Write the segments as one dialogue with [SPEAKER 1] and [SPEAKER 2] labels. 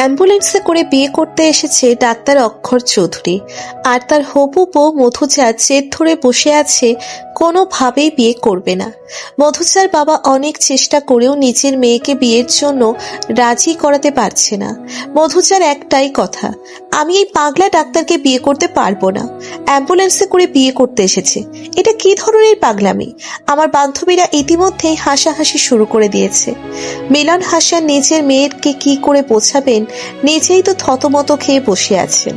[SPEAKER 1] অ্যাম্বুলেন্সে করে বিয়ে করতে এসেছে ডাক্তার অক্ষর চৌধুরী, আর তার হবু বউ মধুজা জেদ ধরে বসে আছে, কোনোভাবেই বিয়ে করবে না। মধুজার বাবা অনেক চেষ্টা করেও নিজের মেয়েকে বিয়ের জন্য রাজি করাতে পারছে না। মধুজার একটাই কথা, আমি এই পাগলা ডাক্তারকে বিয়ে করতে পারবো না। অ্যাম্বুলেন্সে করে বিয়ে করতে এসেছে, এটা কি ধরনের পাগলামি? আমার বান্ধবীরা ইতিমধ্যেই হাসাহাসি শুরু করে দিয়েছে। মিলন হাসান নিজের মেয়েরকে কি করে বোঝাবেন, নিজেই তো থতমত খেয়ে বসে আছেন।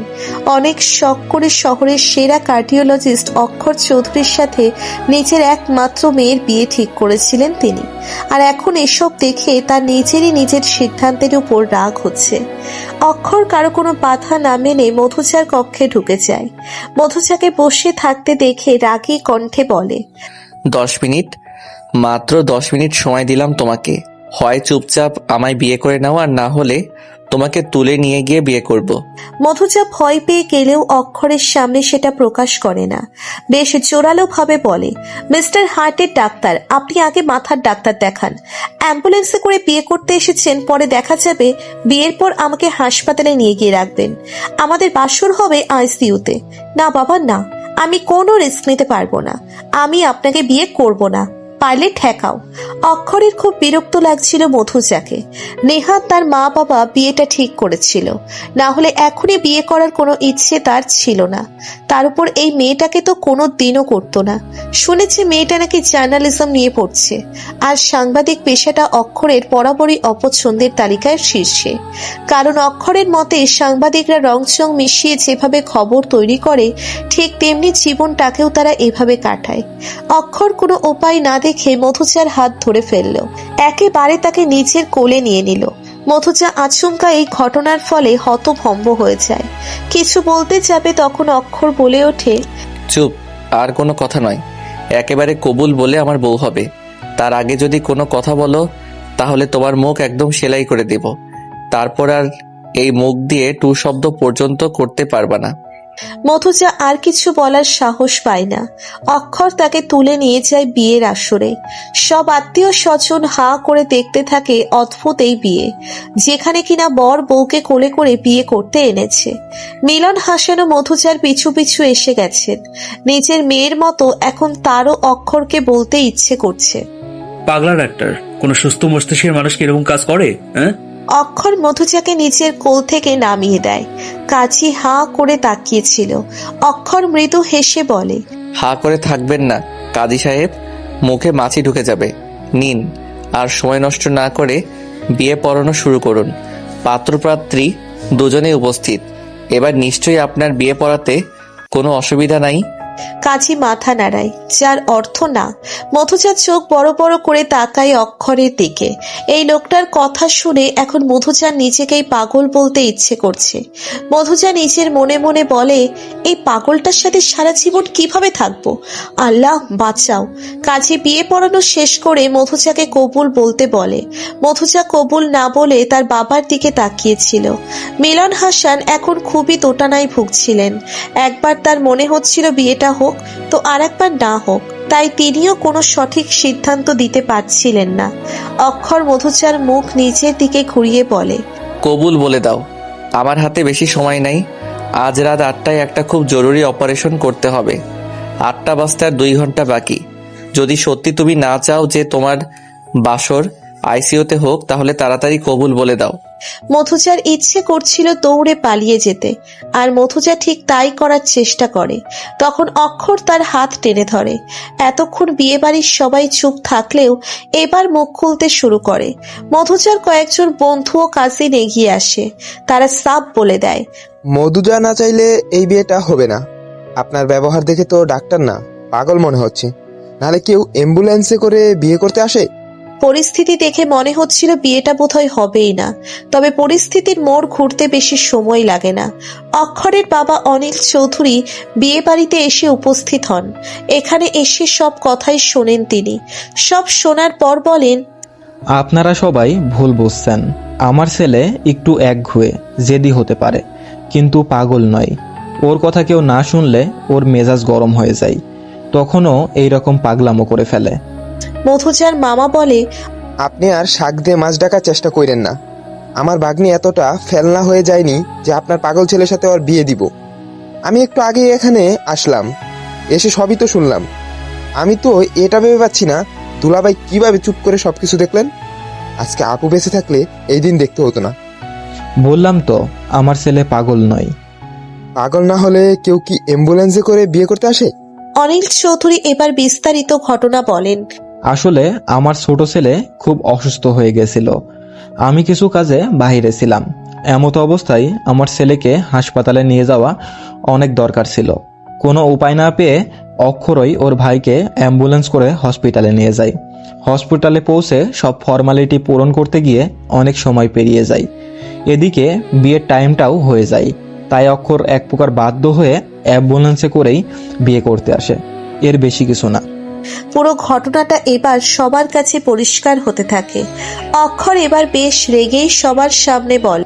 [SPEAKER 1] অনেক শখ করে শহরের সেরা কার্ডিওলজিস্ট অক্ষর চৌধুরীর সাথে নিজের একমাত্র মেয়ের বিয়ে ঠিক করেছিলেন তিনি, আর এখন এসব দেখে তার নিজের সিদ্ধান্তের উপর রাগ হচ্ছে। অক্ষর কারো কোনো বাধা না মেনে মধুজার কক্ষে ঢুকে যায়। মধুজাকে বসে থাকতে দেখে রাগী কণ্ঠে বলে,
[SPEAKER 2] 10 মিনিট, মাত্র 10 মিনিট সময় দিলাম তোমাকে। হয় চুপচাপ আমায় বিয়ে করে নাও, আর না হলে তোমাকে তুলে নিয়ে গিয়ে বিয়ে করব।
[SPEAKER 1] মধুজা ভয় পেয়ে গেলেও অক্ষরের সামনে সেটা প্রকাশ করে না। বেশ জোরালো ভাবে বলে, মিস্টার হার্টের ডাক্তার, আপনি আগে মাথার ডাক্তার দেখান। অ্যাম্বুলেন্সে করে বিয়ে করতে এসেছেন, পরে দেখা যাবে। বিয়ের পর আমাকে হাসপাতালে নিয়ে গিয়ে রাখবেন, আমাদের বাসর হবে আইসিইউতে। না বাবা না, আমি কোনো রিস্ক নিতে পারবো না। আমি আপনাকে বিয়ে করব না, পারলে ঠেকাও। অক্ষরের খুব বিরক্ত লাগছিল মধুজাকে। নেহাত তার মা বাবা বিয়েটা ঠিক করেছিল, না হলে এখনই বিয়ে করার কোনো ইচ্ছে তার ছিল না। তার উপর এই মেয়েটাকে তো কোনো দিনও করতো না। শুনেছি মেয়েটা নাকি জার্নালিজম নিয়ে পড়ছে, আর সাংবাদিক পেশাটা অক্ষরের বরাবরই অপছন্দের তালিকায় শীর্ষে। কারণ অক্ষরের মতে সাংবাদিকরা রংচং মিশিয়ে যেভাবে খবর তৈরি করে, ঠিক তেমনি জীবনটাকেও তারা এভাবে কাটায়। অক্ষর কোনো উপায় না দেখে মধুজার হাত ধরে ফেলল, একেবারে তাকে নিজের কোলে নিয়ে নিল। মধুজা আচমকা এই ঘটনার ফলে হতভম্ব হয়ে যায়। কিছু বলতে যাবে তখন অক্ষর বলে ওঠে,
[SPEAKER 2] চুপ, আর কোনো কথা নয়। একেবারে কবুল বলে আমার বউ হবে। তার আগে যদি কোনো কথা বলো তাহলে তোমার মুখ একদম সেলাই করে দেব। তারপর আর এই মুখ দিয়ে টু শব্দ পর্যন্ত করতে পারবা না।
[SPEAKER 1] মধুজা আর কিছু বলার সাহস পায় না। অক্ষর তাকে তুলে নিয়ে যায় বিয়ের আসরে। সব আত্মীয় স্বজন হাঁ করে দেখতে থাকে অদ্ভুত এই বিয়ে, যেখানে কিনা বর বউকে কোলে করে বিয়ে করতে এনেছে। মিলন হাসানও মধুজার পিছু পিছু এসে গেছেন। নিজের মেয়ের মতো এখন তারও অক্ষরকে বলতে ইচ্ছে করছে,
[SPEAKER 3] পাগলা ডাক্তার, কোন সুস্থ মস্তিষ্কের মানুষ কি এরকম কাজ করে?
[SPEAKER 1] অক্ষর মধুজাকে নিজের কোল থেকে নামিয়ে দেয়। কাজী হাঁ করে তাকিয়েছিল। অক্ষর মৃদু হেসে বলে,
[SPEAKER 2] হাঁ করে থাকবেন না কাজী সাহেব, মুখে মাছি ঢুকে যাবে। নিন, আর সময় নষ্ট না করে বিয়ে পড়ানো শুরু করুন। পাত্রপাত্রী দুজনেই উপস্থিত। এবার নিশ্চয়ই আপনার বিয়ে পড়াতে কোনো অসুবিধা নাই।
[SPEAKER 1] কাজী মাথা নাড়ায়, যার অর্থ না। মধুজার চোখ বড় বড় করে তাকায় অক্ষরের দিকে। এই লোকটার কথা শুনে এখন মধুজার নিজেকেই পাগল বলতে ইচ্ছে করছে। মধুজা নিজের মনে মনে বলে, এই পাগলটার সাথে সারা জীবন কিভাবে থাকবো? আল্লাহ বাঁচাও। কাজী বিয়ে পড়ানো শেষ করে মধুজাকে কবুল বলতে বলে। মধুজা কবুল না বলে তার বাবার দিকে তাকিয়েছিল। মিলন হাসান এখন খুবই দোটানায় ভুগছিলেন। একবার তার মনে হচ্ছিল বিয়েটা হোক, তো আর একবার না হোক, তাই তিনিও কোনো সঠিক সিদ্ধান্ত দিতে পারছিলেন না। অক্ষর মধুজার মুখ নিজের দিকে ঘুরিয়ে বলে,
[SPEAKER 2] কবুল বলে দাও। আমার হাতে বেশি সময় নাই। আজ রাত 8টায় একটা খুব জরুরি অপারেশন করতে হবে। 8টা বাজতে আর 2 ঘন্টা বাকি। যদি সত্যি তুমি না চাও যে তোমার বাসর আইসিইউতে হোক, তাহলে তাড়াতাড়ি কবুল বলে দাও।
[SPEAKER 1] মধুজার ইচ্ছে করছিল দৌড়ে পালিয়ে যেতে, আর মধুজা ঠিক তাই করার চেষ্টা করে। তখন অক্ষর তার হাত টেনে ধরে। এতক্ষণ বিয়ে বাড়ির সবাই চুপ থাকলেও এবার মুখ খুলতে শুরু করে। মধুজার কয়েকজন বন্ধু ও কাজিন এগিয়ে আসে। তারা সাফ বলে দেয়,
[SPEAKER 4] মধুজা না চাইলে এই বিয়েটা হবে না। আপনার ব্যবহার দেখে তো ডাক্তার না, পাগল মনে হচ্ছে। নাহলে কেউ অ্যাম্বুলেন্সে করে বিয়ে করতে আসে?
[SPEAKER 1] পরিস্থিতি দেখে মনে হচ্ছিল বিয়েটা বোধহয় হবেই না। তবে পরিস্থিতির মোড় ঘুরতে বেশি সময় লাগে না। অক্ষরের বাবা অনিল চৌধুরী বিয়ে বাড়িতে এসে উপস্থিত হন। এখানে এসে সব কথাই শোনেন তিনি। সব শোনার পর বলেন,
[SPEAKER 5] আপনারা সবাই ভুল বুঝছেন। আমার ছেলে একটু একঘুয়ে, জেদি হতে পারে, কিন্তু পাগল নয়। ওর কথা কেউ না শুনলে ওর মেজাজ গরম হয়ে যায়, তখনও এইরকম পাগলামো করে ফেলে।
[SPEAKER 1] মধুজার মামা বলে,
[SPEAKER 4] আপনি আর শাক দিয়ে মাছ ডাকার চেষ্টা করেন না। আমার ভাগ্নি এতটা ফেলনা হয়ে যায়নি যে আপনার পাগল ছেলের সাথে ওর বিয়ে দিব। আমি একটু আগে এখানে আসলাম, এসে সবই তো শুনলাম। আমি তো এটা ভেবে পাচ্ছি না দুলাভাই কিভাবে চুপ করে সবকিছু দেখলেন। আজকে আপু বেঁচে থাকলে এই দিন দেখতে হতো না।
[SPEAKER 5] বললাম তো আমার ছেলে পাগল নয়।
[SPEAKER 4] পাগল না হলে কেউ কি অ্যাম্বুলেন্সে করে বিয়ে করতে আসে?
[SPEAKER 1] অনিল চৌধুরী এবার বিস্তারিত ঘটনা বলেন।
[SPEAKER 5] আসলে আমার ছোট ছেলে খুব অসুস্থ হয়ে গেছিল। আমি কিছু কাজে বাইরে ছিলাম। এমতো অবস্থায় আমার ছেলেকে হাসপাতালে নিয়ে যাওয়া অনেক দরকার ছিল। কোনো উপায় না পেয়ে অক্ষরই ওর ভাইকে অ্যাম্বুলেন্স করে হসপিটালে নিয়ে যায়। হসপিটালে পৌঁছে সব ফর্মালিটি পূরণ করতে গিয়ে অনেক সময় পেরিয়ে যায়। এদিকে বিয়ের টাইমটাও হয়ে যায়। তাই অক্ষর এক প্রকার বাধ্য হয়ে অ্যাম্বুলেন্সে করেই বিয়ে করতে আসে, এর বেশি কিছু না।
[SPEAKER 1] পুরো ঘটনাটা এবার সবার কাছে পরিষ্কার হতে থাকে। অক্ষর এবার বেশ রেগেই সবার সামনে বলে,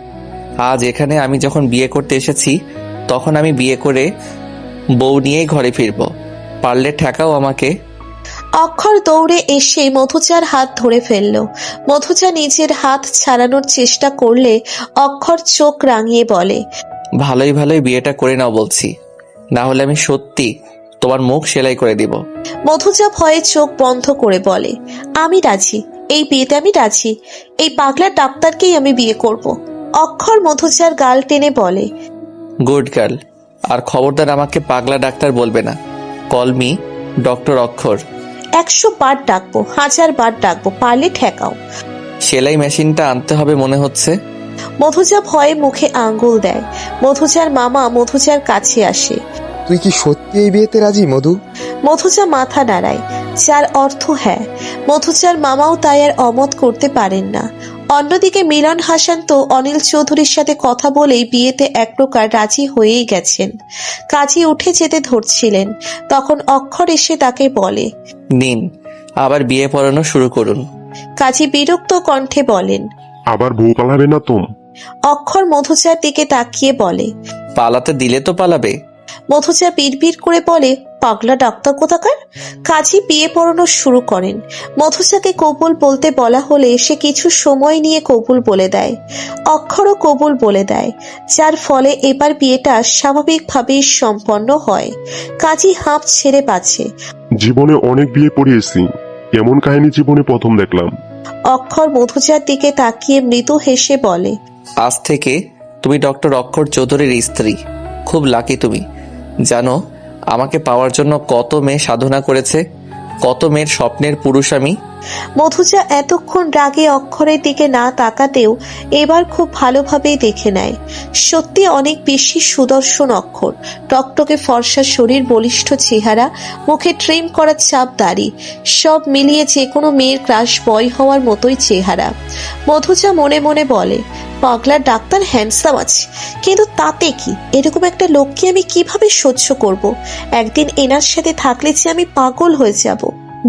[SPEAKER 2] আজ এখানে আমি যখন বিয়ে করতে এসেছি তখন আমি বিয়ে করে বউ নিয়েই ঘরে ফিরবো। পারলে ঠেকাও আমাকে।
[SPEAKER 1] অক্ষর দৌড়ে এসে মধুচার হাত ধরে ফেলল। মধুচা নিজের হাত ছাড়ানোর চেষ্টা করলে অক্ষর চোখ রাঙিয়ে বলে,
[SPEAKER 2] ভালোই ভালোই বিয়েটা করে নাও বলছি, না হলে আমি সত্যি তোমার মুখ সেলাই করে দিব।
[SPEAKER 1] মধুচা ভয়ে চোখ বন্ধ করে বলে, আমি রাজি, এই বিয়েতে আমি রাজি। এই পাগলা ডাক্তারকেই আমি বিয়ে করব। অক্ষর মধুচার গাল টেনে বলে,
[SPEAKER 2] গুড গার্ল। আর খবরদার আমাকে পাগলা ডাক্তার বলবে না। কল মি ডক্টর অক্ষর।
[SPEAKER 1] 100 বার ডাকবো, 1000 বার ডাকবো, পারলে ঠেকাও।
[SPEAKER 2] সেলাই মেশিনটা আনতে হবে মনে হচ্ছে।
[SPEAKER 1] মধুচা ভয়ে মুখে আঙ্গুল দেয়। মধুচার মামা মধুচার কাছে আসে।
[SPEAKER 4] তুই কি সত্যি এই বিয়েতে রাজি মধু?
[SPEAKER 1] মধুচা মাথা নাড়ায়, যার অর্থ হ্যাঁ। মধুচার মামাও তাই আর অমত করতে পারেন না। অন্যদিকে মিলন হাসান তো অনিল চৌধুরীর সাথে কথা বলেই বিয়েতে এক প্রকার রাজি হয়েই গেছেন। কাজী উঠে যেতে ধরছিলেন, তখন অক্ষর এসে তাকে বলে,
[SPEAKER 2] নিন আবার বিয়ে পড়ানো শুরু করুন।
[SPEAKER 1] কাজী বিরক্ত কণ্ঠে বলেন।
[SPEAKER 6] আবার বউ পালাবে না তো?
[SPEAKER 1] অক্ষর মধুচার দিকে তাকিয়ে বলে।
[SPEAKER 2] পালাতে দিলে তো পালাবে।
[SPEAKER 1] মধুচা বিড়বিড় করে বলে, পাগলা ডাক্তার কোথাকার। কাজী বিয়ে পড়ানো শুরু করেন। মধুচাকে কবুল বলতে বলা হলে সে কিছু সময় নিয়ে কবুল বলে দেয়। অক্ষরও কবুল বলে দেয়, যার ফলে এবার বিয়েটা স্বাভাবিকভাবেই সম্পন্ন হয়। কাজী হাঁপ ছেড়ে বাঁচে।
[SPEAKER 6] জীবনে অনেক বিয়ে পড়িয়েছি, এমন কাহিনী জীবনে প্রথম দেখলাম।
[SPEAKER 1] অক্ষর মধুচার দিকে তাকিয়ে মৃদু হেসে বলে,
[SPEAKER 2] আজ থেকে তুমি ডক্টর অক্ষর চৌধুরীর স্ত্রী। খুব লাকি তুমি। জানো আমাকে পাওয়ার জন্য কত মেয়ে সাধনা করেছে, কত মেয়ের স্বপ্নের পুরুষ আমি।
[SPEAKER 1] মধুচা এতক্ষণ রাগে অক্ষরের দিকে না তাকাতেও এবার খুব ভালোভাবেই দেখে নেয়। সত্যি অনেক বেশি সুদর্শন অক্ষর। টকটকে ফর্সা শরীর, বলিষ্ঠ চেহারা, মুখে ট্রিম করা চাপ দাড়ি, সব মিলিয়ে যে কোনো মেয়ের ক্রাশ বয় হওয়ার মতোই চেহারা। মধুচা মনে মনে বলে, পাগলা ডাক্তার হ্যান্ডসাম আছে, কিন্তু তাতে কি? এরকম একটা লোককে আমি কিভাবে সহ্য করব? একদিন এনার সাথে থাকলে যে আমি পাগল হয়ে যাব।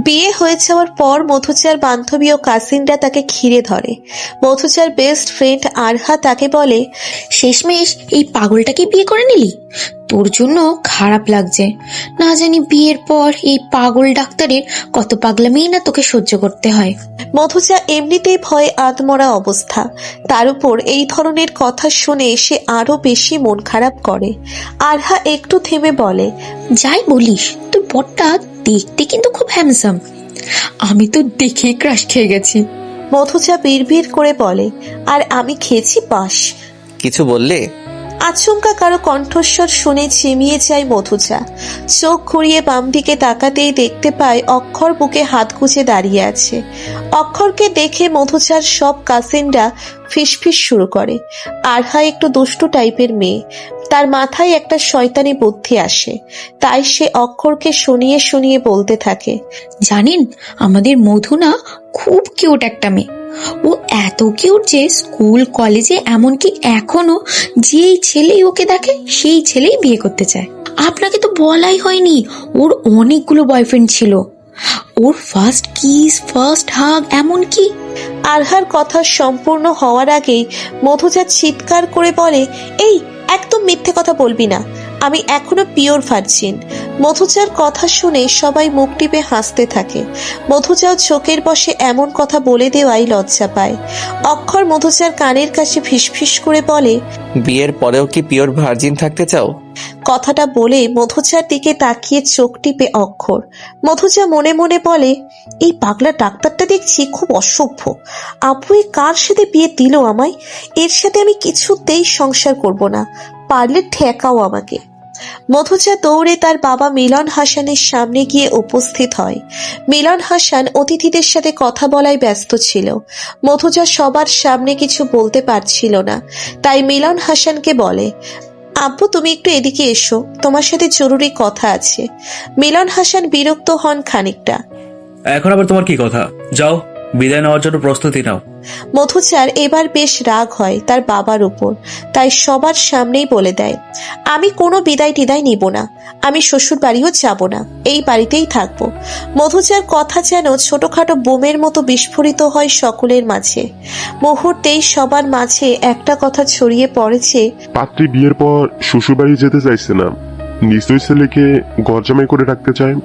[SPEAKER 1] বিয়ে হয়ে যাওয়ার পর মধুচার বান্ধবী ও কাজিনরা তাকে ঘিরে ধরে। মধুচার বেস্ট ফ্রেন্ড আরহা তাকে বলে,
[SPEAKER 7] শেষমেশ এই পাগলটাকে বিয়ে করে নিলি? তোর জন্য খারাপ লাগছে। না জানি বিয়ের পর এই পাগল ডাক্তারের কত পাগলামি না তোকে সহ্য করতে হয়।
[SPEAKER 1] মধুচা এমনিতেই ভয়ে আধমরা অবস্থা, তার উপর এই ধরনের কথা শুনে সে আরো বেশি মন খারাপ করে। আরহা একটু থেমে বলে,
[SPEAKER 7] যাই বলিস, তোর বরটা দেখতে কিন্তু খুব হ্যান্ডসাম। আমি তো দেখেই ক্রাশ খেয়ে গেছি।
[SPEAKER 1] মধুচা বিড়বিড় করে বলে, আর আমি খেয়েছি বাস।
[SPEAKER 2] কিছু বললে?
[SPEAKER 1] আচমকা কারো কণ্ঠস্বর শুনে ঝিমিয়ে যায় মধুচা। চোখ ঘুরিয়ে বাম দিকে তাকাতেই দেখতে পায় অক্ষর বুকে হাত গুজে দাঁড়িয়ে আছে। অক্ষরকে দেখে মধুচার সব কাজিনরা ফিসফিস শুরু করে। আরহা একটু দুষ্টু টাইপের মেয়ে, তার মাথায় একটা শয়তানি বুদ্ধি আসে। তাই সে অক্ষরকে শুনিয়ে শুনিয়ে বলতে থাকে,
[SPEAKER 7] জানেন, আমাদের মধু না খুব কিউট একটা মেয়ে। ও এত কিউট যে স্কুল কলেজে এমনকি এখনো যেই ছেলেই ওকে দেখে সেই ছেলেই বিয়ে করতে চায়। আপনাকে তো বলাই হয়নি, ওর অনেকগুলো বয়ফ্রেন্ড ছিল। ওর ফার্স্ট কিস, ফার্স্ট হাগ, এমনকি।
[SPEAKER 1] আরহার কথা সম্পূর্ণ হওয়ার আগেই মধুচা চিৎকার করে বলে, এই একদম মিথ্যে কথা বলবি না, আমি এখনো পিওর ভার্জিন। মধুজার কথা শুনে সবাই মুখ টিপে হাসতে থাকে। মধুজাও চোখের বশে এমন কথা বলে দেওয়াই লজ্জা পায়। অক্ষর মধুজার কানের কাছে ফিসফিস করে বলে,
[SPEAKER 2] বিয়ের পরেও কি পিওর ভার্জিন থাকতে চাও?
[SPEAKER 1] কথাটা বলে মধুজার দিকে তাকিয়ে চোখ টিপে অক্ষর। মধুজা মনে মনে বলে, এই পাগলা ডাক্তারটা দেখছি খুব অসভ্য। আপু এ কার সাথে বিয়ে দিল আমায়? এর সাথে আমি কিছুতেই সংসার করব না, পারলে ঠেকাও আমাকে। মধুজা দৌড়ে তার বাবা মিলন হাসানের সামনে গিয়ে উপস্থিত হয়। মিলন হাসান অতিথিদের সাথে কথা বলায় ব্যস্ত ছিল। মধুজা সবার সামনে কিছু বলতে পারছিল না, তাই মিলন হাসানকে বলে, আব্বু তুমি একটু এদিকে এসো, তোমার সাথে জরুরি কথা আছে। মিলন হাসান বিরক্ত হন খানিকটা।
[SPEAKER 3] এখন আবার তোমার কি কথা? যাও, বিদায় নেওয়ার জন্য প্রস্তুতি নাও।
[SPEAKER 1] মধুচার এবার বেশ রাগ হয় তার বাবার উপর, তাই সবার সামনেই বলে দেয়, আমি কোনো বিদায় টিদায় নিব না, আমি শ্বশুর বাড়িও যাব না, এই বাড়িতেই থাকবো। মধুচার কথা যেন ছোটখাটো বোমের মতো বিস্ফোরিত হয় সকলের মাঝে। মুহূর্তেই সবার মাঝে একটা কথা ছড়িয়ে পড়েছে,
[SPEAKER 6] পাত্রী বিয়ের পর শ্বশুরবাড়ি যেতে চাইছে না, নিশ্চয়ই ছেলেকে ঘরজামাই করে রাখতে চায়।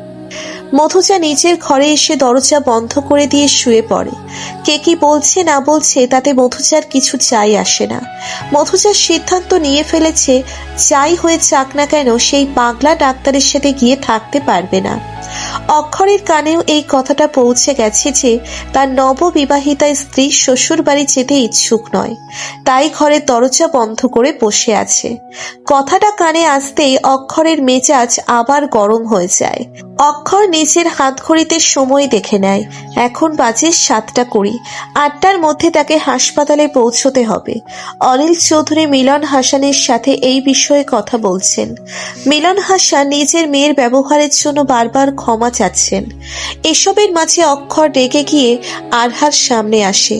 [SPEAKER 1] মধুজা নিজের ঘরে এসে দরজা বন্ধ করে দিয়ে শুয়ে পড়ে। কে কি বলছে না বলছে তাতে মধুজার কিছু চাই আসে না। মধুজার সিদ্ধান্ত নিয়ে ফেলেছে, যাই হয়ে যাক না কেন সেই পাগলা ডাক্তারের সাথে গিয়ে থাকতে পারবে না। অক্ষরের কানেও এই কথাটা পৌঁছে গেছে যে তার নববিবাহিতা স্ত্রী শ্বশুর বাড়ি যেতে ইচ্ছুক নয়, তাই ঘরের দরজা বন্ধ করে বসে আছে। কথাটা কানে আসতেই অক্ষরের মেজাজ আবার গরম হয়ে যায়। অক্ষর নিজের হাত ঘড়িতে সময় দেখে নেয়, এখন বাজে 7:20। 8টার মধ্যে তাকে হাসপাতালে পৌঁছতে হবে। অনিল চৌধুরী মিলন হাসানের সাথে এই বিষয়ে কথা বলছেন। মিলন হাসান নিজের মেয়ের ব্যবহারের জন্য বারবার ক্ষমা চাচ্ছেন। এসবের মাঝে অক্ষর রেগে গিয়ে আরহার সামনে আসে।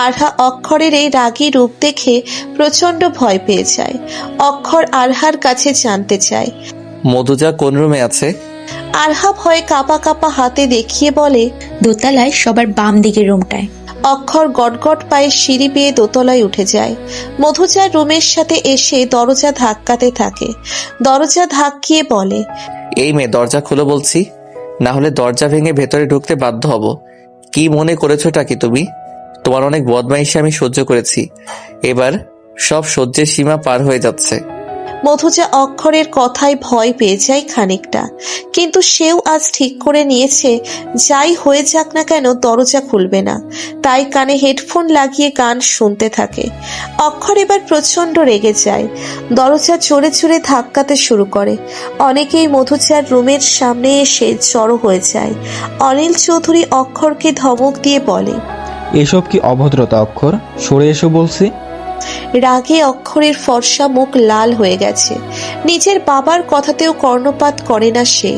[SPEAKER 1] আরহা অক্ষরের এই রাগী রূপ দেখে প্রচন্ড ভয় পেয়ে যায়। অক্ষর আরহার কাছে জানতে চায়,
[SPEAKER 2] মধুজা কোন রুমে আছে?
[SPEAKER 1] আরহা ভয়ে কাঁপা কাঁপা হাতে দেখিয়ে বলে,
[SPEAKER 7] দোতলায় সবার বাম দিকের রুমটায়।
[SPEAKER 1] অক্ষর গটগট পায়ে সিঁড়ি পেয়ে দোতলায় উঠে যায়। মধুজার রুমের সাথে এসে দরজা ধাক্কাতে থাকে। দরজা ধাক্কিয়ে বলে,
[SPEAKER 2] এই মেয়ে দরজা খুলে বলছি, না হলে দরজা ভেঙে ভেতরে ঢুকতে বাধ্য হব। কি মনে করেছোটা কি তুমি? তোমার অনেক বদমাইশি আমি সহ্য করেছি, এবার সব সহ্যের সীমা পার হয়ে যাচ্ছে।
[SPEAKER 1] মধুজা অক্ষরের কথায় ভয় পেয়ে যায় খানিকটা, কিন্তু সেও আজ ঠিক করে নিয়েছে যাই হয়ে যাক না কেন দরজা খুলবে না, তাই কানে হেডফোন লাগিয়ে গান শুনতে থাকে। অক্ষর এবার প্রচন্ড রেগে যায়, দরজা জোরে জোরে ধাক্কাতে শুরু করে। অনেকেই মধুজার রুমের সামনে এসে জড়ো হয়ে যায়। অনিল চৌধুরী অক্ষরকে ধমক দিয়ে বলে,
[SPEAKER 5] এসব কি অভদ্রতা অক্ষর, সরে এসো বলছি।
[SPEAKER 1] রাগে অক্ষরের ফর্সা মুখ লাল হয়ে গেছে। নিজের বাবার কথাতেও কর্ণপাত করে না সে।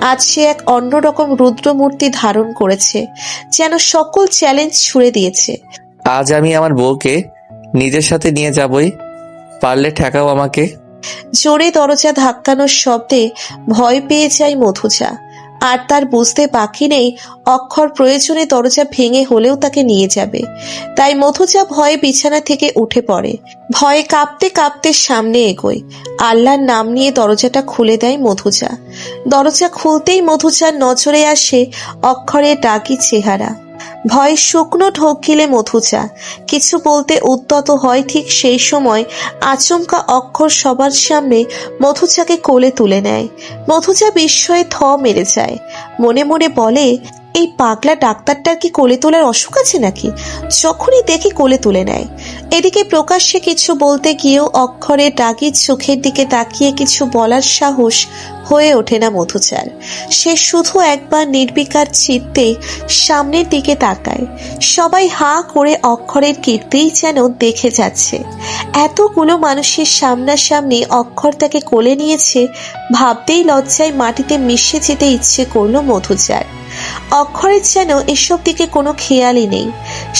[SPEAKER 1] আজ সে এক অন্যরকম রুদ্রমূর্তি ধারণ করেছে, যেন সকল চ্যালেঞ্জ ছুড়ে দিয়েছে।
[SPEAKER 2] আজ আমি আমার বউকে নিজের সাথে নিয়ে যাবই, পারলে ঠেকাও আমাকে।
[SPEAKER 1] জোরে দরজা ধাক্কানোর শব্দে ভয় পেয়ে যায় মধুজা, আর তার বুঝতে বাকি নেই অক্ষর প্রয়োজনে দরজা ভেঙে হলেও তাকে নিয়ে যাবে। তাই মধুজা ভয়ে বিছানা থেকে উঠে পড়ে, ভয়ে কাঁপতে কাঁপতে সামনে এগোয়। আল্লাহর নাম নিয়ে দরজাটা খুলে দেয় মধুজা। দরজা খুলতেই মধুজার নজরে আসে অক্ষরের ডাকি চেহারা। ভয়ে শুকনো ঢোক গিলে মধুজা কিছু বলতে উদ্যত হয়। ঠিক সেই সময় আচমকা অক্ষর সবার সামনে মধুজাকে কোলে তুলে নেয়। মধুজা বিস্ময়ে থ মেরে যায়, মনে মনে বলে, এই পাগলা ডাক্তারটার কি কোলে তোলার অসুখ আছে নাকি? যখনই দেখি কোলে তুলে নেয়। এদিকে প্রকাশ্যে কিছু বলতে গিয়েও অক্ষরের রাগী চোখের দিকে তাকিয়ে কিছু বলার সাহস হয়ে ওঠে না মধুজার। সে শুধু একবার নির্বিকার চিত্তে সামনের দিকে তাকায়। সবাই হাঁ করে অক্ষরের কীর্তিই যেন দেখে যাচ্ছে। এতগুলো মানুষের সামনাসামনি অক্ষর তাকে কোলে নিয়েছে, ভাবতেই লজ্জায় মাটিতে মিশে যেতে ইচ্ছে করলো মধুজার। অক্ষরের যেন এসব দিকে কোনো খেয়ালই নেই।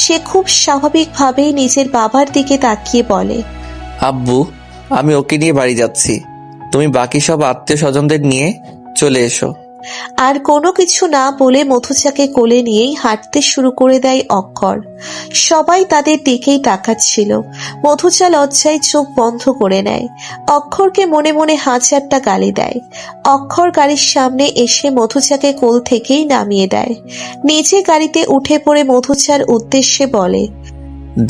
[SPEAKER 1] সে খুব স্বাভাবিকভাবেই নিজের বাবার দিকে তাকিয়ে বলে,
[SPEAKER 2] আব্বু, আমি ওকে নিয়ে বাড়ি যাচ্ছি, তুমি বাকি সব আত্মীয় স্বজনদের নিয়ে চলে এসো।
[SPEAKER 1] আর কোনো কিছু না বলে মধুচাকে কোলে নিয়েই হাঁটতে শুরু করে দেয় অক্ষর। সবাই তাদের দিকেই তাকাচ্ছিল। মধুচা লজ্জায় চোখ বন্ধ করে নেয়। অক্ষরকে মনে মনে হাজারটা গালি দেয়। অক্ষর গাড়ির সামনে এসে মধুচাকে কোল থেকেই নামিয়ে দেয়। নিজে গাড়িতে উঠে পড়ে মধুচার উদ্দেশ্যে বলে,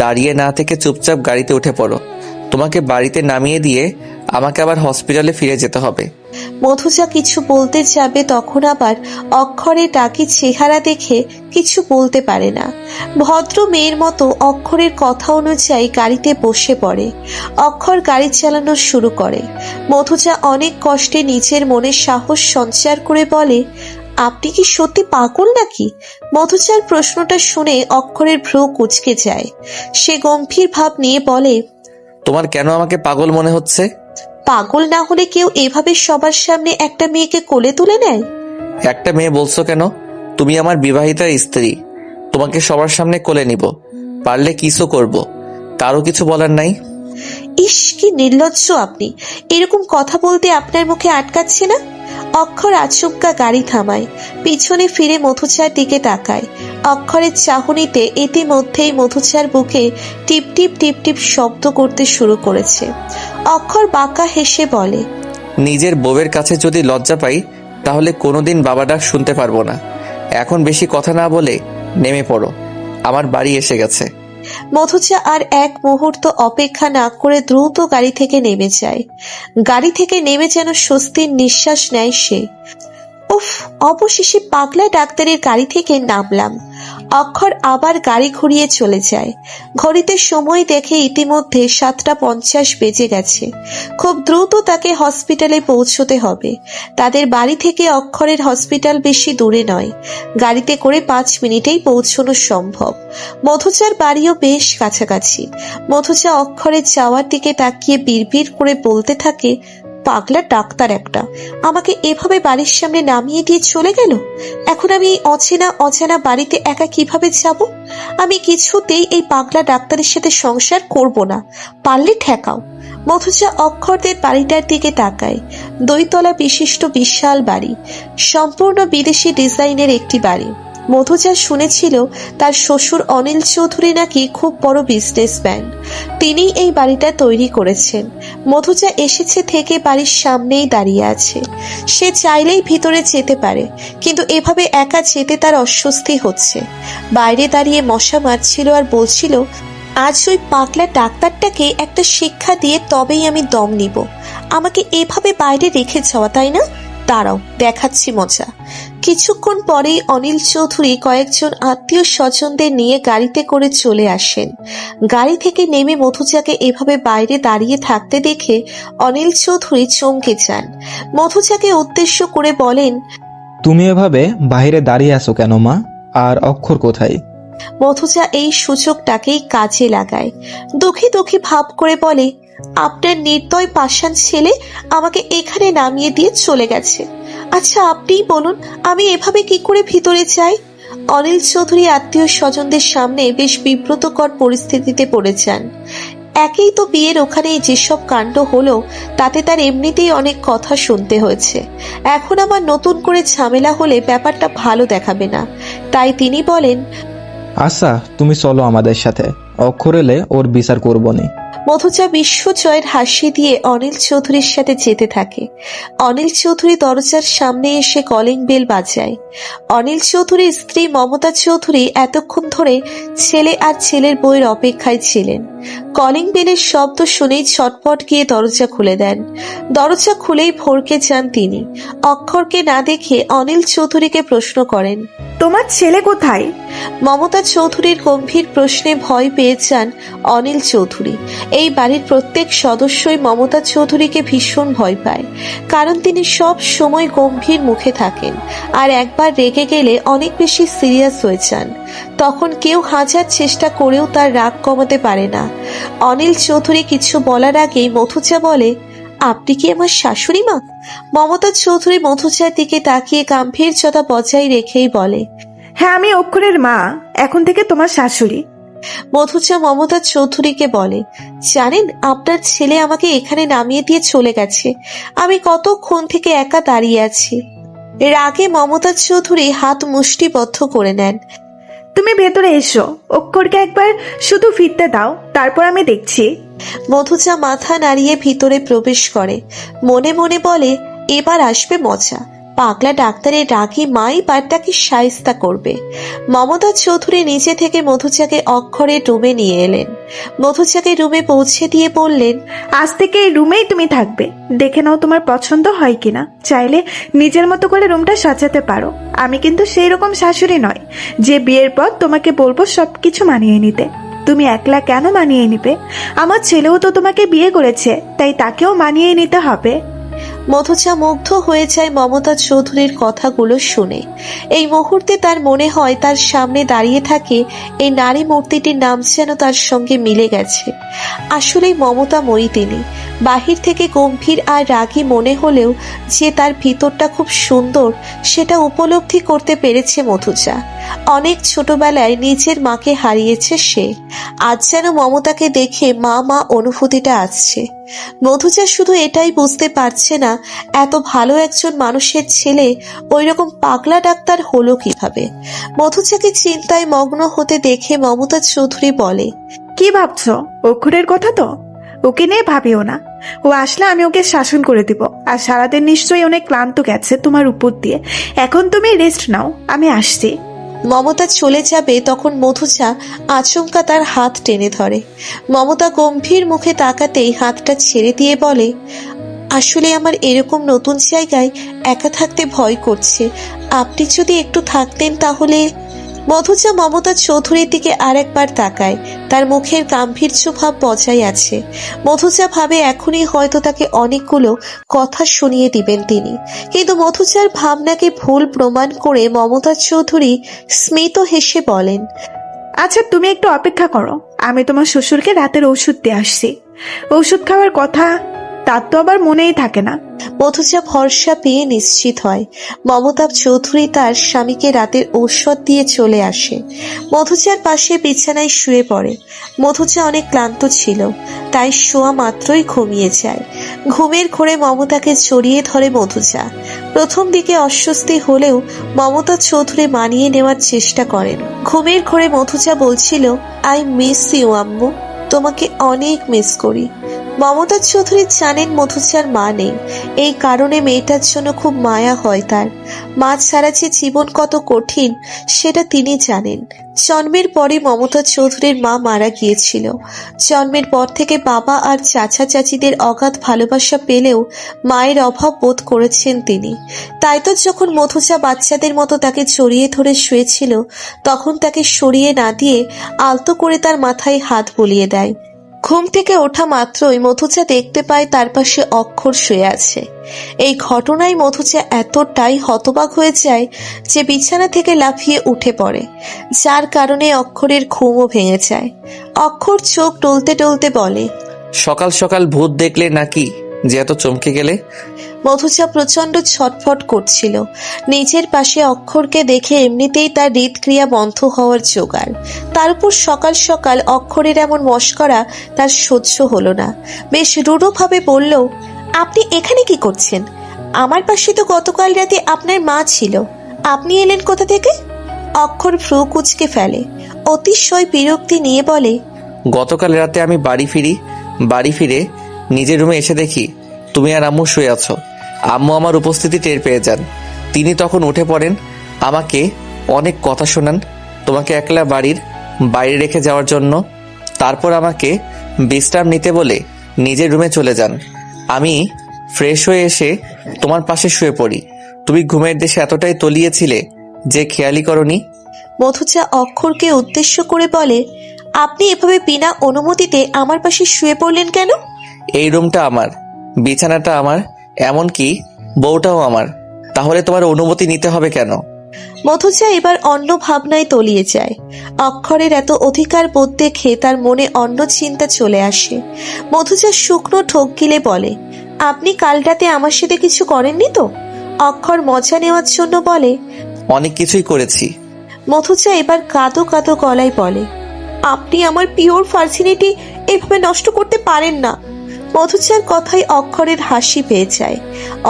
[SPEAKER 2] দাঁড়িয়ে না থেকে চুপচাপ গাড়িতে উঠে পড়ো। তোমাকে বাড়িতে নামিয়ে দিয়ে আমাকে আবার হসপিটালে ফিরে যেতে হবে।
[SPEAKER 1] মধুচা কিছু বলতে যাবে, তখন আবার অক্ষরের ডাকি চেহারা দেখে কিছু বলতে পারে না। ভদ্র মেয়ের মতো অক্ষরের কথা অনুযায়ী গাড়িতে বসে পড়ে। অক্ষর গাড়ি চালানো শুরু করে। মধুচা অনেক কষ্টে নিজের মনে সাহস সঞ্চার করে বলে, আপনি কি সত্যি পাগল নাকি? মধুচার প্রশ্নটা শুনে অক্ষরের ভ্রু কুঁচকে যায়। সে গম্ভীর ভাব নিয়ে বলে,
[SPEAKER 2] তোমার কেন আমাকে পাগল মনে হচ্ছে?
[SPEAKER 1] পাগল না হলে কেউ এভাবে সবার সামনে একটা মেয়েকে কোলে তুলে নেয়?
[SPEAKER 2] একটা মেয়ে বলছো কেন? তুমি আমার বিবাহিতা স্ত্রী। তোমাকে সবার সামনে কোলে নিব, পারলে কিসও করব। কারো কিছু বলার নাই?
[SPEAKER 1] ইস, কি নির্লজ্জ আপনি! এরকম কথা বলতে আপনার মুখে আটকাচ্ছে না? অক্ষর আচমকা গাড়ি থামায়। পিছনে ফিরে মধুচার দিকে তাকায়। অক্ষরের চাহনিতে ইতিমধ্যেই মধুচার বুকে টিপ টিপ টিপ টিপ শব্দ করতে শুরু করেছে। অক্ষর বাঁকা হেসে বলে,
[SPEAKER 2] নিজের বউয়ের কাছে যদি লজ্জা পাই তাহলে কোনোদিন বাবা ডাক শুনতে পারবো না। এখন বেশি কথা না বলে নেমে পড়ো, আমার বাড়ি এসে গেছে।
[SPEAKER 1] মধুচা আর এক মুহূর্ত অপেক্ষা না করে দ্রুত গাড়ি থেকে নেমে যায়। গাড়ি থেকে নেমে যেন স্বস্তির নিঃশ্বাস নেয় সে। উফ, অবশেষে পাগলা ডাক্তারের গাড়ি থেকে নামলাম। অক্ষর আবার গাড়ি ঘুরিয়ে চলে যায়। ঘড়িতে সময় দেখে ইতিমধ্যে 7:50 বেজে গেছে। খুব দ্রুত তাকে হসপিটালে পৌঁছতে হবে। তাদের বাড়ি থেকে অক্ষরের হসপিটাল বেশি দূরে নয়। গাড়িতে করে 5 মিনিটেই পৌঁছানো সম্ভব। মধুচার বাড়িও বেশ কাছাকাছি। মধুচা অক্ষরের যাওয়ার দিকে তাকিয়ে বিড়বিড় করে বলতে থাকে, পাগলা ডাক্তার একটা, আমাকে এভাবে বাড়ির সামনে নামিয়ে দিয়ে চলে গেল। এখন আমি এই অজানা বাড়িতে একা কিভাবে যাব? আমি কিছুতেই এই পাগলা ডাক্তারের সাথে সংসার করব না। পারলে ঠেকাও। মধুচা অক্ষরদের বাড়িটার দিকে তাকায়। 2 তলা বিশিষ্ট বিশাল বাড়ি, সম্পূর্ণ বিদেশি ডিজাইনের একটি বাড়ি। মধুচা শুনেছিল তার শ্বশুর অনিল চৌধুরী নাকি খুব বড় বিজনেসম্যান। তিনিই এই বাড়িটা তৈরি করেছেন। মধুচা এসেছে থেকে বাড়ির সামনেই দাঁড়িয়ে আছে। সে চাইলেই ভিতরে যেতে পারে, কিন্তু এভাবে একা যেতে তার অস্বস্তি হচ্ছে। বাইরে দাঁড়িয়ে মশা মারছিল আর বলছিল, আজ ওই পাগলা ডাক্তারটাকে একটা শিক্ষা দিয়ে তবেই আমি দম নিব। আমাকে এভাবে বাইরে রেখে যাওয়া, তাই না? দাঁড়াও, দেখাচ্ছি মজা। কিছুক্ষণ পরেই অনিল চৌধুরী কয়েকজন আত্মীয় স্বজনদের নিয়ে গাড়িতে করে চলে আসেন। গাড়ি থেকে নেমে মধুচাকে এভাবে বাইরে দাঁড়িয়ে থাকতে দেখে অনিল চৌধুরী চমকে যান। মধুচাকে উদ্দেশ্য করে বলেন,
[SPEAKER 5] তুমি এভাবে বাইরে দাঁড়িয়ে আছো কেন মা? আর অক্ষর কোথায়?
[SPEAKER 1] মধুচা এই সুযোগটাকেই কাজে লাগায়। দুঃখী দুঃখী ভাব করে বলে, আপনার নির্দয় পাষাণ ছেলে আমাকে এখানে নামিয়ে দিয়ে চলে গেছে। আচ্ছা, আপনিই বলুন, আমি এভাবে কি করে ভিতরে যাই? অনিল চৌধুরী আত্মীয় স্বজনদের সামনে বেশ বিব্রতকর পরিস্থিতিতে পড়ে যান। একেই তো বিয়ের ওখানে যেসব কাণ্ড হলো, তাতে তার এমনিতেই অনেক কথা শুনতে হয়েছে। এখন আবার নতুন করে ঝামেলা হলে ব্যাপারটা ভালো দেখাবে না। তাই তিনি বলেন,
[SPEAKER 5] আচ্ছা, তুমি চলো আমাদের সাথে। অক্ষর এলে ওর বিচার করবনি।
[SPEAKER 1] মধুচা বিশ্বজয়ের হাসি দিয়ে অনিল চৌধুরীর সাথে যেতে থাকে। অনিল চৌধুরী দরজার সামনে এসে কলিং বেল বাজায়। অনিল চৌধুরীর স্ত্রী মমতা চৌধুরী এতক্ষণ ধরে ছেলে আর ছেলের বউয়ের অপেক্ষায় ছিলেন। কলিং বেলের শব্দ শুনেই ছটপট গিয়ে দরজা খুলে দেন। দরজা খুলেই ভরকে যান তিনি। অক্ষরকে না দেখে অনিল চৌধুরীকে প্রশ্ন করেন,
[SPEAKER 8] তোমার ছেলে কোথায়?
[SPEAKER 1] মমতা চৌধুরীর গম্ভীর প্রশ্নে ভয় পেয়ে যান অনিল চৌধুরী। এই বাড়ির প্রত্যেক সদস্যই মমতা চৌধুরীকে ভীষণ ভয় পায়, কারণ তিনি সব সময় গম্ভীর মুখে থাকেন আর একবার রেগে গেলে অনেক বেশি সিরিয়াস হয়ে যান। তখন কেউ হাজার চেষ্টা করেও তার রাগ কমাতে পারে না। অনিল চৌধুরী কিছু বলার আগেই মধুচা বলে, আপনি কি আমার শাশুড়ি মা? মমতা চৌধুরী মধুচার দিকে তাকিয়ে গাম্ভীর্যতা বজায় রেখেই বলে,
[SPEAKER 8] হ্যাঁ, আমি অক্ষরের মা, এখন থেকে তোমার শাশুড়ি।
[SPEAKER 1] মধুচা মমতা চৌধুরীকে বলে, জানেন, আপনার ছেলে আমাকে এখানে নামিয়ে দিয়ে চলে গেছে। আমি কতক্ষণ থেকে একা দাঁড়িয়ে আছি। রাগে মমতা চৌধুরী হাত মুষ্টিবদ্ধ করে নেন।
[SPEAKER 8] তুমি ভেতরে এসো, অক্ষরকে একবার শুধু ফিরতে দাও, তারপর আমি দেখছি।
[SPEAKER 1] মধুজা মাথা নাড়িয়ে ভিতরে প্রবেশ করে, মনে মনে বলে এবার আসবে মজা। পাগলা ডাক্তারের রাগী মাই বারটাকে শায়েস্তা করবে। মমতা চৌধুরী নিচে থেকে মধুজাকে অক্ষরের রুমে নিয়ে এলেন। মধুজাকে রুমে পৌঁছে দিয়ে বললেন,
[SPEAKER 8] আজ থেকে এই রুমেই তুমি থাকবে। দেখে নাও তোমার পছন্দ হয় কিনা, চাইলে নিজের মতো করে রুমটা সাজাতে পারো। আমি কিন্তু সেই রকম শাশুড়ি নয় যে বিয়ের পর তোমাকে বলবো সবকিছু মানিয়ে নিতে। তুমি একলা কেন মানিয়ে নিবে? আমার ছেলেও তো তোমাকে বিয়ে করেছে, তাই তাকেও মানিয়ে নিতে হবে।
[SPEAKER 1] মধুজা মুগ্ধ হয়ে যায় মমতা চৌধুরীর কথাগুলো শুনে। এই মুহূর্তে তার মনে হয় তার সামনে দাঁড়িয়ে থাকে এই নারী মূর্তিটির নাম যেন তার সঙ্গে মিলে গেছে। আসলেই মমতাময়ী তিনি। বাহির থেকে গম্ভীর আর রাগী মনে হলেও যে তার ভিতরটা খুব সুন্দর সেটা উপলব্ধি করতে পেরেছে মধুজা। অনেক ছোটবেলায় নিজের মাকে হারিয়েছে সে। আজ যেন মমতাকে দেখে মা মা অনুভূতিটা আসছে। মধুজা শুধু এটাই বুঝতে পারছে না এত ভালো একজন মানুষের ছেলে ওইরকম পাগলা ডাক্তার হলো কিভাবে। মধুজাকে চিন্তায় মগ্ন হতে দেখে মমতা চৌধুরী বলে,
[SPEAKER 8] কি ভাবছো? অক্ষরের কথা তো? ওকে নিয়ে ভাবিও না। ও আসলে আমি ওকে শাসন করে দিব। আর সারাদিন নিশ্চয়ই অনেক ক্লান্ত গেছে তোমার উপর দিয়ে। এখন তুমি রেস্ট নাও, আমি আসছি।
[SPEAKER 1] মমতা চলে যাবে তখন মধুজা আচমকা তার হাত টেনে ধরে। মমতা গম্ভীর মুখে তাকাতেই হাতটা ছেড়ে দিয়ে বলে, আসলে আমার এরকম নতুন জায়গায় একা থাকতে ভয় করছে। আপনি যদি একটু থাকতেন তাহলে। মধুজা মমতা চৌধুরীর দিকে আরেকবার তাকায়। তার মুখের গাম্ভীর্য ভাব বজায় আছে। মধুজা ভাবে এখনই হয়তো তাকে অনেকগুলো কথা শুনিয়ে দিবেন তিনি। কিন্তু মধুজার ভাবনাকে ভুল প্রমাণ করে মমতা চৌধুরী স্মিত হেসে বলেন,
[SPEAKER 8] আচ্ছা তুমি একটু অপেক্ষা করো, আমি তোমার শ্বশুরকে রাতের ওষুধ দিয়ে আসছি। ওষুধ খাওয়ার কথা তার তো আবার মনেই থাকে না।
[SPEAKER 1] মধুজা ভরসা পেয়ে নিশ্চিত হয়। মমতা চৌধুরী তার স্বামীকে রাতের ঔষধ দিয়ে চলে আসে। মধুজার পাশে বিছানায় শুয়ে পড়ে। মধুজা অনেক ক্লান্ত ছিল, তাই শোয়া মাত্রই ঘুমিয়ে যায়। ঘুমের ঘোরে মমতাকে জড়িয়ে ধরে মধুজা। প্রথম দিকে অস্বস্তি হলেও মমতা চৌধুরী মানিয়ে নেওয়ার চেষ্টা করেন। ঘুমের ঘোরে মধুজা বলছিল, আই মিস ইউ আম্মু, তোমাকে অনেক মিস করি। মমতা চৌধুরী জানেন মধুজার মা নেই, এই কারণে মেয়েটার জন্য খুব মায়া হয় তার। মা ছাড়া যে জীবন কত কঠিন সেটা তিনি জানেন। জন্মের পরে মমতা চৌধুরীর মা মারা গিয়েছিল। জন্মের পর থেকে বাবা আর চাচা চাচিদের অগাধ ভালোবাসা পেলেও মায়ের অভাব বোধ করেছেন তিনি। তাই তো যখন মধুজা বাচ্চাদের মতো তাকে জড়িয়ে ধরে শুয়েছিল তখন তাকে সরিয়ে না দিয়ে আলতো করে তার মাথায় হাত বুলিয়ে দেয়। ঘুম থেকে ওঠা মাত্রই মধুজা দেখতে পায় তার পাশে অক্ষর শুয়ে আছে। এই ঘটনায় মধুজা এতটাই হতবাক হয়ে যায় যে বিছানা থেকে লাফিয়ে উঠে পড়ে, যার কারণে অক্ষরের ঘুমও ভেঙে যায়। অক্ষর চোখ টলতে টলতে বলে,
[SPEAKER 2] সকাল সকাল ভূত দেখলে নাকি যে এত চমকে গেলে?
[SPEAKER 1] মধুজা প্রচন্ড ছটফট করছিল। নিজের পাশে অক্ষরকে দেখে এমনিতেই তার হৃদক্রিয়া বন্ধ হওয়ার জোগাড়। তার উপর সকাল সকাল অক্ষরের এমন মস্করা তার সহ্য হলো না। বেশ রূঢ়ভাবে বলল, আপনি এখানে কি করছেন? আমার পাশে তো গতকাল রাতে আপনার মা ছিল, আপনি এলেন কোথা থেকে? অক্ষর ভ্রু কুঁচকে ফেলে, অতিশয় বিরক্তি নিয়ে বলে,
[SPEAKER 2] গতকাল রাতে আমি বাড়ি ফিরে নিজের রুমে এসে দেখি তুমি আর আম্মু শুয়ে আছো। আম্মু আমার উপস্থিতি টের পেয়ে যান। তিনি তখন উঠে পড়েন, আমাকে অনেক কথা শোনান তোমাকে একলা বাড়ির বাইরে রেখে যাওয়ার জন্য। তারপর আমাকে বিশ্রাম নিতে বলে নিজের রুমে চলে যান। আমি ফ্রেশ হয়ে এসে তোমার পাশে শুয়ে পড়ি। তুমি ঘুমের দেশে এতটাই তলিয়েছিলে যে খেয়ালই করনি।
[SPEAKER 1] মধুজা অক্ষরকে উদ্দেশ্য করে বলে, আপনি এভাবে বিনা অনুমতিতে আমার পাশে শুয়ে পড়লেন কেন?
[SPEAKER 2] এই রুমটা আমার, বিছানাটা আমার, এমনকি বউটাও আমার। তাহলে তোমার অনুমতি নিতে হবে কেন?
[SPEAKER 1] মধুজা এবার অন্য ভাবনায় তলিয়ে যায়। অক্ষরের এত অধিকার বোধ দেখে তার মনে অন্য চিন্তা চলে আসে। মধুজা শুকনো ঠোক গিলে বলে, আপনি কাল রাতে আমার সাথে কিছু করেননি তো? অক্ষর মজা নেওয়ার জন্য বলে,
[SPEAKER 2] অনেক কিছুই করেছি।
[SPEAKER 1] মধুজা এবার কাঁদো কাঁদো গলায় বলে, আপনি আমার পিওর ভার্জিনিটি এভাবে নষ্ট করতে পারেন না। মধুচার কথায় অক্ষরের হাসি পেয়ে যায়।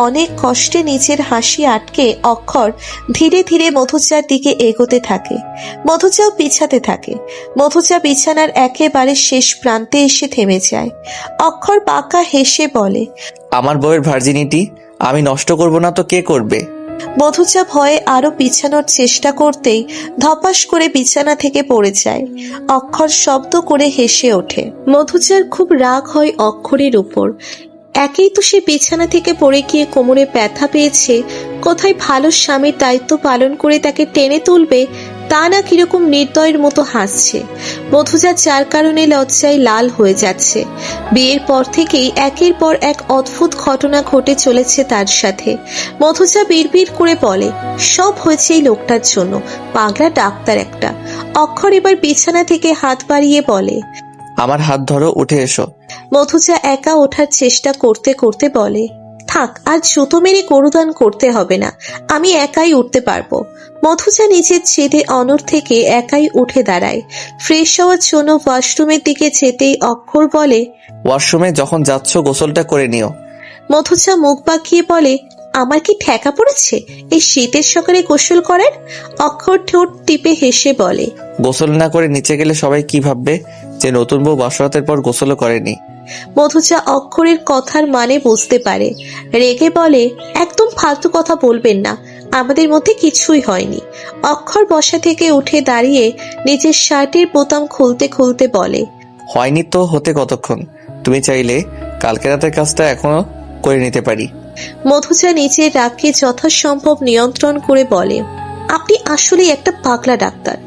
[SPEAKER 1] অনেক কষ্টে নিজের হাসি আটকে অক্ষর ধীরে ধীরে মধুচার দিকে এগোতে থাকে। মধুচাও পিছাতে থাকে। মধুচা বিছানার একেবারে শেষ প্রান্তে এসে থেমে যায়। অক্ষর বাঁকা হেসে বলে,
[SPEAKER 2] আমার বউয়ের ভার্জিনিটি আমি নষ্ট করব না তো কে করবে?
[SPEAKER 1] মধুচা ভয়ে আরো পিছানোর চেষ্টা করতেই ধপাস করে বিছানা থেকে পড়ে যায়। অক্ষর শব্দ করে হেসে ওঠে। মধুচার খুব রাগ হয় অক্ষরের উপর। একেই তো সে বিছানা থেকে পড়ে গিয়ে কোমরে ব্যথা পেয়েছে, কোথায় ভালো স্বামীর দায়িত্ব পালন করে তাকে টেনে তুলবে তা না কিরকম নির্দয়ের মতো হাসছে। মধুজা যার কারণে লজ্জায় লাল হয়ে যাচ্ছে। বিয়ের পর থেকেই একের পর এক অদ্ভুত ঘটনা ঘটে চলেছে তার সাথে। মধুজা বিড়বিড় করে বলে, সব হয়েছে এই লোকটার জন্য, পাগলা ডাক্তার একটা। অক্ষর এবার বিছানা থেকে হাত বাড়িয়ে বলে,
[SPEAKER 2] আমার হাত ধরো, উঠে এসো।
[SPEAKER 1] মধুজা একা ওঠার চেষ্টা করতে করতে বলে, থাক, আর জুতো মেরে গরুদান করতে হবে না, আমি একাই উঠতে পারবো। মধুজা নিজের ছেদে অনর থেকে একাই উঠে দাঁড়ায়। ফ্রেশ হওয়ার জন্য ওয়াশরুমের দিকে যেতেই অক্ষর বলে,
[SPEAKER 2] ওয়াশরুমে যখন যাচ্ছ গোসলটা করে নিও।
[SPEAKER 1] মধুজা মুখ বাঁকিয়ে বলে, আমার কি ঠেকা পড়েছে এই শীতের সকালে গোসল করার? অক্ষর ঠোঁট টিপে হেসে বলে,
[SPEAKER 2] গোসল না করে নিচে গেলে সবাই কি ভাববে যে নতুন বউ বাসরাতের পর গোসলও করেনি।
[SPEAKER 1] মধুজা অক্ষরের কথার মানে বুঝতে পারে। রেগে বলে, একদম ফালতু কথা বলবেন না, আমাদের মধ্যে কিছুই হয়নি। অক্ষর বসা থেকে উঠে দাঁড়িয়ে নিজের শার্টের বোতাম খুলতে খুলতে বলে,
[SPEAKER 2] হয়নি তো হতে কতক্ষণ? তুমি চাইলে কালকে রাতের কাজটা এখনো করে নিতে পারি।
[SPEAKER 1] মধুজা নিজের রাগকে যথাসম্ভব নিয়ন্ত্রণ করে বলে, আপনি আসলেই একটা পাগলা ডাক্তার।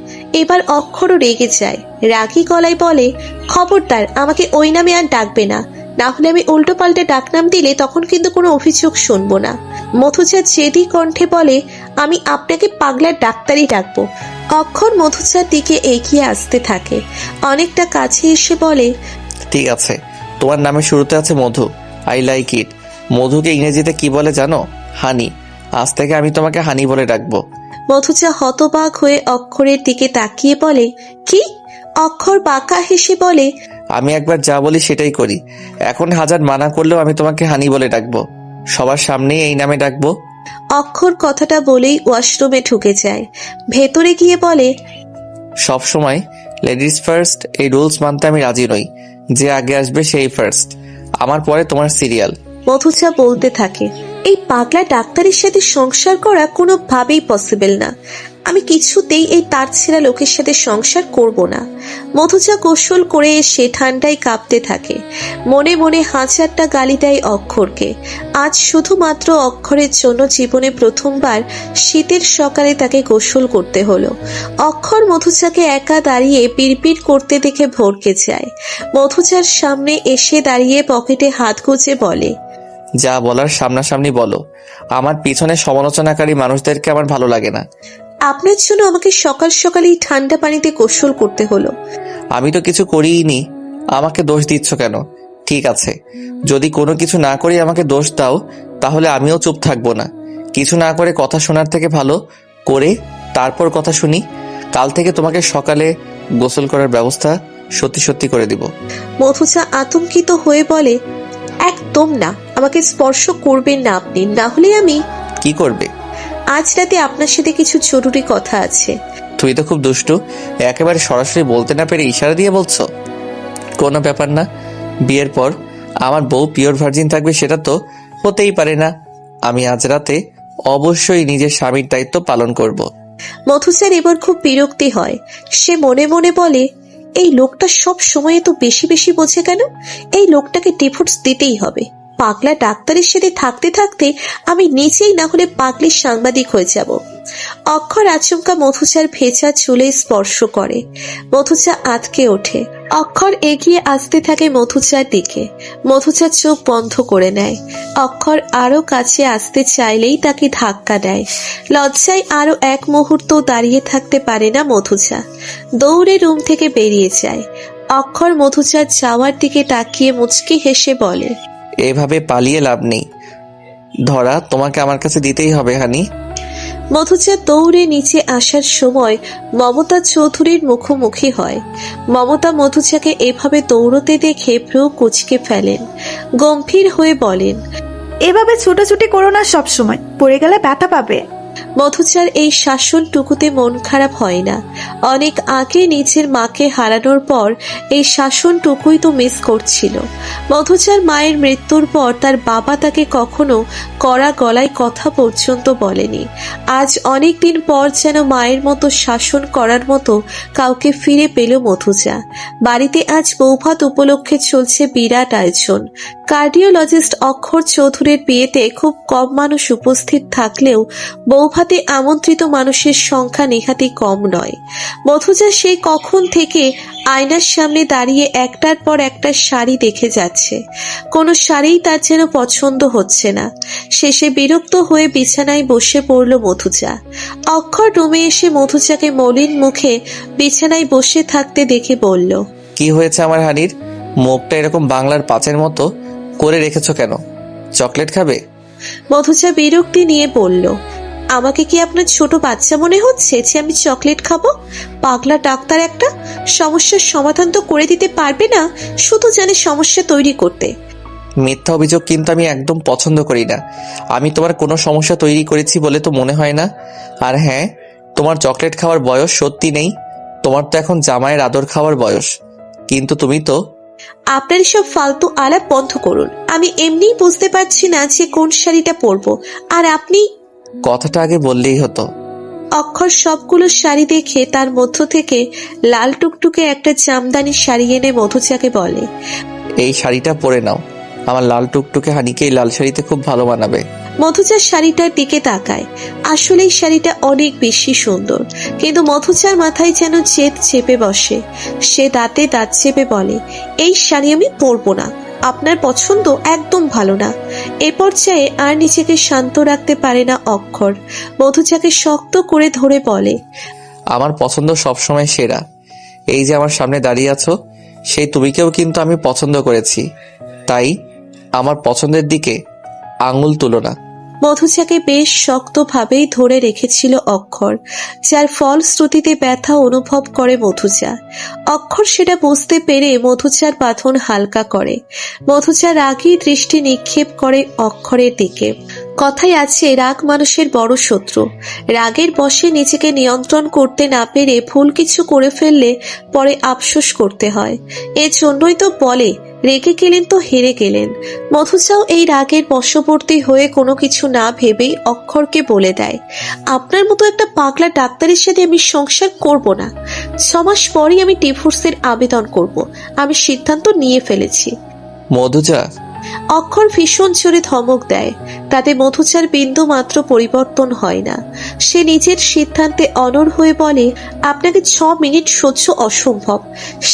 [SPEAKER 1] এবার অক্ষরও রেগে যায়। রাগী গলায় বলে, খবরদার আমাকে ওই নামে আর ডাকবে না, না হলে আমি উল্টো পাল্টে ডাকনাম দিলে তখন কিন্তু কোনো অভিযোগ শুনবো না। মধুজা জেদি কণ্ঠে বলে, আমি আপনাকে পাগলার ডাক্তারই ডাকবো। অক্ষর মধুজার দিকে এগিয়ে আসতে থাকে। অনেকটা কাছে এসে বলে,
[SPEAKER 2] ঠিক আছে, তোমার নামের শুরুতে আছে মধু, আই লাইক ইট। মধুকে ইংরেজিতে কি বলে জানো? হানি। আজ থেকে আমি তোমাকে হানি বলে ডাকবো।
[SPEAKER 1] মধুজা হতবাক হয়ে অক্ষরের দিকে তাকিয়ে বলে, কি? অক্ষর বাঁকা হেসে বলে,
[SPEAKER 2] আমি একবার যা বলি সেটাই করি। এখন হাজার মানা করলেও আমি তোমাকে হানি বলে ডাকবো, সবার সামনেই এই নামে ডাকবো।
[SPEAKER 1] অক্ষর কথাটা বলেই ওয়াশরুমে ঢুকে যায়। ভেতরে গিয়ে বলে,
[SPEAKER 2] সব সময় লেডিস ফার্স্ট এই রুলস মানতে আমি রাজি নই। যে আগে আসবে সেই ফার্স্ট, আমার পরে তোমার সিরিয়াল।
[SPEAKER 1] মধুজা বলতে থাকে, এই পাগলা ডাক্তারের সাথে সংসার করা কোনোভাবেই পসিবল না। আমি কিছুতেই এই তার ছেঁড়া লোকের সাথে সংসার করব না। মধুজা গোসল করে এসে ঠান্ডায় কাঁপতে থাকে। মনে মনে হাজারটা গালি দেয় অক্ষরকে। আজ শুধুমাত্র অক্ষরের জন্য জীবনে প্রথমবার শীতের সকালে তাকে গোসল করতে হলো। অক্ষর মধুজাকে একা দাঁড়িয়ে পিড়পিড় করতে দেখে ভড়কে যায়। মধুজার সামনে এসে দাঁড়িয়ে পকেটে হাত গুজে বলে,
[SPEAKER 2] যা বলার সামনাসামনি বলো। আমার পিছনে সমালোচনাকারী মানুষদেরকে আমার ভালো লাগে না।
[SPEAKER 1] আপনার জন্য আমাকে সকাল সকালেই ঠান্ডা পানিতে গোসল করতে হলো।
[SPEAKER 2] আমি তো কিছু করিনি, আমাকে দোষ দিচ্ছ কেন? ঠিক আছে, যদি কোনো কিছু না করি আমাকে দোষ দাও, তাহলে আমিও চুপ থাকবো না। কিছু না করে কথা শোনার থেকে ভালো করে তারপর কথা শুনি। কাল থেকে তোমাকে সকালে গোসল করার ব্যবস্থা সত্যি সত্যি করে দিব।
[SPEAKER 1] মধুজা আতঙ্কিত হয়ে বলে, একদম না, আমাকে স্পর্শ করবেন না আপনি, না হলে আমি।
[SPEAKER 2] কি করবে?
[SPEAKER 1] আজ রাতে আপনার সাথে কিছু জরুরি কথা আছে।
[SPEAKER 2] তুই তো খুব দুষ্টু, একেবারে সরাসরি বলতে না পেরে ইশারা দিয়ে বলছো। কোনো ব্যাপার না, বিয়ের পর আমার বউ পিওর ভার্জিন থাকবে সেটা তো হতেই পারে না। আমি আজ রাতে অবশ্যই নিজের স্বামীর দায়িত্ব পালন করব।
[SPEAKER 1] মধুজার এবার খুব বিরক্তি হয়। সে মনে মনে বলে, এই লোকটা সব সময় তো বেশি বেশি বোঝে কেন? এই লোকটাকে ডিভোর্স দিতেই হবে। পাগলা ডাক্তারের সাথে থাকতে থাকতে আমি নিজেই না হলে পাগলির সাংবাদিক হয়ে যাব। অক্ষর আচমকা মধুজার ভেজা চুলে স্পর্শ করে। মধুজা আটকে ওঠে। অক্ষর এগিয়ে আসতে থাকে মধুজার দিকে। মধুজা চোখ বন্ধ করে নেয়। অক্ষর আরো কাছে আসতে চাইলেই তাকে ধাক্কা দেয়। লজ্জায় আরো এক মুহূর্ত দাঁড়িয়ে থাকতে পারে না মধুজা। দৌড়ে রুম থেকে বেরিয়ে যায়। অক্ষর মধুজার যাওয়ার দিকে তাকিয়ে মুচকি হেসে বলে,
[SPEAKER 2] এভাবে পালিয়ে লাভ নেই, ধরা তোমাকে আমার কাছে দিতেই হবে হানি।
[SPEAKER 1] মধুজা দৌড়ে নিচে আসার সময় মমতা চৌধুরীর মুখোমুখি হয়। মমতা মধুজাকে এভাবে দৌড়তে দেখে ভ্রু কুঁচকে ফেলেন। গম্ভীর হয়ে বলেন।
[SPEAKER 8] এভাবে ছুটোছুটি করো না, সব সময় পড়ে গেলে ব্যথা পাবে।
[SPEAKER 1] মধুচার এই শাসনটুকুতে মন খারাপ হয় না। অনেক আগে নিজের মাকে হারানোর পর এই শাসনটুকুই তো মিস করছিল। মধুচার মায়ের মৃত্যুর পর তার বাবা তাকে কখনো কড়া গলায় কথা পর্যন্ত বলেনি। আজ অনেক দিন পর যেন মায়ের মতো শাসন করার মতো কাউকে ফিরে পেল মধুচা। বাড়িতে আজ বৌভাত উপলক্ষে চলছে বিরাট আয়োজন। কার্ডিওলজিস্ট অক্ষর চৌধুরীর বিয়েতে খুব কম মানুষ উপস্থিত থাকলেও বৌভাতে আমন্ত্রিত মানুষের সংখ্যা নেহাতি কম নয়। মধুজা সেই কখন থেকে আয়নার সামনে দাঁড়িয়ে একটার পর একটা শাড়ি দেখে যাচ্ছে। কোনো শাড়িই তার যেন পছন্দ হচ্ছে না। শেষে বিরক্ত হয়ে বিছানায় বসে পড়ল মধুজা। অক্ষর রুমে এসে মধুজাকে মলিন মুখে বিছানায় বসে থাকতে দেখে বলল,
[SPEAKER 2] কি হয়েছে আমার হানির? মুখটা এরকম বাংলার পাঁচের মতো করে রেখেছো কেন? চকলেট খাবে?
[SPEAKER 1] মধুজা বিরক্তি নিয়ে বলল, আমাকে কি আপনার ছোট বাচ্চা মনে হচ্ছে যে আমি চকলেট খাবো? পাগলা ডাক্তার একটা, সমস্যার সমাধান তো করে দিতে পারবে না, শুধু জানে সমস্যা তৈরি করতে।
[SPEAKER 2] মিথ্যা অভিযোগ কিন্তু আমি একদম পছন্দ করি না। আমি তোমার কোনো সমস্যা তৈরি করেছি বলে তো মনে হয় না। আর হ্যাঁ, তোমার চকলেট খাওয়ার বয়স সত্যি নেই। তোমার তো এখন জামাইয়ের আদর খাওয়ার বয়স। কিন্তু তুমি তো...
[SPEAKER 1] আপনার সব ফালতু আলাপ বন্ধ করুন। আমি এমনিই বুঝতে পারছি না যে কোন শাড়িটা পরবো, আর আপনি...
[SPEAKER 2] কথাটা আগে বললেই হতো।
[SPEAKER 1] অক্ষর সবগুলো শাড়ি দেখে তার মধ্য থেকে লাল টুকটুকে একটা জামদানি শাড়ি এনে মধুচাকে বলে,
[SPEAKER 2] এই শাড়িটা পরে নাও। আমার লাল টুকটুকে হানিকে এই লাল শাড়িতে খুব ভালো মানাবে।
[SPEAKER 1] মধুচার শাড়িটার দিকে তাকায়। আসলে এই শাড়িটা অনেক বেশি সুন্দর, কিন্তু মধুচার মাথায় যেন জেদ চেপে বসে। সে দাঁতে দাঁত চেপে বলে, এই শাড়ি আমি পরবো না, আপনার পছন্দ একদম ভালো না। এ পর্যায়ে আর নিজেকে শান্ত রাখতে পারে না অক্ষর। মধুচাকে শক্ত করে ধরে বলে,
[SPEAKER 2] আমার পছন্দ সবসময় সেরা। এই যে আমার সামনে দাঁড়িয়ে আছো, সেই তুমিকেও কিন্তু আমি পছন্দ করেছি। তাই আমার পছন্দের দিকে আঙুল তুলো না।
[SPEAKER 1] মধুচাকে বেশ শক্তভাবেই ধরে রেখেছিল অক্ষর, যার ফলশ্রুতিতে ব্যথা অনুভব করে মধুচা। অক্ষর সেটা বুঝতে পেরে মধুচার বাঁধন হালকা করে। মধুচা রাগী দৃষ্টি নিক্ষেপ করে অক্ষরের দিকে। কথায় আছে, রাগ মানুষের বড় শত্রু। রাগের বশে নিজেকে নিয়ন্ত্রণ করতে না পেরে ভুল কিছু করে ফেললে পরে আফসোস করতে হয়। এজন্যই তো বলে, রেগে গেলেন তো হেরে গেলেন। মধুচাও এই রাগের বশবর্তী হয়ে কোনো কিছু না ভেবেই অক্ষরকে বলে দেয়, আপনার মতো একটা পাগলা ডাক্তারের সাথে আমি সংসার করব না। 6 মাস পরই আমি ডিভোর্সের আবেদন করব। আমি সিদ্ধান্ত নিয়ে ফেলেছি।
[SPEAKER 2] মধুচা,
[SPEAKER 1] অক্ষর ভীষণ জোরে ধমক দেয়। তাতে মধুচার বিন্দু মাত্র পরিবর্তন হয় না। সে নিজের সিদ্ধান্তে অনড় হয়ে বলে, আপনাকে 6 মিনিট সহ্য অসম্ভব,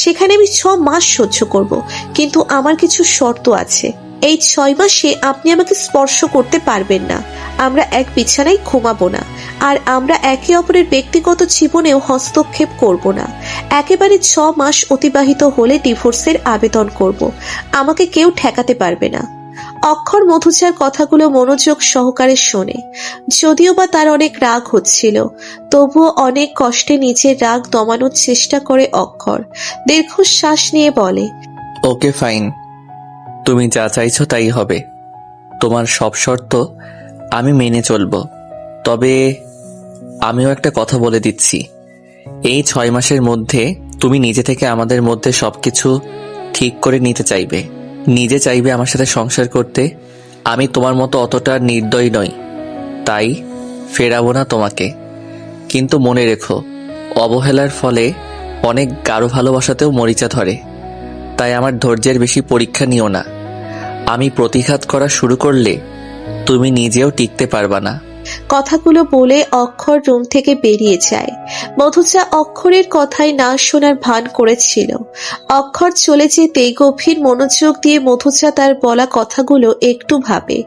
[SPEAKER 1] সেখানে আমি 6 মাস সহ্য করব, কিন্তু আমার কিছু শর্ত আছে। এই 6 মাসে আপনি আমাকে স্পর্শ করতে পারবেন না, আমরা এক বিছানায় ঘুমাবো না, আর আমরা একে অপরের ব্যক্তিগত জীবনেও হস্তক্ষেপ করব না। একেবারে 6 মাস অতিবাহিত হলে ডিভোর্সের আবেদন করব। আমাকে কেউ ঠেকাতে পারবে না। অক্ষর মধুচার কথাগুলো মনোযোগ সহকারে শোনে। যদিও বা তার অনেক রাগ হচ্ছিল, তবুও অনেক কষ্টে নিজের রাগ দমানোর চেষ্টা করে অক্ষর। দীর্ঘশ্বাস নিয়ে বলে,
[SPEAKER 2] ওকে ফাইন, তুমি যা চাইছো তাই হবে। তোমার সব শর্ত আমি মেনে চলবো। তবে আমিও একটা কথা বলে দিচ্ছি, এই 6 মাসের মধ্যে তুমি নিজে থেকে আমাদের মধ্যে সবকিছু ঠিক করে নিতে চাইবে, নিজে চাইবে আমার সাথে সংসার করতে। আমি তোমার মতো অতটা নির্দয় নই, তাই ফেরাবো না তোমাকে। কিন্তু মনে রেখো, অবহেলার ফলে অনেক গাঢ় ভালোবাসাতেও মরিচা ধরে। তাই আমার ধৈর্যের বেশি পরীক্ষা নিও না। আমি প্রতিঘাত করা শুরু করলে তুমি নিজেও টিকতে পারবা না।
[SPEAKER 1] কথাগুলো বলে অক্ষর রুম থেকে বেরিয়ে যায়। মধুচা অক্ষরের কথায় না শোনার ভান করেছিল। অক্ষর চলে যেতে গভীর মনোযোগ দিয়ে মধুচা তার বলা কথাগুলো একটু ভাবে।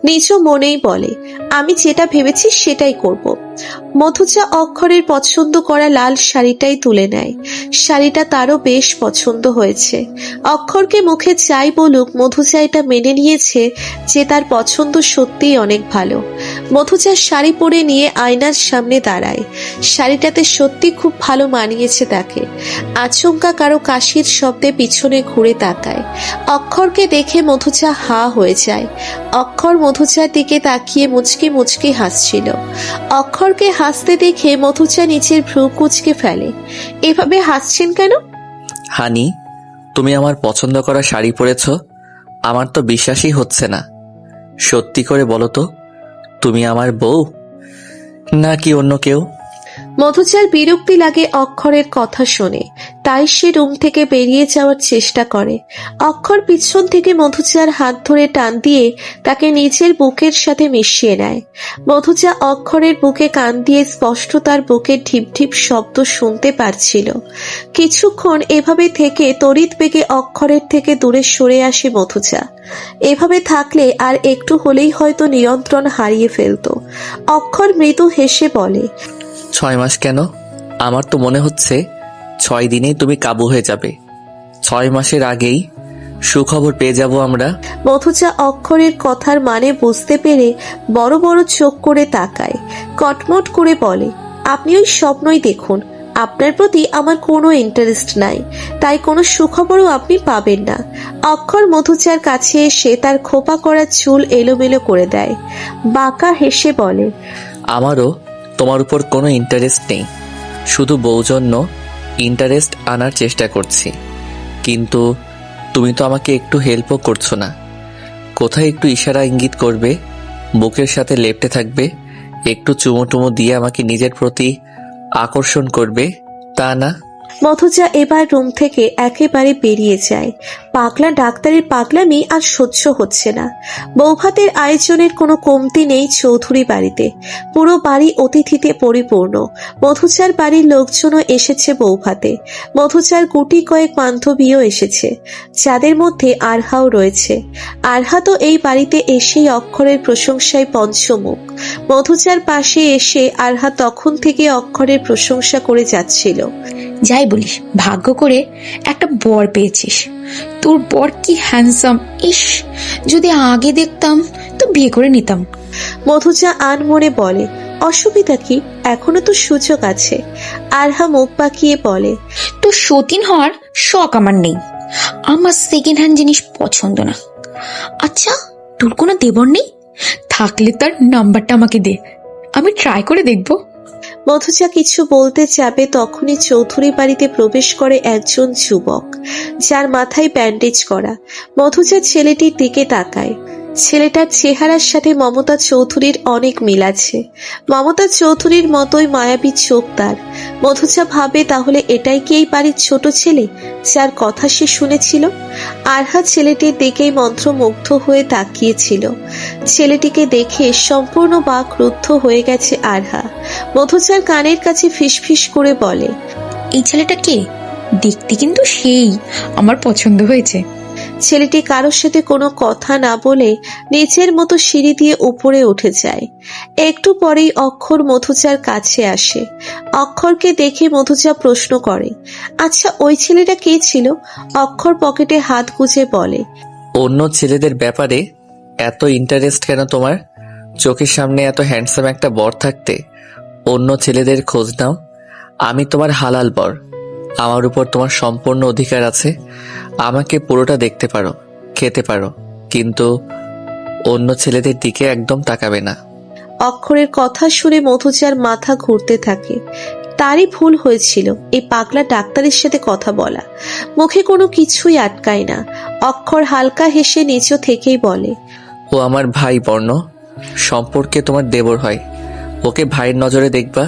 [SPEAKER 1] নিজ মনেই বলে, আমি যেটা ভেবেছি সেটাই করব। মধুচা অক্ষরের পছন্দ করা লাল শাড়িটাই তুলে নেয়। শাড়িটা তারও বেশ পছন্দ হয়েছে। অক্ষরকে মুখে যাই বলুক, মধুচা এটা মেনে নিয়েছে যে তার পছন্দ সত্যিই অনেক ভালো। মধুচা শাড়ি পরে নিয়ে আয়নার সামনে দাঁড়ায়। শাড়িটাতে সত্যি খুব ভালো মানিয়েছে তাকে। আচমকা কারো কাশির শব্দে পিছনে ঘুরে তাকায়। অক্ষরকে দেখে মধুচা হা হয়ে যায়। অক্ষর মধুচার দিকে তাকিয়ে মুচকি মুচকি হাসছিল। অক্ষরকে হাসতে দেখে মধুচা নিচের ভ্রু কুচকে ফেলে। এভাবে হাসছেন কেন?
[SPEAKER 2] হানি, তুমি আমার পছন্দ করা শাড়ি পরেছ? আমার তো বিশ্বাসই হচ্ছে না। সত্যি করে বলো তো, তুমি আমার বউ নাকি অন্য কেউ?
[SPEAKER 1] মধুচার বিরক্তি লাগে অক্ষরের কথা শুনে, তাই সে রুম থেকে বেরিয়ে যাওয়ার চেষ্টা করে। অক্ষর পিছন থেকে মধুচার হাত ধরে টান দিয়ে তাকে নিজের বুকের সাথে মিশিয়ে নেয়। মধুচা অক্ষরের বুকে কান দিয়ে স্পষ্ট তার বুকের ঢিপ ঢিপ শব্দ শুনতে পারছিল। কিছুক্ষণ এভাবে থেকে তড়িৎ বেগে অক্ষরের থেকে দূরে সরে আসে মধুচা। এভাবে থাকলে আর একটু হলেই হয়তো নিয়ন্ত্রণ হারিয়ে ফেলত। অক্ষর মৃদু হেসে বলে,
[SPEAKER 2] 6 মাস কেন? আমার তো মনে হচ্ছে 6 দিনেই তুমি কাবু হয়ে যাবে। 6 মাসের আগেই সুখবর পেয়ে যাব আমরা।
[SPEAKER 1] মধুচা অক্ষরের কথার মানে বুঝতে পেরে বড় বড় চোখ করে তাকায়। কটমট করে বলে, আপনি ওই স্বপ্নই দেখুন। আপনার প্রতি আমার কোনো ইন্টারেস্ট নাই, তাই কোনো সুখবরও আপনি পাবেন না। অক্ষর মধুচার কাছে এসে তার খোপা করা চুল এলোমেলো করে দেয়। বাঁকা হেসে বলে,
[SPEAKER 2] আমারও তোমার উপর কোনো ইন্টারেস্ট নেই, শুধু বউ জন্য ইন্টারেস্ট আনার চেষ্টা করছি। কিন্তু তুমি তো আমাকে একটু হেল্পও করছো না। কোথায় একটু ইশারা ইঙ্গিত করবে, বুকের সাথে লেপ্টে থাকবে, একটু চুমো টুমো দিয়ে আমাকে নিজের প্রতি আকর্ষণ করবে, তা না।
[SPEAKER 1] মধুচা এবার রুম থেকে একেবারে বেরিয়ে যায়। পাগলা ডাক্তারের পাগলামি আর সহ্য হচ্ছে না। বৌভাতের আয়োজনের কোনো কমতি নেই চৌধুরী বাড়িতে। পুরো বাড়ি অতিথিতে পরিপূর্ণ। মধুচার বাড়ির লোকজনও এসেছে বৌভাতে। মধুচার গুটি কয়েক বান্ধবীও এসেছে, যাদের মধ্যে আরহাও রয়েছে। আরহা তো এই বাড়িতে এসেই অক্ষরের প্রশংসায় পঞ্চমুখ। মধুচার পাশে এসে আরহা তখন থেকে অক্ষরের প্রশংসা করে যাচ্ছিল।
[SPEAKER 7] যাই বলিস, ভাগ্য করে একটা বর পেয়েছিস। তোর বর কি হ্যান্ডসাম! ইস, যদি আগে দেখতাম তো বিয়ে করে নিতাম।
[SPEAKER 1] মধুচা আনমনে বলে, অসুবিধা কি, এখনো তো সুযোগ আছে। আরহা মুখ বাঁকিয়ে বলে,
[SPEAKER 7] তো সতীন হওয়ার শখ আমার নেই। আমার সেকেন্ড হ্যান্ড জিনিস পছন্দ না। আচ্ছা, তোর কোনো দেবর নেই? থাকলে তার নাম্বারটা আমাকে দে, আমি ট্রাই করে দেখবো।
[SPEAKER 1] মধুচা কিছু বলতে যাবে তখনই চৌধুরী বাড়িতে প্রবেশ করে একজন যুবক, যার মাথায় ব্যান্ডেজ করা। মধুচা ছেলেটির দিকে তাকায়। ছেলেটার চেহারার সাথে মমতা চৌধুরীর অনেক মিল আছে। মমতা চৌধুরীর মতোই মায়াবী চোখ তার। মধুচা ভাবে, তাহলে এটাই কি এই বাড়ির ছোট ছেলে যার কথা সে শুনেছিল? আরহা ছেলেটির দিকেই মন্ত্রমুগ্ধ হয়ে তাকিয়েছিল। ছেলেটিকে দেখে সম্পূর্ণ বাকরুদ্ধ হয়ে গেছে আরহা। মধুচার কানের কাছে ফিসফিস করে বলে,
[SPEAKER 7] এই ছেলেটা কে? দেখতে কিন্তু সেই আমার পছন্দ হয়েছে।
[SPEAKER 1] ছেলেটি কারোর সাথে কোনো কথা না বলে নিচের মতো সিঁড়ি দিয়ে উপরে উঠে যায়। একটু পরেই অক্ষর মধুচার কাছে আসে। অক্ষরকে দেখে মধুচা প্রশ্ন করে, আচ্ছা ওই ছেলেটা কে ছিল? অক্ষর পকেটে হাত গুজে বলে,
[SPEAKER 2] অন্য ছেলেদের ব্যাপারে এত ইন্টারেস্ট কেন তোমার? চোখের সামনে এত হ্যান্ডসাম একটা বর থাকতে অন্য ছেলেদের খোঁজ নাও। আমি তোমার হালাল বর, আমার উপর তোমার সম্পূর্ণ অধিকার আছে। আমাকে পুরোটা দেখতে পারো, খেতে পারো, কিন্তু অন্য ছেলেদের দিকে একদম তাকাবে না।
[SPEAKER 1] অক্ষরের কথা শুনে মধুচার মাথা ঘুরতে থাকে। তারই ভুল হয়েছিল এই পাগলা ডাক্তারের সাথে কথা বলা। মুখে কোনো কিছুই আটকায় না। অক্ষর হালকা হেসে নিচ থেকেই বলে,
[SPEAKER 2] ও আমার ভাই বর্ণ, সম্পর্কে তোমার দেবর হয়। ওকে ভাইয়ের নজরে দেখবা।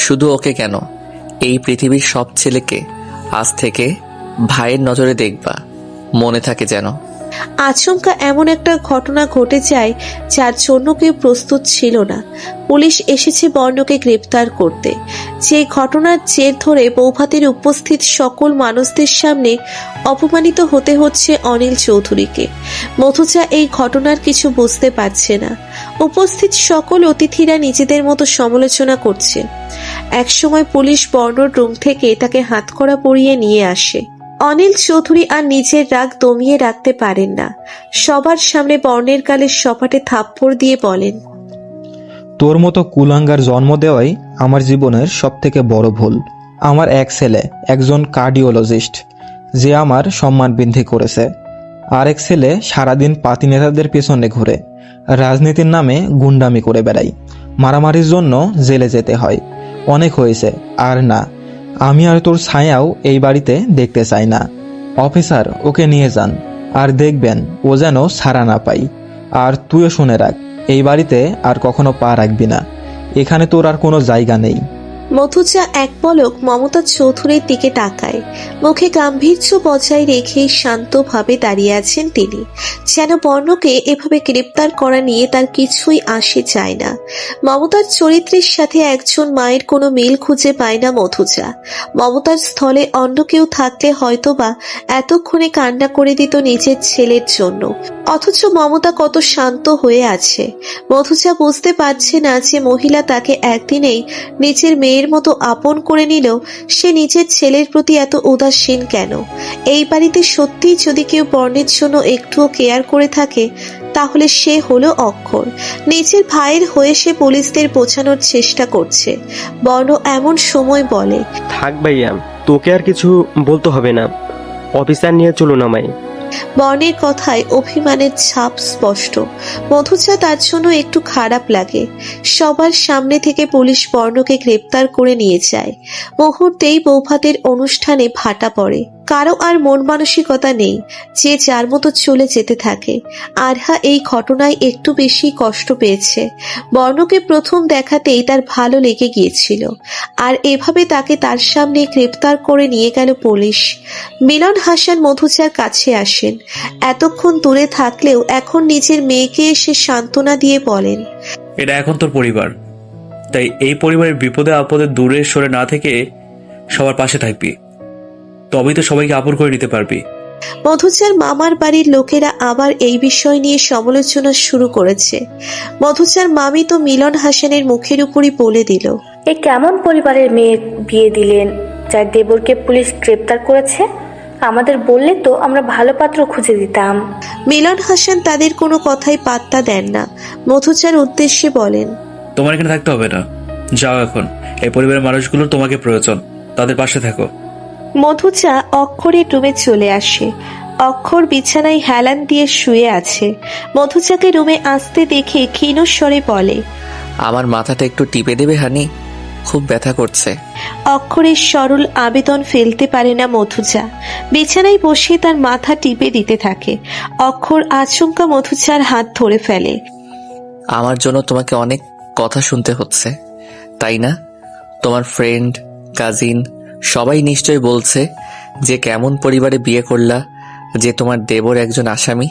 [SPEAKER 2] শুধু ওকে কেন, এই পৃথিবীর সব ছেলেকে আজ থেকে ভাইয়ের নজরে দেখবা, মনে থাকে যেন।
[SPEAKER 1] আচমকা এমন একটা ঘটনা ঘটে যায় যার জন্য কেউ প্রস্তুত ছিল না। পুলিশ এসেছে বর্ণকে গ্রেপ্তার করতে। যে ঘটনার জের ধরে বৌভাতের উপস্থিত সকল মানুষদের সামনে অপমানিত হতে হচ্ছে অনিল চৌধুরীকে। মধুচা এই ঘটনার কিছু বুঝতে পারছে না। উপস্থিত সকল অতিথিরা নিজেদের মতো সমালোচনা করছে। একসময় পুলিশ বর্ণর রুম থেকে তাকে হাতকড়া পরিয়ে নিয়ে আসে। অনিল চৌধুরী আর নিজের রাগ দমিয়ে রাখতে পারেন না। সবার সামনে বর্ণের গালে সপাটে থাপ্পড় দিয়ে বলেন,
[SPEAKER 5] তোর মতো কুলাঙ্গার জন্ম দেওয়াই আমার জীবনের সব থেকে বড় ভুল। আমার এক ছেলে একজন কার্ডিওলজিস্ট, যে আমার সম্মান বৃদ্ধি করেছে। আরেক ছেলে সারাদিন পাতি নেতাদের পেছনে ঘুরে, রাজনীতির নামে গুন্ডামি করে বেড়াই, মারামারির জন্য জেলে যেতে হয়। অনেক হয়েছে, আর না, আমি আর তোর ছায়াও এই বাড়িতে দেখতে চাই না। অফিসার, ওকে নিয়ে যান, আর দেখবেন ও যেন ছাড়া না পাই। আর তুইও শুনে রাখ, এই বাড়িতে আর কখনো পা রাখবি না। এখানে তোর আর কোনো জায়গা নেই।
[SPEAKER 1] মধুজা এক পলক মমতা চৌধুরীর দিকে তাকায়। মুখে গাম্ভীর্য বজায় রেখে শান্তভাবে দাঁড়িয়ে আছেন তিনি, যেন বর্ণকে এভাবে গ্রেপ্তার করা নিয়ে তার কিছুই আসে যায় না। মমতার চরিত্রের সাথে একজন মায়ের কোনো মিল খুঁজে পায় না মধুজা। মমতার স্থলে অন্য কেউ থাকলে হয়তোবা এতক্ষণে কান্না করে দিত নিজের ছেলের জন্য, অথচ মমতা কত শান্ত হয়ে আছে। মধুজা বুঝতে পারছে না যে মহিলা তাকে একদিনেই নিজের মেয়ের মতো আপন করে নিলেও সে নিজের ছেলের প্রতি এত উদাসীন কেন। এই বাড়িতে সত্যিই যদি কেউ বর্ণের জন্য একটুও কেয়ার করে থাকে তাহলে সে হলো অক্ষর। নিজের ভাইয়ের হয়ে সে পুলিশদের বোঝানোর চেষ্টা করছে। বর্ণ এমন সময় বলে,
[SPEAKER 9] থাক ভাইয়া, তোকে আর কিছু বলতে হবে না, অফিসার নিয়ে চলুন আমায়।
[SPEAKER 1] বর্ণের কথায় অভিমানের ছাপ স্পষ্ট। মধুজা তার জন্য একটু খারাপ লাগে। সবার সামনে থেকে পুলিশ বর্ণকে গ্রেপ্তার করে নিয়ে যায়। মুহূর্তেই বৌভাতের অনুষ্ঠানে ভাটা পড়ে। কারো আর মন মানসিকতা নেই, যে যার মতো চলে যেতে থাকে। আরহা এই ঘটনায় একটু বেশি কষ্ট পেয়েছে। বর্ণকে প্রথম দেখাতেই তার ভালো লেগে গিয়েছিল, আর এভাবে তাকে তার সামনে গ্রেপ্তার করে নিয়ে গেল পুলিশ। মিলন হাসান মধুজার কাছে আসেন। এতক্ষণ দূরে থাকলেও এখন নিজের মেয়েকে এসে সান্ত্বনা দিয়ে বলেন,
[SPEAKER 3] এটা এখন তোর পরিবার, তাই এই পরিবারের বিপদে আপদে দূরে সরে না থেকে সবার পাশে থাকবি, তবেই তো সবাইকে আপন করে নিতে পারবি।
[SPEAKER 1] মধুজার মামার বাড়ির লোকেরা আবার এই বিষয় নিয়ে সমালোচনা শুরু করেছে। মধুজার মামি তো মিলন হাসানের মুখের উপরই বলে দিল,
[SPEAKER 10] এ কেমন পরিবারের মেয়ে বিয়ে দিলেন যার দেবরকে পুলিশ গ্রেপ্তার করেছে? আমাদের বললে তো আমরা ভালো পাত্র খুঁজে দিতাম।
[SPEAKER 1] মিলন হাসান তাদের কোনো কথাই পাত্তা দেন না। মধুজার উদ্দেশ্যে বলেন,
[SPEAKER 3] তোমার এখানে থাকতে হবে না, যাও এখন। এই পরিবারের মানুষগুলোর তোমাকে প্রয়োজন, তাদের পাশে থাকো।
[SPEAKER 1] মধুজা অক্ষরের রুমে চলে আসে। অক্ষর বিছানায় হেলান দিয়ে শুয়ে আছে। মধুজাকে রুমে আসতে দেখে ক্ষীণ স্বরে বলে,
[SPEAKER 2] আমার মাথাটা একটু টিপে দেবে হানি, খুব ব্যথা করছে।
[SPEAKER 1] অক্ষরের সরল আবেদন ফেলতে পারে না মধুজা। বিছানায় বসে তার মাথা টিপে দিতে থাকে। অক্ষর আচমকা মধুজার হাত ধরে ফেলে।
[SPEAKER 2] আমার জন্য তোমাকে অনেক কথা শুনতে হচ্ছে, তাই না? তোমার ফ্রেন্ড, কাজিন সবাই নিশ্চয় বলছে যে কেমন পরিবারে বিয়ে করলা, যে তোমার দেবর একজন আসামি।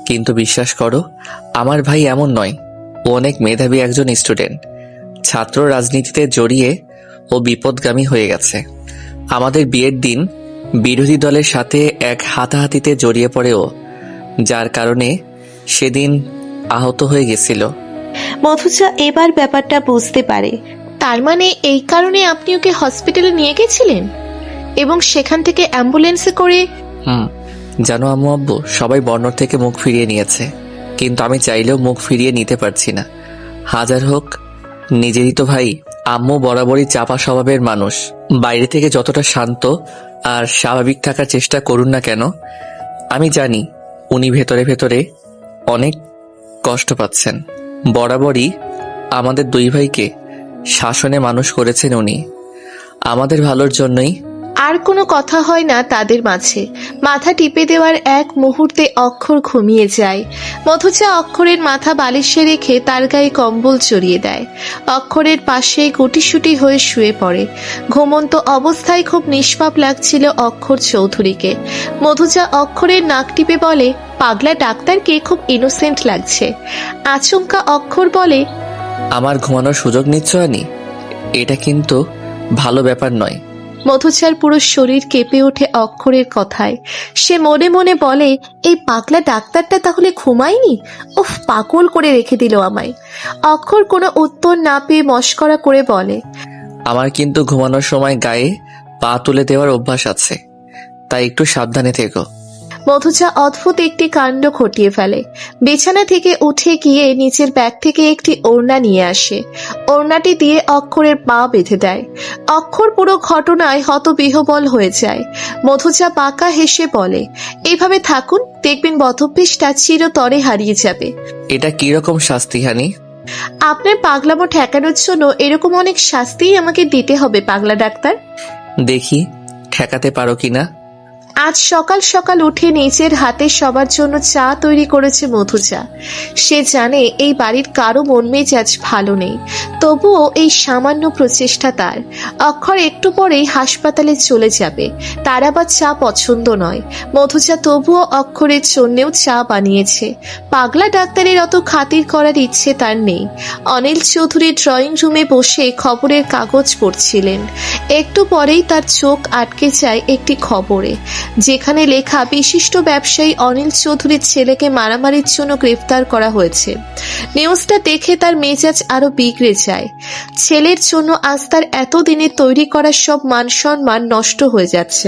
[SPEAKER 2] কিন্তু বিশ্বাস করো, আমার ভাই এমন নয়। ও অনেক মেধাবী একজন স্টুডেন্ট। ছাত্র রাজনীতিতে জড়িয়ে ও বিপদগামী হয়ে গেছে। আমাদের বিয়ের দিন বিরোধী দলের সাথে এক হাতাহাতিতে জড়িয়ে পড়ে ও, যার কারণে সেদিন আহত হয়ে গেছিল।
[SPEAKER 1] মধুজা এবার ব্যাপারটা বুঝতে পারে।
[SPEAKER 11] তার মানে এই কারণে আপনি ওকে হসপিটালে নিয়ে গেছিলেন এবং সেখান থেকে অ্যাম্বুলেন্সে করে?
[SPEAKER 2] জানো আম্মু আব্বু, সবাই বর্ণর থেকে মুখ ফিরিয়ে নিয়েছে, কিন্তু আমি চাইলেও মুখ ফিরিয়ে নিতে পারছি না। হাজার হোক নিজেরই তো ভাই। আম্মু বরাবরই চাপা স্বভাবের মানুষ। বাইরে থেকে যতটা শান্ত আর স্বাভাবিক থাকার চেষ্টা করুন না কেন, আমি জানি উনি ভেতরে ভেতরে অনেক কষ্ট পাচ্ছেন। বরাবরই আমাদের দুই ভাইকে শাসনে মানুষ করেছেন উনি, আমাদের ভালোর জন্যই।
[SPEAKER 11] আর কোনো কথা হয় না তাদের মাঝে। মাথা টিপে দেওয়ার এক মুহূর্তে অক্ষর ঘুমিয়ে যায়। মধুজা অক্ষরের মাথা বালিশে রেখে তার গায়ে কম্বল জড়িয়ে দেয়। অক্ষরের পাশে গুটিসুটি হয়ে শুয়ে পড়ে। ঘুমন্ত অবস্থায় খুব নিষ্পাপ লাগছিল অক্ষর চৌধুরীকে। মধুজা অক্ষরের নাক টিপে বলে, পাগলা ডাক্তারকে খুব ইনোসেন্ট লাগছে। আচমকা অক্ষর বলে,
[SPEAKER 2] আমার ঘুমানোর সুযোগ নিচ্ছ আনি? এটা কিন্তু ভালো ব্যাপার নয়।
[SPEAKER 11] মধুজার পুরো শরীর কেঁপে ওঠে অক্ষরের কথায়। সে মনে মনে বলে, এই পাগলা ডাক্তারটা তাহলে ঘুমায়নি? উফ, পাগল করে রেখে দিল আমায়। অক্ষর কোনো উত্তর না পেয়ে মশকরা করে বলে,
[SPEAKER 2] আমার কিন্তু ঘুমানোর সময় গায়ে পা তুলে দেওয়ার অভ্যাস আছে, তাই একটু সাবধানে থেকো।
[SPEAKER 11] মধুজা অদ্ভুত একটি কাণ্ড ঘটিয়ে ফেলে। বিছানা থেকে উঠে গিয়ে নিচের ব্যাগ থেকে একটি ওড়না নিয়ে আসে। ওড়নাটি দিয়ে অক্ষরের পা বেঁধে দেয়। অক্ষর পুরো ঘটনায় হতবিহ্বল হয়ে যায়। মধুজা বাঁকা হেসে বলে, এভাবে থাকুন, দেখবেন বদভ্যাসটা চিরতরে হারিয়ে যাবে।
[SPEAKER 2] এটা কিরকম শাস্তি হানি?
[SPEAKER 11] আপনার পাগলামো ঠেকানোর জন্য এরকম অনেক শাস্তিই আমাকে দিতে হবে পাগলা ডাক্তার।
[SPEAKER 2] দেখি ঠেকাতে পারো কিনা।
[SPEAKER 11] আজ সকাল সকাল উঠে নিজের হাতে সবার জন্য চা তৈরি করেছে মধুজা। সে জানে এই বাড়ির কারো মন মেজাজ ভালো নেই, তবুও এই সামান্য প্রচেষ্টা তার। অক্ষর একটু পরেই হাসপাতালে চলে যাবে, তার আবার চা পছন্দ নয়। মধুজা তবুও অক্ষরের জন্যেও চা বানিয়েছে। পাগলা ডাক্তারের অত খাতির করার ইচ্ছে তার নেই। অনিল চৌধুরী ড্রয়িং রুমে বসে খবরের কাগজ পড়ছিলেন। একটু পরেই তার চোখ আটকে যায় একটি খবরে, যেখানে লেখা বিশিষ্ট ব্যবসায়ী অনিল চৌধুরীর ছেলেকে মারামারির জন্য গ্রেফতার করা হয়েছে। নিউজটা দেখে তার মেজাজ আরো বিগড়ে যায়। ছেলের জন্য আজ তার এতদিনে তৈরি করা সব মান সম্মান নষ্ট হয়ে যাচ্ছে।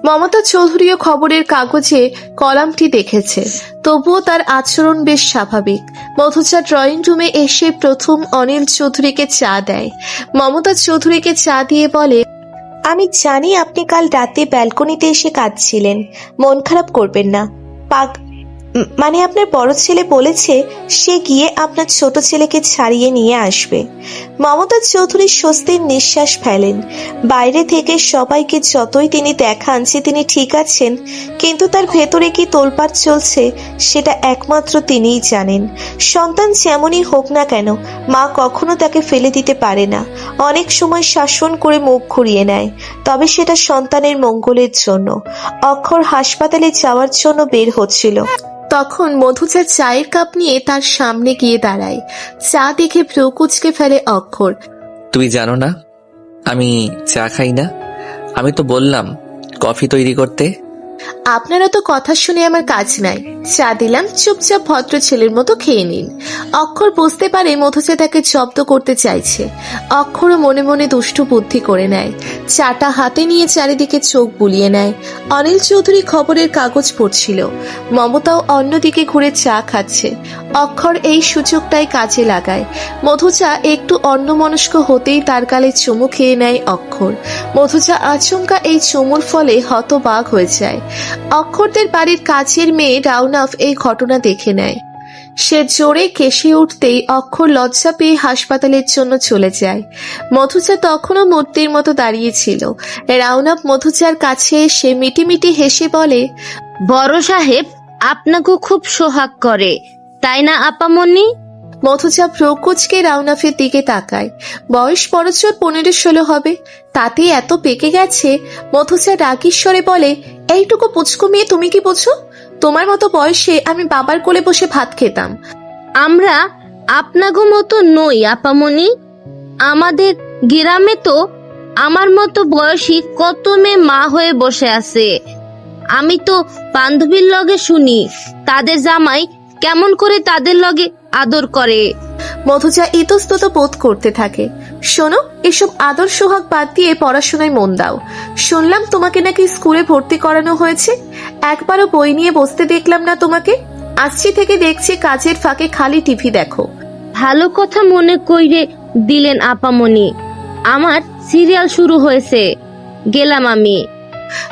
[SPEAKER 11] মমতা চৌধুরীও খবরের কাগজে কলামটি দেখেছে, তবুও তার আচরণ বেশ স্বাভাবিক। মধুজা ড্রয়িং রুমে এসে প্রথম অনিল চৌধুরীকে চা দেয়। মমতা চৌধুরীকে চা দিয়ে বলে,
[SPEAKER 1] আমি জানি আপনি কাল রাতে ব্যালকনিতে এসে কাঁদছিলেন, মন খারাপ করবেন না। মানে আপনার বড় ছেলে বলেছে সে গিয়ে আপনার ছোট ছেলেকে ছাড়িয়ে নিয়ে আসবে। মমতা চৌধুরী স্বস্তির নিঃশ্বাস ফেলেন। বাইরে থেকে সবাইকে যতই তিনি দেখান যে তিনি ঠিক আছেন, কিন্তু তার ভেতরে কি তোলপাড় চলছে সেটা একমাত্র তিনিই জানেন। সন্তান যেমনই হোক না কেন, মা কখনো তাকে ফেলে দিতে পারে না। অনেক সময় শাসন করে মুখ ঘুরিয়ে নেয়, তবে সেটা সন্তানের মঙ্গলের জন্য। অক্ষর হাসপাতালে যাওয়ার জন্য বের হচ্ছিল,
[SPEAKER 11] তখন মধুজা চায়ের কাপ নিয়ে তার সামনে গিয়ে দাঁড়ায়। চা দেখে ভ্রু কুঁচকে ফেলে অক্ষর।
[SPEAKER 2] তুমি জানো না আমি চা খাই না? আমি তো বললাম কফি তৈরি করতে।
[SPEAKER 11] আপনারা তো কথা শুনে আমার কাজ নাই, চা দিলাম, চুপচাপ ভদ্র ছেলের মতো খেয়ে নিন। অক্ষর বুঝতে পারে মধুজা তাকে জব্দ করতে চাইছে। অক্ষরও মনে মনে দুষ্টু বুদ্ধি করে নেয়। চাটা হাতে নিয়ে চারিদিকে চোখ বুলিয়ে নেয়। অনিল চৌধুরী খবরের কাগজ পড়ছিল, মমতাও অন্যদিকে ঘুরে চা খাচ্ছে। অক্ষর এই সুযোগটাই কাজে লাগায়। মধুজা একটু অন্যমনস্ক হতেই তার গালে চুমু খেয়ে নেয় অক্ষর। মধুজা আচমকা এই চুমুর ফলে হতবাক হয়ে যায়। অক্ষরদের বাড়ির কাছের মেয়ে রাউনাফ এই ঘটনা দেখে নেয়। সে জোরে কেশে উঠতেই অক্ষর লজ্জা পেয়ে হাসপাতালের জন্য চলে যায়। মধুজা তখনও মূর্তির মতো দাঁড়িয়েছিল। রাউনাফ মধুজার কাছে এসে মিটিমিটি হেসে বলে,
[SPEAKER 12] বড় সাহেব আপনাকে খুব সোহাগ করে, তাই না আপামনি?
[SPEAKER 11] মধুজা প্রকুচকে রাউনাফের দিকে তাকায়। বয়স বড়জোর 15-16 হবে, তাতে এত পেকে গেছে। মধুজা রাগীশ্বরে বলে, এইটুকু পুচকু মেয়ে তুমি কি বোঝো? তোমার মতো বয়সে আমি বাবার কোলে বসে ভাত খেতাম।
[SPEAKER 12] আমরা আপনাগো মতো নই আপামনি। আমাদের গ্রামে তো আমার মতো বয়সী কত মেয়ে মা হয়ে বসে আছে। আমি তো বান্ধবীর লগে শুনি তাদের জামাই কেমন করে তাদের লগে আদর করে।
[SPEAKER 11] মধুজা ইতস্তত বোধ করতে থাকে। শোনো, এসব আদর সোহাগ বাদ দিয়ে পড়াশোনায় মন দাও। শুনলাম তোমাকে নাকি স্কুলে ভর্তি করানো হয়েছে। একবারও বই নিয়ে বসতে দেখলাম না তোমাকে। আসছি থেকে দেখছি কাজের ফাঁকে খালি টিভি দেখো।
[SPEAKER 12] ভালো কথা মনে কইরে দিলেন আপামনি। আমার সিরিয়াল শুরু হয়েছে, গেলাম আমি।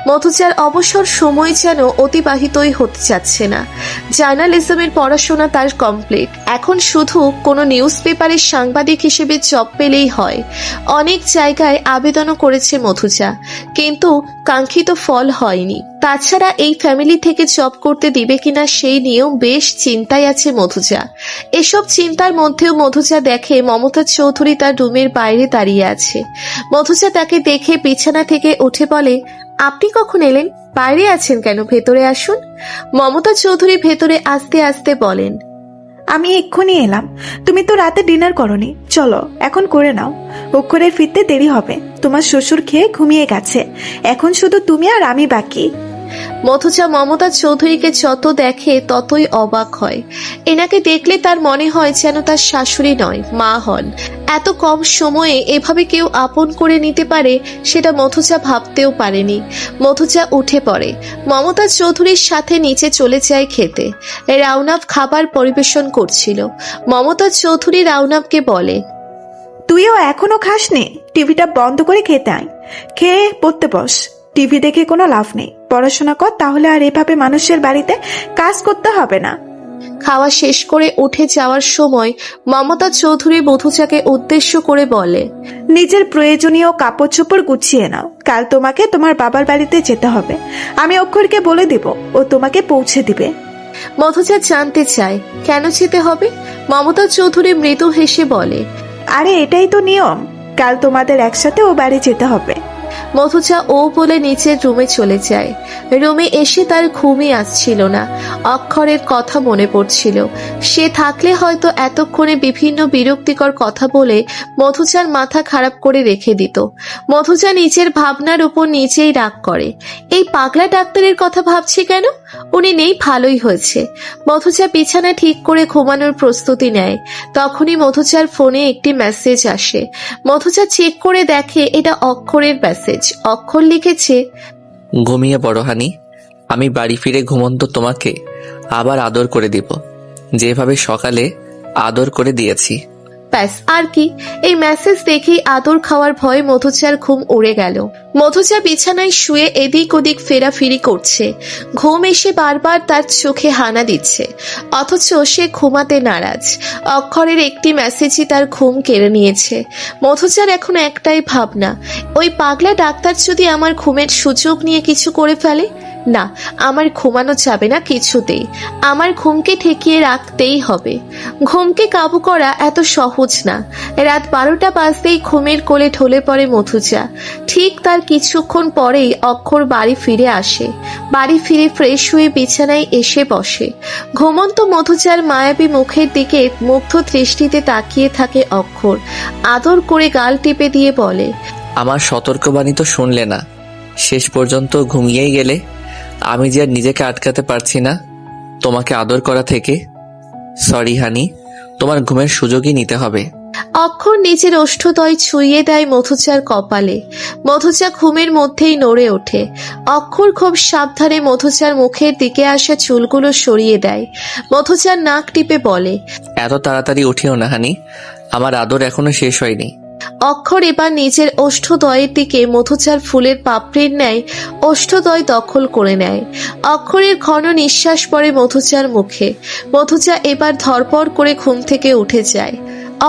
[SPEAKER 11] মধুজার অবসর সময় যেন অতিবাহিতই হতে চাচ্ছে না। জার্নালিজমের পড়াশোনা তার কমপ্লিট। এখন শুধু কোনো নিউজ পেপারের সাংবাদিক হিসেবে জব পেলেই হয়। অনেক জায়গায় আবেদনও করেছে মধুজা, কিন্তু কাঙ্ক্ষিত ফল হয়নি। তাছাড়া এই ফ্যামিলি থেকে জব করতে দিবে কিনা সেই নিয়েও বেশ চিন্তায় আছে মধুজা। এসব চিন্তার মধ্যেও মধুজা দেখে মমতা চৌধুরী তার রুমের বাইরে দাঁড়িয়ে আছে। মধুজা তাকে দেখে বিছানা থেকে উঠে বলে, আপনি কখন এলেন? বাইরে আছেন কেন? ভেতরে আসুন। মমতা চৌধুরী ভেতরে আস্তে আস্তে বলেন,
[SPEAKER 8] আমি এক্ষুনি এলাম। তুমি তো রাতে ডিনার করনি, চলো এখন করে নাও। অক্ষরের ফিরতে দেরি হবে। তোমার শ্বশুর খেয়ে ঘুমিয়ে গেছে, এখন শুধু তুমি আর আমি বাকি।
[SPEAKER 11] মথুজা মমতা চৌধুরীকে যত দেখে ততই অবাক হয়। এনাকে দেখলে তার মনে হয় যেন তার শাশুড়ি নয়, মা হন। এত কম সময়ে এভাবে কেউ আপন করে নিতে পারে সেটা মথুজা ভাবতেও পারেনি। মথুজা উঠে পড়ে, মমতা চৌধুরীর সাথে নিচে চলে যায় খেতে। রাউনাফ খাবার পরিবেশন করছিল। মমতা চৌধুরী রাউনাফকে বলে,
[SPEAKER 8] তুইও এখনো খাসনি? টিভিটা বন্ধ করে খেতে আয়, খেয়ে পড়তে বস। টিভি দেখে কোনো লাভ নেই, পড়াশোনা কর, তাহলে আর এভাবে মানুষের বাড়িতে কাজ করতে হবে না।
[SPEAKER 11] খাওয়া শেষ করে উঠে যাওয়ার সময় মমতা চৌধুরী মথুজাকে উদ্দেশ্য করে বলে,
[SPEAKER 8] নিজের প্রয়োজনীয় কাপড় চোপড় গুছিয়ে নাও, কাল তোমাকে তোমার বাবার বাড়িতে যেতে হবে। আমি অক্ষরকে বলে দিব, ও তোমাকে পৌঁছে দিবে।
[SPEAKER 11] মথুজা জানতে চায় কেন যেতে হবে। মমতা চৌধুরী মৃদু হেসে বলে,
[SPEAKER 8] আরে এটাই তো নিয়ম, কাল তোমাদের একসাথে ও বাড়ি যেতে হবে।
[SPEAKER 11] মথুজা ও বলে নিচের রুমে চলে যায়। রুমে এসে তার ঘুমই আসছিল না। অক্ষরের কথা মনে পড়ছিল। সে থাকলে হয়তো এতক্ষণে বিভিন্ন বিরক্তিকর কথা বলে মথুজার মাথা খারাপ করে রেখে দিত। মথুজা নিজের ভাবনার উপর নিজেই রাগ করে। এই পাগলা ডাক্তারের কথা ভাবছি কেন? উনি নেই, ভালোই হয়েছে। মথুজা বিছানা ঠিক করে ঘুমানোর প্রস্তুতি নেয়। তখনই মথুজার ফোনে একটি মেসেজ আসে। মথুজা চেক করে দেখে এটা অক্ষরের মেসেজ। অক্ষর লিখেছে,
[SPEAKER 2] ঘুমিয়ে পড়ো হানি, আমি বাড়ি ফিরে ঘুমন্ত তোমাকে আবার আদর করে দিব, যেভাবে সকালে আদর করে দিয়েছি।
[SPEAKER 11] ব্যাস, আর কি? এই মেসেজ দেখেই আদর খাওয়ার ভয়ে মধুচার ঘুম উড়ে গেল। মধুচা বিছানায় শুয়ে এদিক ওদিক ফেরাফিরি করছে। ঘুম এসে বারবার তার চোখে হানা দিচ্ছে, অথচ সে ঘুমাতে নারাজ। অক্ষরের একটি মেসেজই তার ঘুম কেড়ে নিয়েছে। মধুচার এখন একটাই ভাবনা, ওই পাগলা ডাক্তার যদি আমার ঘুমের সুযোগ নিয়ে কিছু করে ফেলে। না, আমার ঘুমানো যাবে না কিছুতেই। আমার ঘুমকে ঠেকিয়ে রাখতেই হবে। ঘুমকে কাবু করা এত সহজ না। রাত 12টা বাজতেই ঘুমের কোলে ঢলে পড়ে মধুচা। ঠিক তার কিছুক্ষণ পরেই অক্ষর বাড়ি ফিরে আসে। বাড়ি ফিরে ফ্রেশ হয়ে বিছানায় এসে বসে। ঘুমন্ত মধুচার মায়াবী মুখের দিকে মুগ্ধ দৃষ্টিতে তাকিয়ে থাকে অক্ষর। আদর করে গাল টিপে দিয়ে বলে,
[SPEAKER 2] আমার সতর্কবাণী তো শুনলে না, শেষ পর্যন্ত ঘুমিয়েই গেলে। আমি যে আর নিজেকে আটকাতে পারছি না তোমাকে আদর করা থেকে। সরি হানি, তোমার ঘুমের সুযোগই নিতে হবে।
[SPEAKER 11] অক্ষর নিজের ওষ্ঠদ্বয় ছুঁয়ে দেয় মধুচার কপালে। মধুচা ঘুমের মধ্যেই নড়ে ওঠে। অক্ষর খুব সাবধানে মধুচার মুখের দিকে আসা চুলগুলো সরিয়ে দেয়। মধুচার নাক টিপে বলে,
[SPEAKER 2] এত তাড়াতাড়ি উঠিও না হানি, আমার আদর এখনো শেষ হয়নি।
[SPEAKER 11] অক্ষর এবার নিজের ওষ্ঠদ্বয়ের দিকে মধুচার ফুলের পাপড়ির ন্যায় ওষ্ঠদ্বয় দখল করে নেয়। অক্ষরের ঘন নিঃশ্বাস পড়ে মধুচার মুখে। মধুচা এবার ধরপড় করে ঘুম থেকে উঠে যায়।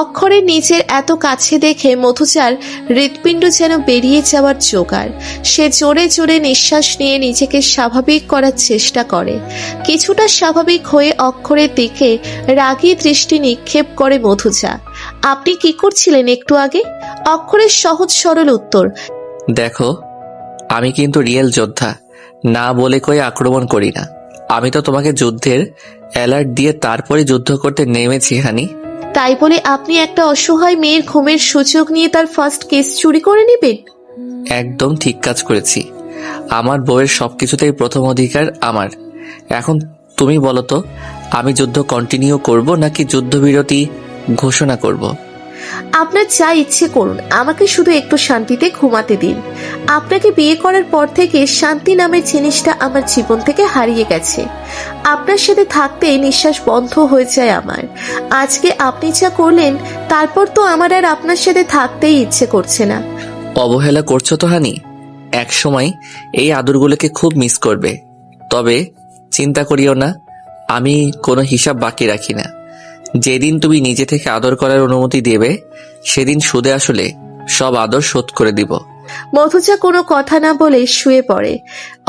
[SPEAKER 11] অক্ষরের নিজের এত কাছে দেখে মধুচার হৃৎপিণ্ড যেন বেরিয়ে যাওয়ার জোগাড়। সে জোরে জোরে নিঃশ্বাস নিয়ে নিজেকে স্বাভাবিক করার চেষ্টা করে। কিছুটা স্বাভাবিক হয়ে অক্ষরের দিকে রাগী দৃষ্টি নিক্ষেপ করে মধুচা। আপনি কি করছিলেন একটু আগে? অক্ষরের সহজ সরল উত্তর,
[SPEAKER 2] দেখো আমি কিন্তু রিয়েল যোদ্ধা, না বলে কই আক্রমণ করি না। আমি তো তোমাকে যুদ্ধের অ্যালার্ট দিয়ে তারপরে যুদ্ধ করতে নেমেছি হানি।
[SPEAKER 11] তাই বলে আপনি একটা অসহায় মেয়ের ঘুমের সুযোগ নিয়ে তার ফার্স্ট কেস চুরি করে নেবেন?
[SPEAKER 2] একদম ঠিক কাজ করেছি। আমার বউয়ের সবকিছুতেই প্রথম অধিকার আমার। এখন তুমি বলো তো, আমি যুদ্ধ কন্টিনিউ করব নাকি যুদ্ধবিরতি ঘোষণা করব?
[SPEAKER 11] আপনার যা ইচ্ছে করুন, আমাকে শুধু একটু শান্তিতে ঘুমাতে দিন। আপনাকে বিয়ে করার পর থেকে শান্তি নামের জিনিসটা আমার জীবন থেকে হারিয়ে গেছে। আপনার সাথে থাকতে নিঃশ্বাস বন্ধ হয়ে যায় আমার। আজকে আপনি যা করলেন, তারপর তো আমার আর আপনার সাথে থাকতেই ইচ্ছে করছে না।
[SPEAKER 2] অবহেলা করছো তো হানি, এক সময় এই আদরগুলোকে খুব মিস করবে। তবে চিন্তা করিও না, আমি কোনো হিসাব বাকি রাখি না। যেদিন তুমি নিজে থেকে আদর করার অনুমতি দেবে, সেদিন সুদে আসলে সব আদর শোধ করে দিব।
[SPEAKER 11] মধুচা কোনো কথা না বলে শুয়ে পড়ে।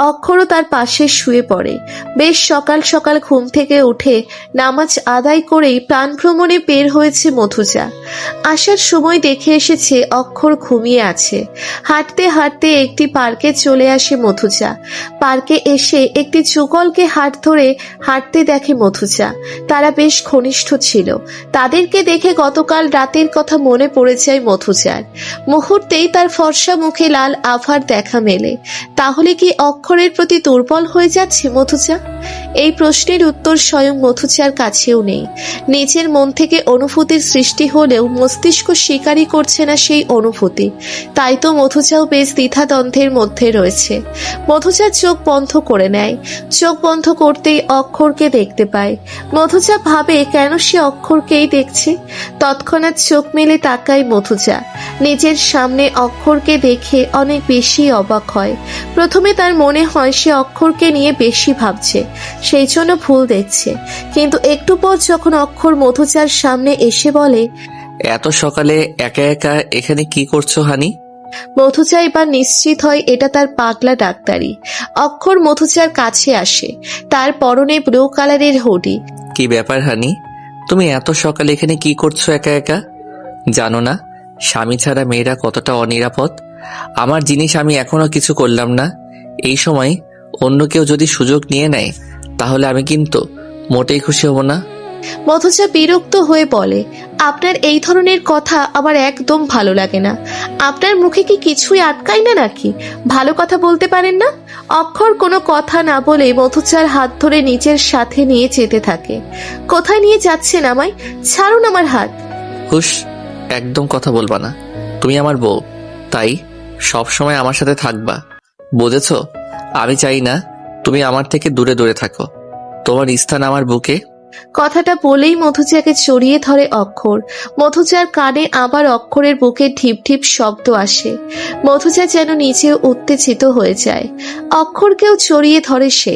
[SPEAKER 11] অক্ষরও তার পাশে শুয়ে পড়ে। বেশ সকাল সকাল ঘুম থেকে উঠে নামাজ আদায় করেই প্রাণ ভ্রমণে বের হয়েছে মধুচা। আসার সময় দেখে এসেছে অক্ষর ঘুমিয়ে আছে। হাঁটতে হাঁটতে একটি পার্কে চলে আসে মধুচা। পার্কে এসে একটি যুগলকে হাত ধরে হাঁটতে দেখে মধুচা। তারা বেশ ঘনিষ্ঠ ছিল। তাদেরকে দেখে গতকাল রাতের কথা মনে পড়ে যায় মধুচার। মুহূর্তেই তার ফর্সা মুখে লাল আভার দেখা মেলে। তাহলে কি অক্ষর অক্ষরের প্রতি দুর্বল হয়ে যাচ্ছে মধুচা? এই প্রশ্নের উত্তর স্বয়ং মধুচার কাছেও নেই। নিজের মন থেকে অনুভূতির সৃষ্টি হলেও মস্তিষ্ক স্বীকারই করছে না সেই অনুভূতি। তাই তো মধুচাও বেশ দ্বিধাদ্বন্দ্বের মধ্যে রয়েছে। মধুচা চোখ বন্ধ করে নেয়। চোখ বন্ধ করতেই অক্ষরকে দেখতে পায়। মধুচা ভাবে কেন সে অক্ষরকেই দেখছে। তৎক্ষণাৎ চোখ মেলে তাকায় মধুচা। নিজের সামনে অক্ষরকে দেখে অনেক বেশি অবাক হয়। প্রথমে তার মনে হয় সে অক্ষরকে নিয়ে বেশি ভাবছে, সেই জন্য ভুল দেখছে। কিন্তু একটু পর যখন অক্ষর মধুচার সামনে এসে বলে,
[SPEAKER 2] এত সকালে একা একা এখানে কি করছো হানি?
[SPEAKER 11] মধুচা এবার নিশ্চিত হয় এটা তার পাগলা ডাক্তারি। অক্ষর মধুচার কাছে আসে। তার পরনে ব্লু কালারের হুডি।
[SPEAKER 2] কি ব্যাপার হানি, তুমি এত সকালে এখানে কি করছো একা একা? জানো না স্বামী ছাড়া মেয়েরা কতটা অনিরাপদ? আমার জিনিস আমি এখনো কিছু করলাম না, এই সময় অন্য কেউ যদি সুযোগ নিয়ে নেয় তাহলে আমি কিন্তু মোটেই খুশি হব না।
[SPEAKER 11] মধুচা বিরক্ত হয়ে বলে, আপনার এই ধরনের কথা আমার একদম ভালো লাগে না। আপনার মুখে কি কিছুই আটকায় না নাকি? ভালো কথা বলতে পারেন না? অক্ষর কোনো কথা না বলে মধুচার হাত ধরে নিজের সাথে নিয়ে যেতে থাকে। কোথায় নিয়ে যাচ্ছেন আমায়? ছাড়ুন আমার হাত।
[SPEAKER 2] হুশ, একদম কথা বলবা না। তুমি আমার বউ, তাই সব সময় আমার সাথে থাকবা, বুঝেছো? আমি চাই না তুমি আমার থেকে দূরে দূরে থাকো। তোমার স্থান আমার বুকে।
[SPEAKER 11] কথাটা বলেই মধুচাকে জড়িয়ে ধরে অক্ষর। মধুচার কানে আবার অক্ষরের বুকে ঢিপ ঢিপ শব্দ আসে। মধুচা যেন নিজেও উত্তেজিত হয়ে যায়। অক্ষরকেও জড়িয়ে ধরে সে।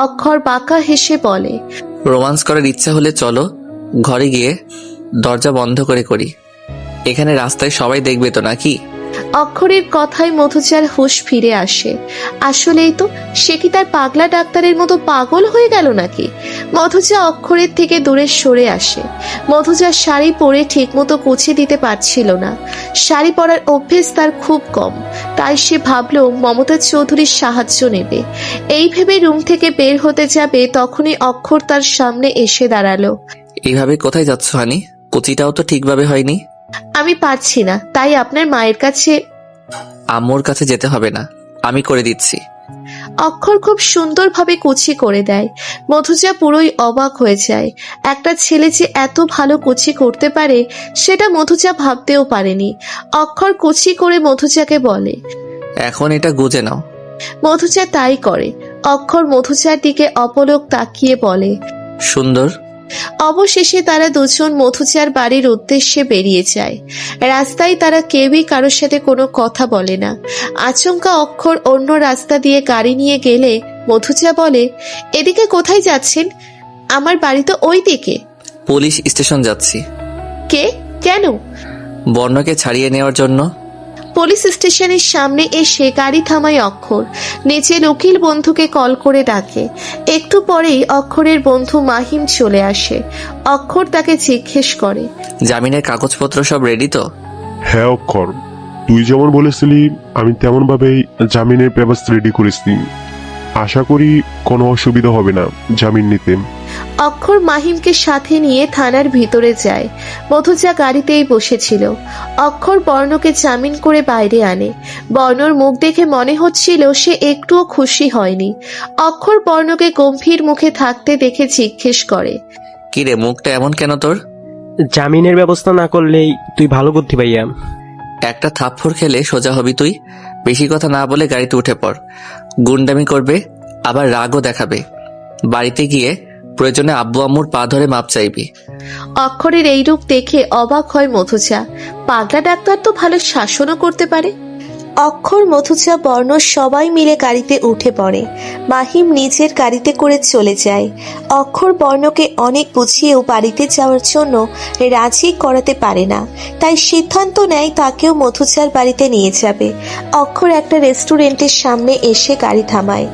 [SPEAKER 11] অক্ষর বাঁকা হেসে বলে,
[SPEAKER 2] রোমান্স করার ইচ্ছা হলে চলো ঘরে গিয়ে দরজা বন্ধ করে করি। এখানে রাস্তায় সবাই দেখবে তো নাকি?
[SPEAKER 11] অক্ষরের কথায় মধুচার হুঁশ ফিরে আসে। আসলেই তো, সে কি তার পাগলা ডাক্তারের মতো পাগল হয়ে গেল নাকি? মধুচা অক্ষরের থেকে দূরে সরে আসে। মধুচা শাড়ি পরে ঠিক মতো কুচি দিতে পারছিল না। শাড়ি পরার অভ্যেস তার খুব কম। তাই সে ভাবলো মমতা চৌধুরীর সাহায্য নেবে। এই ভেবে রুম থেকে বের হতে যাবে, তখনই অক্ষর তার সামনে এসে দাঁড়ালো।
[SPEAKER 2] এইভাবে কোথায় যাচ্ছ হানি? কুচিটাও তো ঠিকভাবে হয়নি।
[SPEAKER 11] আমি পারছি না, তাই আপনার মায়ের কাছে।
[SPEAKER 2] আম্মুর কাছে যেতে হবে না, আমি করে দিচ্ছি।
[SPEAKER 11] অক্ষর খুব সুন্দরভাবে কুচি করে দেয়। মধুচা পুরোই অবাক হয়ে যায়। একটা ছেলে যে এত ভালো কুচি করতে পারে সেটা মধুচা ভাবতেও পারেনি। অক্ষর কুচি করে মধুচাকে বলে,
[SPEAKER 2] এখন এটা গুজে নাও।
[SPEAKER 11] মধুচা তাই করে। অক্ষর মধুচার দিকে অপলক তাকিয়ে বলে,
[SPEAKER 2] সুন্দর।
[SPEAKER 11] অবশেষে তারা দুজন মধুচার বাড়ির উদ্দেশ্যে বেরিয়ে যায়। রাস্তায় তারা কেউই কারোর সাথে কোনো কথা বলে না। আচমকা অক্ষর অন্য রাস্তা দিয়ে গাড়ি নিয়ে গেলে মধুচা বলে, এদিকে কোথায় যাচ্ছেন? আমার বাড়ি তো ওই দিকে।
[SPEAKER 2] পুলিশ স্টেশন যাচ্ছি।
[SPEAKER 11] কে? কেন?
[SPEAKER 2] বর্ণকে ছাড়িয়ে নেওয়ার জন্য।
[SPEAKER 11] পুলিশ স্টেশনের সামনে এসে গাড়ি থামায় অক্ষর। নিজের উকিল বন্ধুকে কল করে ডাকে। একটু পরেই অক্ষরের বন্ধু মাহিম চলে আসে। অক্ষর তাকে জিজ্ঞেস করে,
[SPEAKER 2] জামিনের কাগজপত্র সব রেডি তো?
[SPEAKER 6] হ্যাঁ অক্ষর, তুই যেমন বলেছিলি আমি তেমন ভাবেই জামিনের পেপারস রেডি করেছি। আশা করি কোনো অসুবিধা হবে না জামিন নিতে।
[SPEAKER 11] অক্ষর মাহিমকে সাথে নিয়ে থানার ভিতরে যায়। মধুচা গাড়িতেই বসেছিল। অক্ষর বর্ণকে জামিন করে বাইরে আনে। বর্ণর মুখ দেখে মনে হচ্ছিল সে একটুও খুশি হয়নি। অক্ষর বর্ণকে গম্ভীর মুখে থাকতে দেখে জিজ্ঞেস করে,
[SPEAKER 2] কিরে মুখটা এমন কেন তোর?
[SPEAKER 9] জামিনের ব্যবস্থা না করলেই তুই ভালো বুদ্ধি ভাইয়া।
[SPEAKER 2] একটা থাপ্পড় খেলে সোজা হবি তুই। বেশি কথা না বলে গাড়িতে উঠে পড়। গুন্ডামি করবে, আবার রাগও দেখাবে। বাড়িতে গিয়ে প্রয়োজনে আব্বু আম্মুর পা ধরে মাপ চাইবি।
[SPEAKER 11] অক্ষরের এই রূপ দেখে অবাক হয় মধুচা। পাগলা ডাক্তার তো ভালো শাসনও করতে পারে।
[SPEAKER 1] অক্ষর, মধুচা, বর্ণ সবাই মিলে গাড়িতে উঠে পড়ে। মাহিম নিজের গাড়িতে করে চলে যায়। অক্ষর বর্ণকে অনেক বুঝিয়েও বাড়িতে যাওয়ার জন্য রাজি করাতে পারে না। তাই সিদ্ধান্ত নেয় তাকেও মধুচার বাড়িতে নিয়ে যাবে। অক্ষর একটা রেস্টুরেন্টের সামনে এসে গাড়ি থামায়।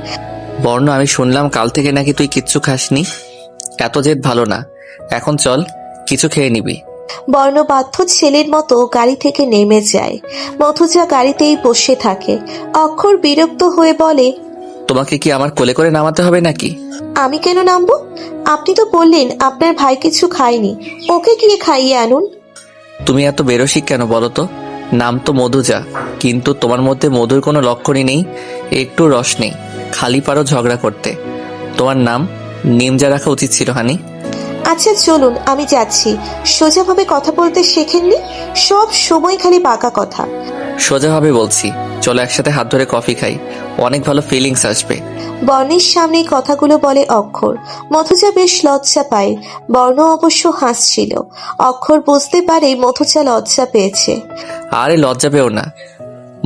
[SPEAKER 2] বর্ণ, আমি শুনলাম কাল থেকে নাকি তুই কিচ্ছু খাসনি। এত জেদ ভালো না, এখন চল কিছু খেয়ে নিবি।
[SPEAKER 1] বর্ণ বাধ্য ছেলের মতো গাড়ি থেকে নেমে যায়। মধুচা গাড়িতেই বসে থাকে। অক্ষর বিরক্ত হয়ে বলে,
[SPEAKER 2] তোমাকে কি আমার কোলে করে নামাতে হবে নাকি?
[SPEAKER 1] আমি কেন নামবো? আপনি তো বললেন আপনার ভাই কিছু খায়নি, ওকে গিয়ে খাইয়ে আনুন।
[SPEAKER 2] তুমি এত বেরসিক কেন বলো তো? নাম তো মধুজা, কিন্তু তোমার মধ্যে মধুর কোনো লক্ষণই নেই, একটু রস নেই, খালি পারো ঝগড়া করতে। তোমার নাম নিমজা রাখা উচিত ছিল হানি।
[SPEAKER 1] আচ্ছা চলুন, আমি যাচ্ছি। সোজাভাবে কথা বলতে শেখেননি, সব সময় খালি বাঁকা কথা।
[SPEAKER 2] সোজাভাবে বলছি, চলো একসাথে হাত ধরে কফি খাই, অনেক ভালো ফিলিংস আসবে।
[SPEAKER 1] বর্ণের সামনে কথাগুলো বলে অক্ষর। মধুজা বেশ লজ্জা পায়, বর্ণ অবশ্য হাসছিল। অক্ষর বুঝতে পারে মধুজা লজ্জা পেয়েছে।
[SPEAKER 2] আরে লজ্জা পেও না,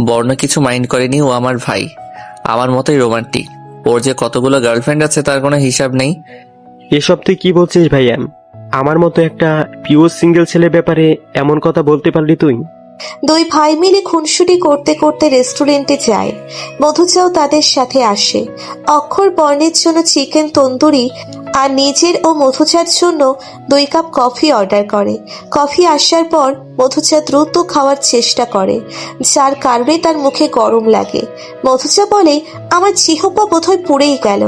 [SPEAKER 2] বর্ণ কিছু মাইন্ড করেনি, ও আমার ভাই, আমার মতোই রোমান্টিক। ওর যে কতগুলো গার্লফ্রেন্ড আছে তার কোনো হিসাব নেই।
[SPEAKER 9] এসব তুই কি বলছিস ভাইয়া? আমার মতো একটা পিওর সিঙ্গেল ছেলের ব্যাপারে এমন কথা বলতে পারলি তুই?
[SPEAKER 1] দুই ভাই মিলে খুনসুটি করতে করতে রেস্টুরেন্টে যায়। মধুজাও তাদের সাথে আসে। অক্ষর বর্ণের জন্য চিকেন তন্দুরি আর নিজের ও মধুজার জন্য 2 কাপ কফি অর্ডার করে। কফি আসার পর মধুজা দ্রুত খাওয়ার চেষ্টা করে, যার কারণে তার মুখে গরম লাগে। মধুজা বলে, আমার জিহ্বা বোধহয় পুড়েই গেল।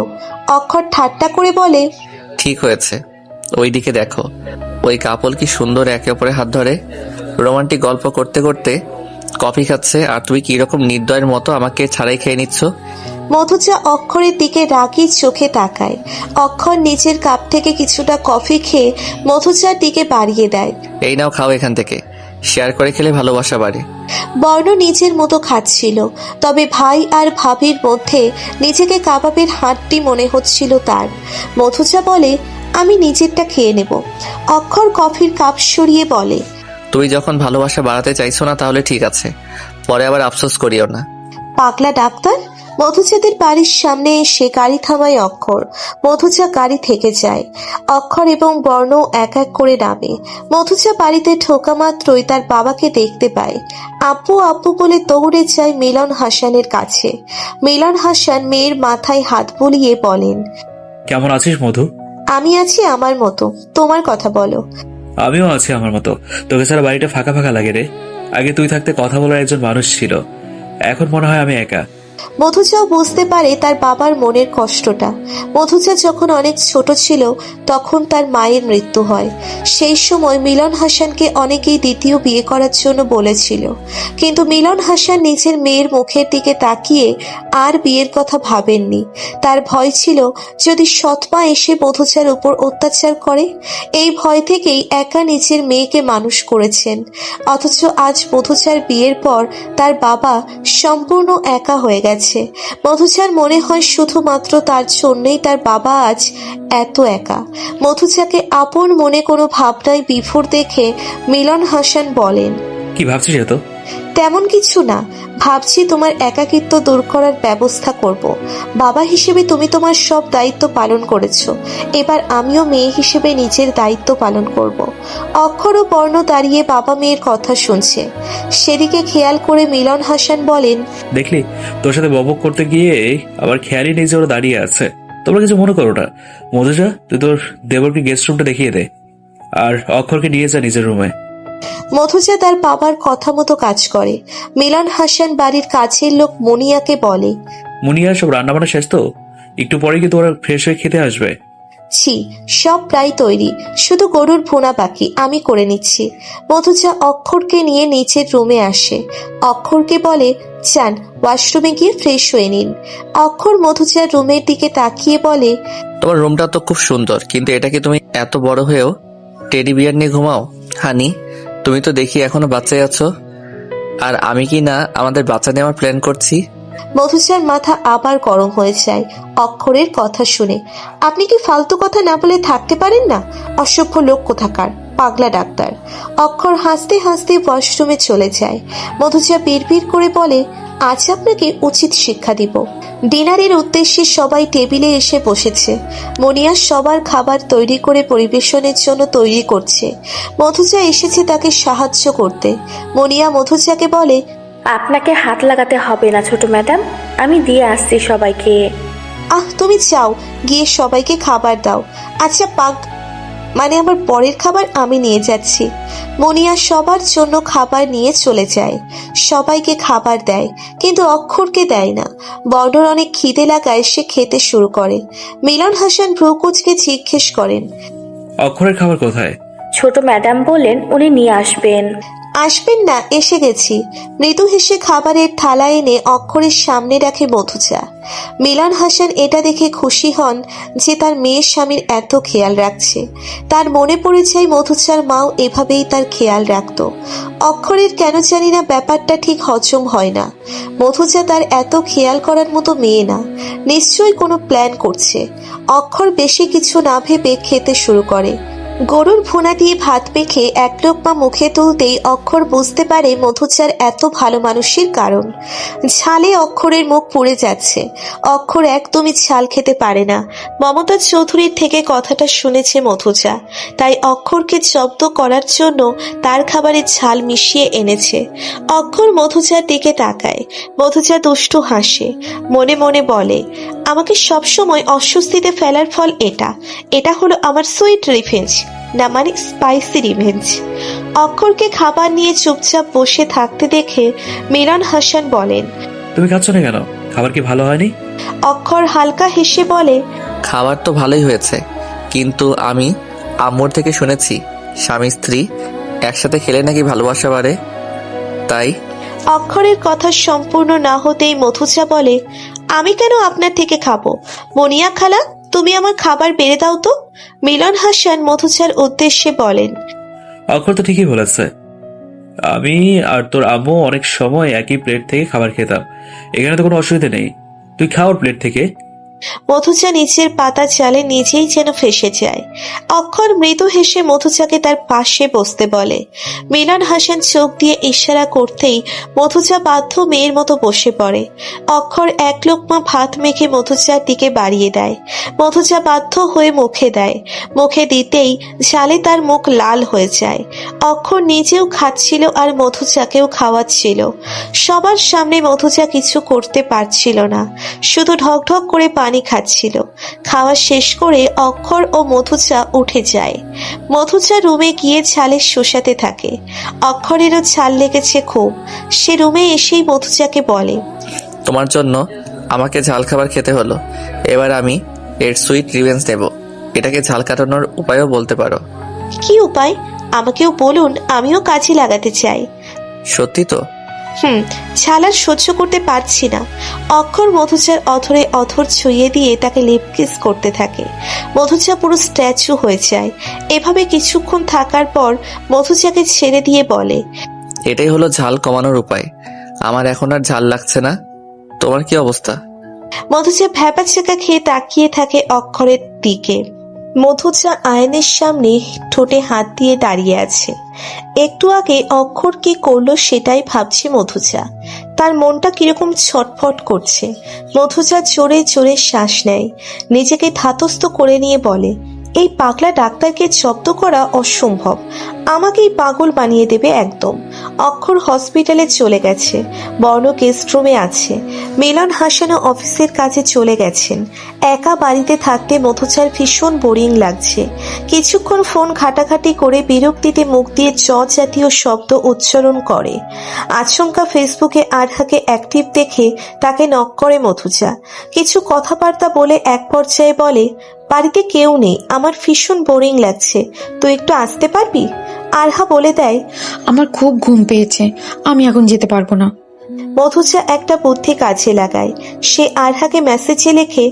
[SPEAKER 1] অক্ষর ঠাট্টা করে বলে,
[SPEAKER 2] ঠিক হয়েছে, ওইদিকে দেখো, ওই কাপল কি সুন্দর একে অপরের হাত ধরে রোমান্টিক গল্প করতে করতে কফি খাচ্ছে, আর তুই কি রকম নির্দয়ের মতো আমাকে ছাড়াই খেয়ে নিচ্ছ।
[SPEAKER 1] মধুজা অক্ষরের দিকে রাগী চোখে তাকায়। অক্ষর নিজের কাপ থেকে কিছুটা কফি খেয়ে মধুজার দিকে বাড়িয়ে দেয়।
[SPEAKER 2] এই নাও, খাও এখান থেকে, শেয়ার করে খেলে ভালোবাসা বাড়ে।
[SPEAKER 1] বর্ণ নিজের মতো খাচ্ছিল, তবে ভাই আর ভাবির মধ্যে নিজেকে কাবাবের হাড্ডি মনে হচ্ছিল তার। মধুজা বলে, আমি নিজেরটা খেয়ে নেব। অক্ষর কফির কাপ সরিয়ে বলে,
[SPEAKER 2] তুই যখন ভালোবাসা বাড়াতে চাইছো না তাহলে ঠিক আছে, পরে আবার আফসোস করিও না।
[SPEAKER 1] পাগলা ডাক্তার। মধুজাদের বাড়ির সামনে এসে গাড়ি থামায় অক্ষর। মধুজা গাড়ি থেকে যায়। অক্ষর এবং বর্ণ এক এক করে নামে। মধুজা বাড়িতে ঢোকা মাত্রই তার বাবাকে দেখতে পায়। আব্বু আব্বু বলে দৌড়ে যায় মিলন হাসানের কাছে। মিলন হাসান মেয়ের মাথায় হাত বুলিয়ে বলেন,
[SPEAKER 3] কেমন আছিস মধু?
[SPEAKER 1] আমি আছি আমার মতো, তোমার কথা বলো।
[SPEAKER 3] আমিও আছি আমার মতো। তোকে ছাড়া বাড়িটা ফাঁকা ফাঁকা লাগে রে। আগে তুই থাকতে কথা বলার একজন মানুষ ছিল, এখন মনে হয় আমি একা।
[SPEAKER 1] মধুজাও বুঝতে পারে তার বাবার মনের কষ্টটা। মধুজা যখন অনেক ছোট ছিল তখন তার মায়ের মৃত্যু হয়। সেই সময় মিলন হাসানকে অনেকেই দ্বিতীয় বিয়ে করার জন্য বলেছিল, কিন্তু মিলন হাসান নিজের মেয়ের মুখের দিকে তাকিয়ে আর বিয়ের কথা ভাবেননি। তার ভয় ছিল যদি সৎমা এসে মধুজার উপর অত্যাচার করে। এই ভয় থেকেই একা নিজের মেয়েকে মানুষ করেছেন। অথচ আজ মধুজার বিয়ের পর তার বাবা সম্পূর্ণ একা হয়ে গেছে। মধুজার মনে হয় শুধুমাত্র তার জন্যই তার বাবা আজ এত একা। মধুজাকে আপন মনে কোনো ভাবনায় বিভোর দেখে মিলন হাসান বলেন,
[SPEAKER 3] কি ভাবছিস এত?
[SPEAKER 1] তেমন কিছু না, ভাবছি তোমার একাকিত্ব দূর করার ব্যবস্থা করব। বাবা হিসেবে তুমি তোমার সব দায়িত্ব পালন করেছো, এবার আমিও মেয়ে হিসেবে নিজের দায়িত্ব পালন করব। অক্ষর ও বর্ণ দাঁড়িয়ে বাবা মেয়ের কথা শুনছে। সেদিকে খেয়াল করে মিলন হাসান বলেন,
[SPEAKER 3] দেখলি, তোর সাথে বকবক করতে গিয়ে আবার খেয়ালই নেই যে ওরা দাঁড়িয়ে আছে। তোমরা কিছু মনে করো না। মধুজা, তুই তোর দেবরকে গেস্ট রুমটা দেখিয়ে দে, আর অক্ষরকে নিয়ে যা নিজের রুমে।
[SPEAKER 1] মধুজা তার বাবার কথা মতো কাজ করে। মিলন হাসান বাড়ির কাছের লোক মুনিয়াকে বলে,
[SPEAKER 3] মুনিয়া, সব রান্নাবান্না শেষ তো? একটু পরে কি তোরা ফ্রেশ হয়ে খেতে আসবে?
[SPEAKER 1] ছি, সব প্রায় তৈরি, শুধু গরুর ভুনা বাকি, আমি করে নিচ্ছি। মধুজা অক্ষরকে নিয়ে নিচের রুমে আসে। অক্ষরকে বলে, যান ওয়াশরুমে গিয়ে ফ্রেশ হয়ে নিন। অক্ষর মধুজার রুমের দিকে তাকিয়ে বলে,
[SPEAKER 2] তোমার রুমটা তো খুব সুন্দর, কিন্তু এটা কি তুমি এত বড় হয়েও টেডি বিয়ার নিয়ে ঘুমাও? হানি, তুমি তো দেখি এখনো বাচ্চাই আছো, আর আমি কি না আমাদের বাচ্চা নেওয়ার প্ল্যান করছি।
[SPEAKER 1] মধুজার মাথা আবার গরম হয়ে যায় অক্ষরের কথা শুনে। আপনি কি ফালতু কথা না বলে থাকতে পারেন না? অসভ্য লোক কোথাকার, পাগলা ডাক্তার। অক্ষর হাসতে হাসতে ওয়াশরুমে চলে যায়। মধুজা বিড়বিড় করে বলে, আজ আপনাকে উচিত শিক্ষা দিব। ডিনারের উদ্দেশ্যে সবাই টেবিলে এসে বসেছে। মনিয়া সবার খাবার তৈরি করে পরিবেশনের জন্য তৈরি করছে। মধুজা এসেছে তাকে সাহায্য করতে। মনিয়া মধুজাকে বলে,
[SPEAKER 10] আপনাকে হাত লাগাতে হবে না ছোট ম্যাডাম, আমি দিয়ে আসছি সবাইকে।
[SPEAKER 1] আহ, তুমি যাও, গিয়ে সবাইকে খাবার দাও। আচ্ছা মানে আমার পরের খাবার আমি নিয়ে যাচ্ছি। মনিয়া সবার জন্য খাবার নিয়ে চলে যায়। সবাইকে খাবার দেয়, কিন্তু অক্ষরকে দেয় না। বর্ণর অনেক খিদে লাগায় সে খেতে শুরু করে। মিলন হাসান ভ্রুকুচকে জিজ্ঞেস করেন,
[SPEAKER 3] অক্ষরের খাবার কোথায়?
[SPEAKER 10] ছোট ম্যাডাম বলেন উনি নিয়ে আসবেন।
[SPEAKER 1] আসবেন না, এসে গেছি। মৃদু হেসে খাবারের থালা এনে অক্ষরের সামনে রাখে মধুচা। মিলন হাসান এটা দেখে খুশি হন যে তার মেয়ের স্বামীর এত খেয়াল রাখছে। তার মনে পড়ে যায় মধুচার মাও এভাবেই তার খেয়াল রাখত। অক্ষরের কেন জানি না ব্যাপারটা ঠিক হজম হয় না। মধুচা তার এত খেয়াল করার মতো মেয়ে না, নিশ্চয়ই কোনো প্ল্যান করছে। অক্ষর বেশি কিছু না ভেবে খেতে শুরু করে। গরুর ভুনা দিয়ে ভাত মেখে এক লোকমা মুখে তুলতেই অক্ষর বুঝতে পারে মধুচার এত ভালো মানুষের কারণ। ঝালে অক্ষরের মুখ পুড়ে যাচ্ছে। অক্ষর একদমই ঝাল খেতে পারে না। মমতা চৌধুরীর থেকে কথাটা শুনেছে মধুচা, তাই অক্ষরকে জব্দ করার জন্য তার খাবারে ঝাল মিশিয়ে এনেছে। অক্ষর মধুচার দিকে তাকায়। মধুচা দুষ্টু হাসে, মনে মনে বলে, আমাকে সবসময় অস্বস্তিতে ফেলার ফল এটা হলো আমার সুইট রিভেঞ্জ, না মানে স্পাইসি রিভেঞ্জ। অক্ষরকে খাবার নিয়ে চুপচাপ বসে থাকতে দেখে মিলন হাসান বলেন,
[SPEAKER 3] তুমি খাচ্ছ না কেন? খাবার কি ভালো হয়নি?
[SPEAKER 1] অক্ষর হালকা হেসে বলে,
[SPEAKER 2] খাবার তো ভালোই হয়েছে, কিন্তু আমি আম্মুর থেকে শুনেছি স্বামী স্ত্রী একসাথে খেলে নাকি ভালোবাসা বাড়ে, তাই।
[SPEAKER 1] অক্ষরের কথা সম্পূর্ণ না হতেই মধুচা বলে, আমি কেন আপনার থেকে খাবো? মনিয়া খালা, তুমি আমার খাবার বেড়ে দাও তো। মিলন হাসান মধুচার উদ্দেশ্যে বলেন,
[SPEAKER 3] অক্ষর তো ঠিকই বলেছে। আমি আর তোর আম্মু অনেক সময় একই প্লেট থেকে খাবার খেতাম, এখানে তো কোনো অসুবিধা নেই, তুই খাওয়ার প্লেট থেকে।
[SPEAKER 1] মধুচা নিচের পাতা চালে নিজেই যেন ফেসে যায়। অক্ষর মৃদু হেসে মধুচাকে তার পাশে বসতে বলে। মিলন হাসান চোখ দিয়ে ইশারা করতেই মধুচা বাধ্য মেয়ের মতো বসে পড়ে। অক্ষর এক লোকমা ভাত মেখে মধুচার দিকে বাড়িয়ে দেয়। মধুচা বাধ্য হয়ে মুখে দেয়। মুখে দিতেই ঝালে তার মুখ লাল হয়ে যায়। অক্ষর নিজেও খাচ্ছিল আর মধুচাকেও খাওয়াচ্ছিল। সবার সামনে মধুচা কিছু করতে পারছিল না, শুধু ঢকঢক করে পানি খাচ্ছিল। খাওয়া শেষ করে অক্ষর ও মধুচা উঠে যায়। মধুচা রুমে গিয়ে ঝালে শোষাতে থাকে। অক্ষরেরও ঝাল লেগেছে খুব। সে রুমে এসেই মধুচাকে বলে,
[SPEAKER 2] তোমার জন্য আমাকে ঝাল খাবার খেতে হলো, এবার আমি এর সুইট রিভেঞ্জ নেব। এটাকে ঝাল কাটানোর উপায়ও বলতে পারো।
[SPEAKER 1] কি উপায়? আমাকেও বলুন, আমিও কাজে লাগাতে চাই।
[SPEAKER 2] সত্যি তো?
[SPEAKER 1] ঝাল আর সহ্য করতে পারছি না। অক্ষর মধুচার অধরে অধর ছুঁয়ে দিয়ে তাকে লিপ কিস করতে থাকে। মধুচা পুরো স্ট্যাচু হয়ে যায়। এভাবে কিছুক্ষণ থাকার পর মধুচাকে ছেড়ে দিয়ে বলে,
[SPEAKER 2] এটাই হলো ঝাল কমানোর উপায়। আমার এখন আর ঝাল লাগছে না। তোমার কি অবস্থা?
[SPEAKER 1] মধুচা ভ্যাপাচাকা খেয়ে তাকিয়ে থাকে অক্ষরের দিকে। মধুচা আয়নের সামনে ঠোঁটে হাত দিয়ে দাঁড়িয়ে আছে। একটু আগে অক্ষর কি করলো সেটাই ভাবছে মধুচা। তার মনটা কিরকম ছটফট করছে। মধুচা জোরে জোরে শ্বাস নেয়। নিজেকে ধাতস্থ করে নিয়ে বলে, এই পাগলা ডাক্তারকে জব্দ করা অসম্ভব। আমাকেই পাগল বানিয়ে দেবে একদম। অক্ষর হসপিটালে চলে গেছে, বর্ণ গেস্ট রুমে আছে। মিলন হাসানও অফিসের কাজে চলে গেছেন। একা বাড়িতে থাকতে মধুচার ভীষণ বোরিং লাগছে। কিছুক্ষণ ফোন ঘাটাঘাটি করে বিরক্তিতে মুখ দিয়ে জ জাতীয় শব্দ উচ্চারণ করে। আচমকা ফেসবুকে আরহাকে অ্যাক্টিভ দেখে তাকে নক করে মধুচা। কিছু কথাবার্তা বলে এক পর্যায়ে বলে, বাড়িতে কেউ নেই, আমার ভীষণ বোরিং লাগছে, তুই একটু আসতে পারবি? আরহা বলে দেয়,
[SPEAKER 7] আমার খুব ঘুম পেয়েছে, আমি এখন যেতে পারবো না।
[SPEAKER 1] মধুচা একটা বুদ্ধি কাজে লাগায়। সে আরহাকে মেসেজে লেখে,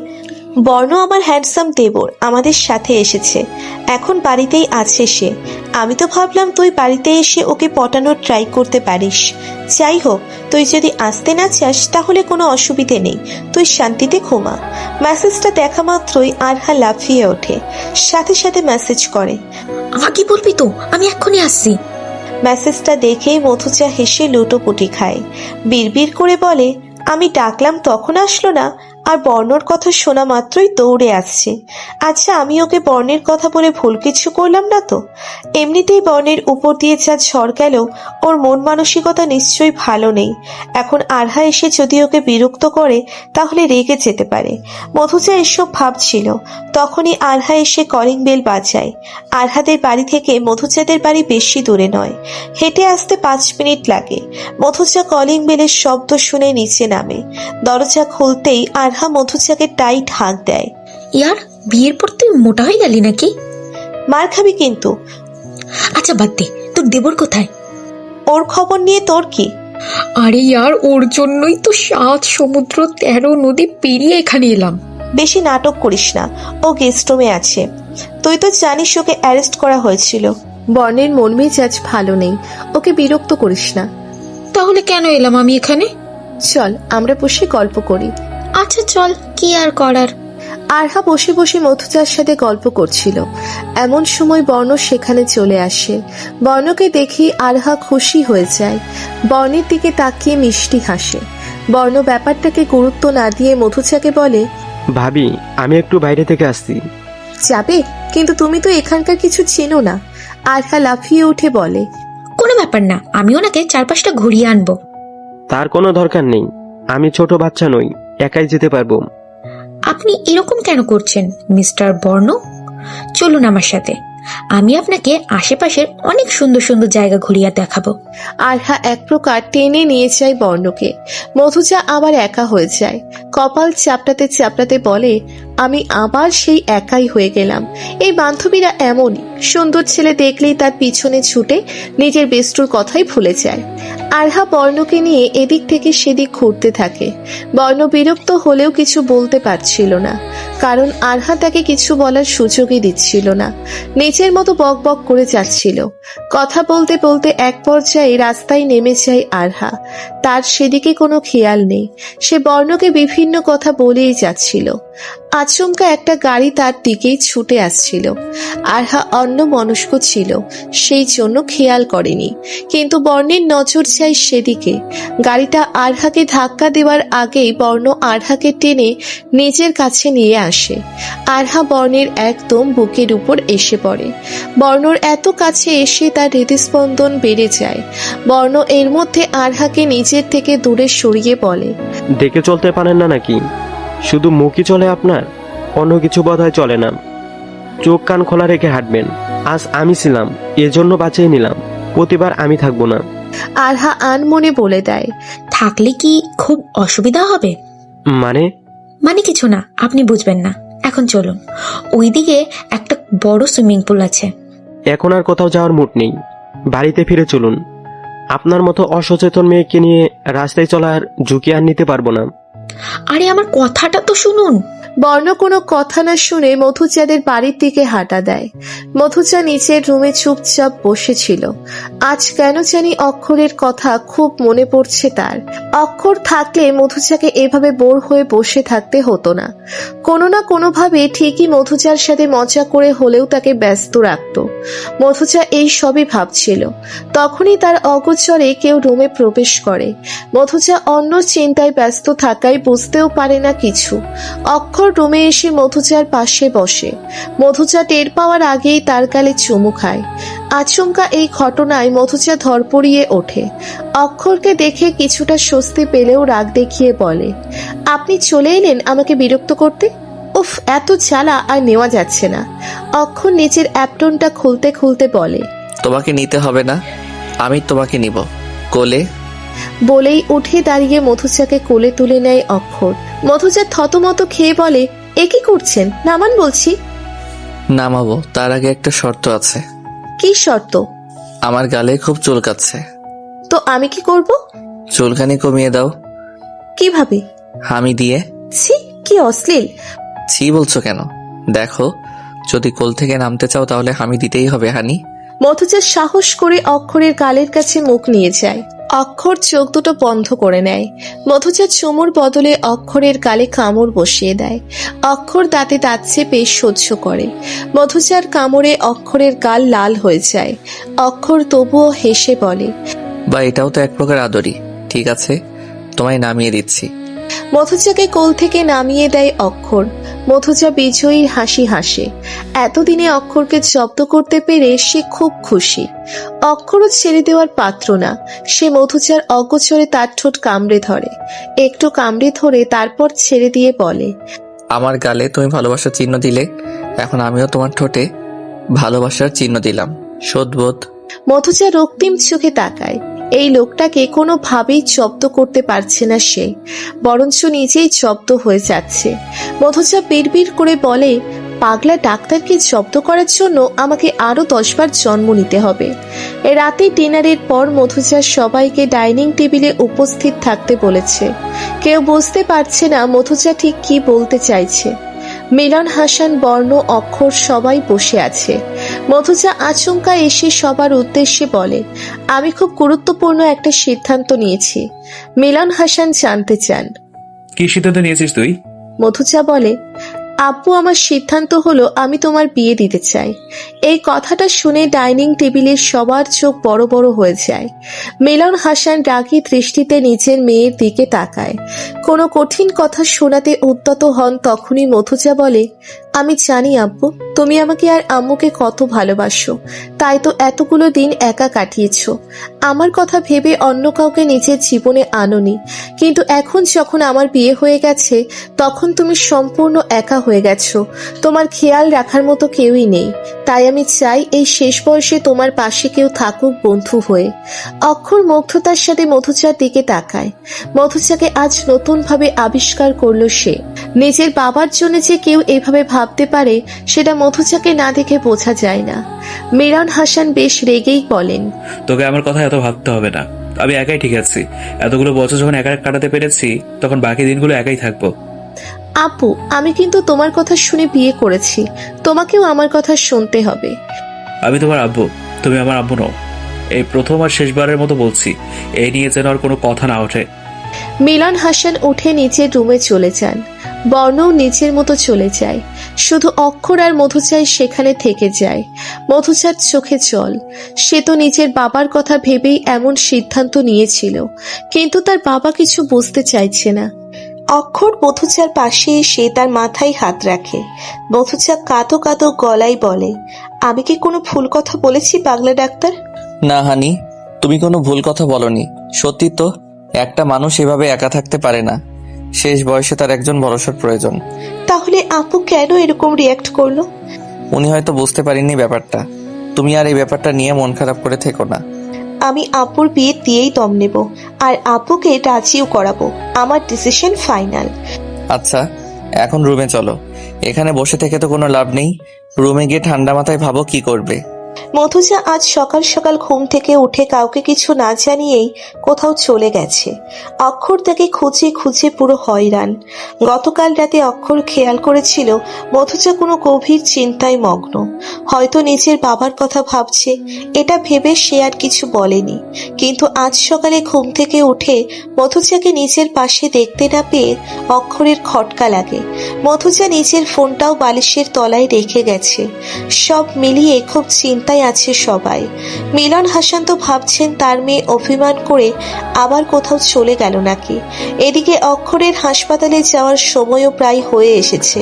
[SPEAKER 1] বর্ণ আমার হ্যান্ডসাম দেবর আমাদের সাথে এসেছে, এখন বাড়িতেই আছে সে। আমি তো ভাবলাম তুই বাড়িতে এসে ওকে পটানোর ট্রাই করতে পারিস। যাই হোক, তুই যদি আসতে না চাস তাহলে কোনো অসুবিধে নেই, তুই শান্তিতে ঘুমা। মেসেজটা দেখা মাত্রই আরহা লাফিয়ে ওঠে, সাথে সাথে মেসেজ করে,
[SPEAKER 7] আমাকে বলবি তো, আমি এক্ষুনি আসছি।
[SPEAKER 1] মেসেজটা দেখেই মধুচা হেসে লুটোপুটি খায়। বিড়বিড় করে বলে, আমি ডাকলাম তখন আসলো না, আর বর্ণর কথা শোনা মাত্রই দৌড়ে আসছে। আচ্ছা, আমি ওকে বর্ণের কথা বলে ভুল কিছু করলাম না তো? এমনিতেই বর্ণের উপর দিয়ে যা ঝড় গেল, ওর মন মানসিকতা নিশ্চয়ই ভালো নেই। এখন আরহা এসে যদি ওকে বিরক্ত করে তাহলে রেগে যেতে পারে। মধুচা এসব ভাবছিল, তখনই আরহা এসে কলিং বেল বাজায়। আরহাদের বাড়ি থেকে মধুচাদের বাড়ি বেশি দূরে নয়, হেঁটে আসতে 5 মিনিট লাগে। মধুচা কলিং বেলের শব্দ শুনে নিচে নামে। দরজা খুলতেই আরহা মধুচাকে টাইট হাঁক দেয়।
[SPEAKER 7] ইয়ার, বিয়ের পর তুই মোটা হয়ে গেলি নাকি?
[SPEAKER 1] মার খাবি কিন্তু।
[SPEAKER 7] আচ্ছা বাদ দে, তোর দেবর কোথায়?
[SPEAKER 1] ওর খবর নিয়ে তোর কি?
[SPEAKER 7] আরে ইয়ার, ওর জন্যই তো 7 সমুদ্র 13 নদী পেরিয়ে এখানে এলাম।
[SPEAKER 1] বেশি নাটক করিস না, ও গেস্ট রুমে আছে। তুই তো জানিস ওকে অ্যারেস্ট করা হয়েছিল।
[SPEAKER 11] বর্ণের মন মেজাজ ভালো নেই, ওকে বিরক্ত করিস না।
[SPEAKER 7] তাহলে কেন এলাম আমি এখানে?
[SPEAKER 11] চল আমরা বসে গল্প করি।
[SPEAKER 7] আচ্ছা চল, কি আর করার।
[SPEAKER 11] আরহা বসে বসে মধুচার সাথে গল্প করছিল। এমন সময় বর্ণ সেখানে চলে আসে। বর্ণকে দেখে আরহা খুশি হয়ে যায়। বর্ণের দিকে তাকিয়ে মিষ্টি হাসে। বর্ণ ব্যাপারটাকে গুরুত্ব না দিয়ে মধুচাকে বলে,
[SPEAKER 9] ভাবি আমি একটু বাইরে থেকে আসছি।
[SPEAKER 11] যাবে? কিন্তু তুমি তো এখানকার কিছু চেনো না। আরহা লাফিয়ে উঠে বলে,
[SPEAKER 7] কোনো ব্যাপার না, আমি ওনাকে চারপাশটা ঘুরিয়ে আনবো।
[SPEAKER 9] তার কোনো দরকার নেই, আমি ছোট বাচ্চা নই, একাই যেতে পারবো।
[SPEAKER 7] আপনি এরকম কেন করছেন মিস্টার বর্ণ? চলুন আমার সাথে, আমি আপনাকে আশেপাশের অনেক সুন্দর সুন্দর জায়গা ঘুরিয়ে দেখাবো।
[SPEAKER 11] আরহা এক প্রকার টেনে নিয়ে যায় বর্ণকে। মধুচা আবার একা হয়ে যায়। কপাল চাপটাতে চাপটাতে বলে, আমি আবার সেই একাই হয়ে গেলাম। এই বান্ধবীরা এমনই, সুন্দর ছেলে দেখলেই তার পিছনে ছুটে নিজের বেস্টুর কথাই ভুলে যায়। আরহা বর্ণকে নিয়ে এদিক থেকে সেদিক ঘুরতে থাকে। বর্ণ বিরক্ত হলেও কিছু বলতে পারছিল না, কারণ আরহা তাকে কিছু বলার সুযোগই দিচ্ছিল না। নিজের মতো বক বক করে যাচ্ছিল। কথা বলতে বলতে এক পর্যায়ে রাস্তায় নেমে যায় আরহা। তার সেদিকে কোনো খেয়াল নেই, সে বর্ণকে বিভিন্ন কথা বলেই যাচ্ছিল। আচমকা একটা গাড়ি তার দিকেই ছুটে আসছিল। আরহা অন্যমনস্ক ছিল, সেই জন্য খেয়াল করেনি, কিন্তু বর্ণের নজর যায় সেদিকে। গাড়িটা আরহাকে ধাক্কা দেওয়ার আগেই বর্ণ আরহাকে টেনে নিজের কাছে নিয়ে আসে। আরহা বর্ণের একদম বুকের উপর এসে পড়ে। বর্ণর এত কাছে এসে তার হৃদস্পন্দন বেড়ে যায়। বর্ণ এর মধ্যে আরহাকে নিজের থেকে দূরে সরিয়ে বলে,
[SPEAKER 9] দেখে চলতে পারেন না নাকি? শুধু মুখই চলে আপনার, অন্য কিছু বোধহয় চলে না। চোখ কান খোলা রেখে হাঁটবেন। আজ আমি ছিলাম, এজন্য বাঁচিয়ে নিলাম, প্রতিবার আমি থাকবো না।
[SPEAKER 11] আরহা আনমনে বলে দেয়,
[SPEAKER 7] থাকলে কি খুব অসুবিধা হবে?
[SPEAKER 9] মানে
[SPEAKER 7] কিছু না, আপনি বুঝবেন না। এখন চলুন, ওইদিকে একটা বড় সুইমিং পুল আছে।
[SPEAKER 9] এখন আর কোথাও যাওয়ার মুড নেই, বাড়িতে ফিরে চলুন। আপনার মতো অসচেতন মেয়েকে নিয়ে রাস্তায় চলার ঝুঁকি আর নিতে পারবো না।
[SPEAKER 7] আরে আমার কথাটা তো শুনুন।
[SPEAKER 11] বর্ণ কোনো কথা না শুনে মধুচাঁদের বাড়ির দিকে হাঁটা দেয়। মধুচা নিচের রুমে চুপচাপ বসেছিল। আজ কেন জানি অক্ষরের কথা খুব মনে পড়ছে তার। অক্ষর থাকলে মধুচাকে এভাবে বোর হয়ে বসে থাকতে হতো না। কোনো না কোনোভাবে ঠিকই মধুচার সাথে মজা করে হলেও তাকে ব্যস্ত রাখত। মধুচা এই সবই ভাবছিল, তখনই তার অগোচরে কেউ রুমে প্রবেশ করে। মধুচা অন্য চিন্তায় ব্যস্ত থাকায় বুঝতেও পারে না কিছু। অক্ষর রুমে এসে মধুচার পাশে বসে। মধুচা টের পাওয়ার আগেই তার গালে চুমু খায়। আচমকা এই ঘটনায় মধুচা ধরপড়িয়ে ওঠে। অক্ষরকে দেখে কিছুটা স্বস্তি পেলেও রাগ দেখিয়ে বলে, আপনি চলে এলেন আমাকে বিরক্ত করতে? উফ, এত জ্বালা আর নেওয়া যাচ্ছে না। অক্ষর নিচের অ্যাপটনটা খুলতে খুলতে বলে,
[SPEAKER 2] তোমাকে নিতে হবে না, আমি তোমাকে নিব কোলে।
[SPEAKER 11] বলেই উঠে দাঁড়িয়ে মধুচাকে কোলে তুলে নেয় অক্ষর। মধুচা থতমত খেয়ে বলে, এ কি করছেন? নামান বলছি।
[SPEAKER 2] নামাবো, তার আগে একটা শর্ত আছে।
[SPEAKER 11] কি শর্ত?
[SPEAKER 2] আমার গালে খুব চুলকাচ্ছে।
[SPEAKER 11] তো আমি কি করব?
[SPEAKER 2] চুলকানি কমিয়ে দাও।
[SPEAKER 11] কিভাবে?
[SPEAKER 2] হামি দিয়ে।
[SPEAKER 11] ছি, কি অশ্লীল।
[SPEAKER 2] ছি বলছো কেন? দেখো, যদি কোল থেকে নামতে চাও তাহলে হামি দিতেই হবে হানি।
[SPEAKER 11] মধুচা সাহস করে অক্ষরের গালের কাছে মুখ নিয়ে যায়। অক্ষর চোখ দুটো বন্ধ করে নেয়। মধুচা চুমুর বদলে অক্ষরের গালে কামড় বসিয়ে দেয়। অক্ষর দাঁতে দাঁত চেপে সহ্য করে। মধুচার কামড়ে অক্ষরের গাল লাল হয়ে যায়। অক্ষর তবুও হেসে বলে,
[SPEAKER 2] বা এটাও তো এক প্রকার আদরই। ঠিক আছে, তোমায় নামিয়ে দিচ্ছি।
[SPEAKER 11] মধুচাকে কোল থেকে নামিয়ে দেয় অক্ষর। মধুচা বিজয়ীর হাসি হাসে। এতদিনে অক্ষরকে জব্দ করতে পেরে সে খুব খুশি। অক্ষরও ছেড়ে দেওয়ার পাত্র না। সে মধুচার অগোচরে তার ঠোঁট কামড়ে ধরে। একটু কামড়ে ধরে তারপর ছেড়ে দিয়ে বলে,
[SPEAKER 2] আমার গালে তুমি ভালোবাসার চিহ্ন দিলে, এখন আমিও তোমার ঠোঁটে ভালোবাসার চিহ্ন দিলাম। শোধবোধ।
[SPEAKER 11] মধুচা রক্তিম চোখে তাকায়। এই লোকটাকে কোনোভাবেই জব্দ করতে পারছে না সে, বরঞ্চ নিজেই জব্দ হয়ে যাচ্ছে। মধুচা বিড়বিড় করে বলে, পাগলা ডাক্তারকে জব্দ করার জন্য আমাকে আরো 10 বার জন্ম নিতে হবে। রাতে ডিনারের পর মধুজা সবাইকে ডাইনিং টেবিলে উপস্থিত থাকতে বলেছে। কেউ বুঝতে পারছে না মধুজা ঠিক কি বলতে চাইছে। মিলন, হাসান, বর্ণ, অক্ষর সবাই বসে আছে। মধুজা আচমকা এসে সবার উদ্দেশ্যে বলে, আমি খুব গুরুত্বপূর্ণ একটা সিদ্ধান্ত নিয়েছি। মিলন, হাসান জানতে চান,
[SPEAKER 3] কি সিদ্ধান্ত নিয়েছিস তুই?
[SPEAKER 11] মধুজা বলে, আব্বু, আমার সিদ্ধান্ত হলো আমি তোমার বিয়ে দিতে চাই। এই কথাটা শুনে ডাইনিং টেবিলের সবার চোখ বড় বড় হয়ে যায়। মিলন, হাসান রাগী দৃষ্টিতে নিজের মেয়ের দিকে তাকায়। কোনো কঠিন কথা শোনাতে উদ্যত হন। তখনই মধুজা বলে, আমি জানি আব্বু, তুমি আমাকে আর আম্মুকে কত ভালোবাসো, তাই তো এতগুলো দিন একা কাটিয়েছ। আমার কথা ভেবে অন্য কাউকে নিজের জীবনে আনোনি, কিন্তু এখন যখন আমার বিয়ে হয়ে গেছে তখন তুমি সম্পূর্ণ একা হয়ে গেছো। তোমার খেয়াল রাখার মতো কেউই নেই। তাই আমি চাই এই শেষ বয়সে তোমার পাশে কেউ থাকুক, বন্ধু হয়ে। অক্ষর মুগ্ধতার সাথে মধুজার দিকে তাকায়। মধুজাকে আজ নতুন ভাবে আবিষ্কার করলো সে। নিজের বাবার জন্য যে কেউ এভাবে ভাবতে পারে সেটা মধুজাকে না দেখে বোঝা যায় না। মিলন, হাসান বেশ রেগেই বলেন,
[SPEAKER 3] তোকে আমার কথা এত ভাবতে হবে না, আমি একাই ঠিক আছি। এতগুলো বছর যখন একা কাটাতে পেরেছি তখন বাকি দিনগুলো একাই থাকবো।
[SPEAKER 11] আপু, আমি কিন্তু তোমার কথা শুনে বিয়ে করেছি, তোমাকেও আমার কথা শুনতে হবে।
[SPEAKER 3] আমি তোমার আব্বু, তুমি আমার আব্বু নও। এই প্রথম আর শেষবারের মতো বলছি, এই নিয়ে যেন আর কোনো কথা না ওঠে।
[SPEAKER 11] মিলন, হাসান উঠে নিচের রুমে চলে যান। বর্ণও নিচের মতো চলে যায়। শুধু অক্ষর আর মধুচাই সেখানে থেকে যায়। মধুচার চোখে জল। সে তো নিজের বাবার কথা ভেবেই এমন সিদ্ধান্ত নিয়েছিল, কিন্তু তার বাবা কিছু বুঝতে চাইছে না।
[SPEAKER 1] অক্ষর মধুচার পাশে এসে তার মাথায় হাত রাখে। মধুচা কাঁদো কাঁদো গলায় বলে, আমি কি কোনো ভুল কথা বলেছি পাগলা ডাক্তার?
[SPEAKER 2] না হানি, তুমি কোনো ভুল কথা বলনি। সত্যি তো, একটা মানুষ এভাবে একা থাকতে পারে না। শেষ বয়সে তার একজন ভরসার প্রয়োজন।
[SPEAKER 1] তাহলে আপু কেন এরকম রিয়াক্ট করলো?
[SPEAKER 2] উনি হয়তো বুঝতে পারেননি ব্যাপারটা। তুমি আর এই ব্যাপারটা নিয়ে মন খারাপ করে থেকো না।
[SPEAKER 1] আমি আপুর বিয়ে দিয়েই দম নেব, আর আপুকে রাজিও করাবো। আমার ডিসিশন ফাইনাল।
[SPEAKER 2] আচ্ছা, এখন রুমে চলো। এখানে বসে থেকে তো কোনো লাভ নেই। রুমে গিয়ে ঠান্ডা মাথায় ভাবো কি করবে।
[SPEAKER 1] মধুজা আজ সকাল সকাল ঘুম থেকে উঠে কাউকে কিছু না জানিয়েই কোথাও চলে গেছে। অক্ষর তাকে খুঁজে খুঁজে পুরো হয়রান। গতকাল রাতে অক্ষর খেয়াল করেছিল মধুজা কোনো গভীর চিন্তায় মগ্ন, হয়তো নিজের বাবার কথা ভাবছে। এটা ভেবে সে আর কিছু বলেনি, কিন্তু আজ সকালে ঘুম থেকে উঠে মধুজাকে নিজের পাশে দেখতে না পেয়ে অক্ষরের খটকা লাগে। মধুজা নিজের ফোনটাও বালিশের তলায় রেখে গেছে। সব মিলিয়ে খুব চিন্তায় আছে সবাই। মিলন, হাসান তো ভাবছেন তার মেয়ে অভিমান করে আবার কোথাও চলে গেল নাকি। এদিকে অক্ষরের হাসপাতালে যাওয়ার সময়ও প্রায় হয়ে এসেছে।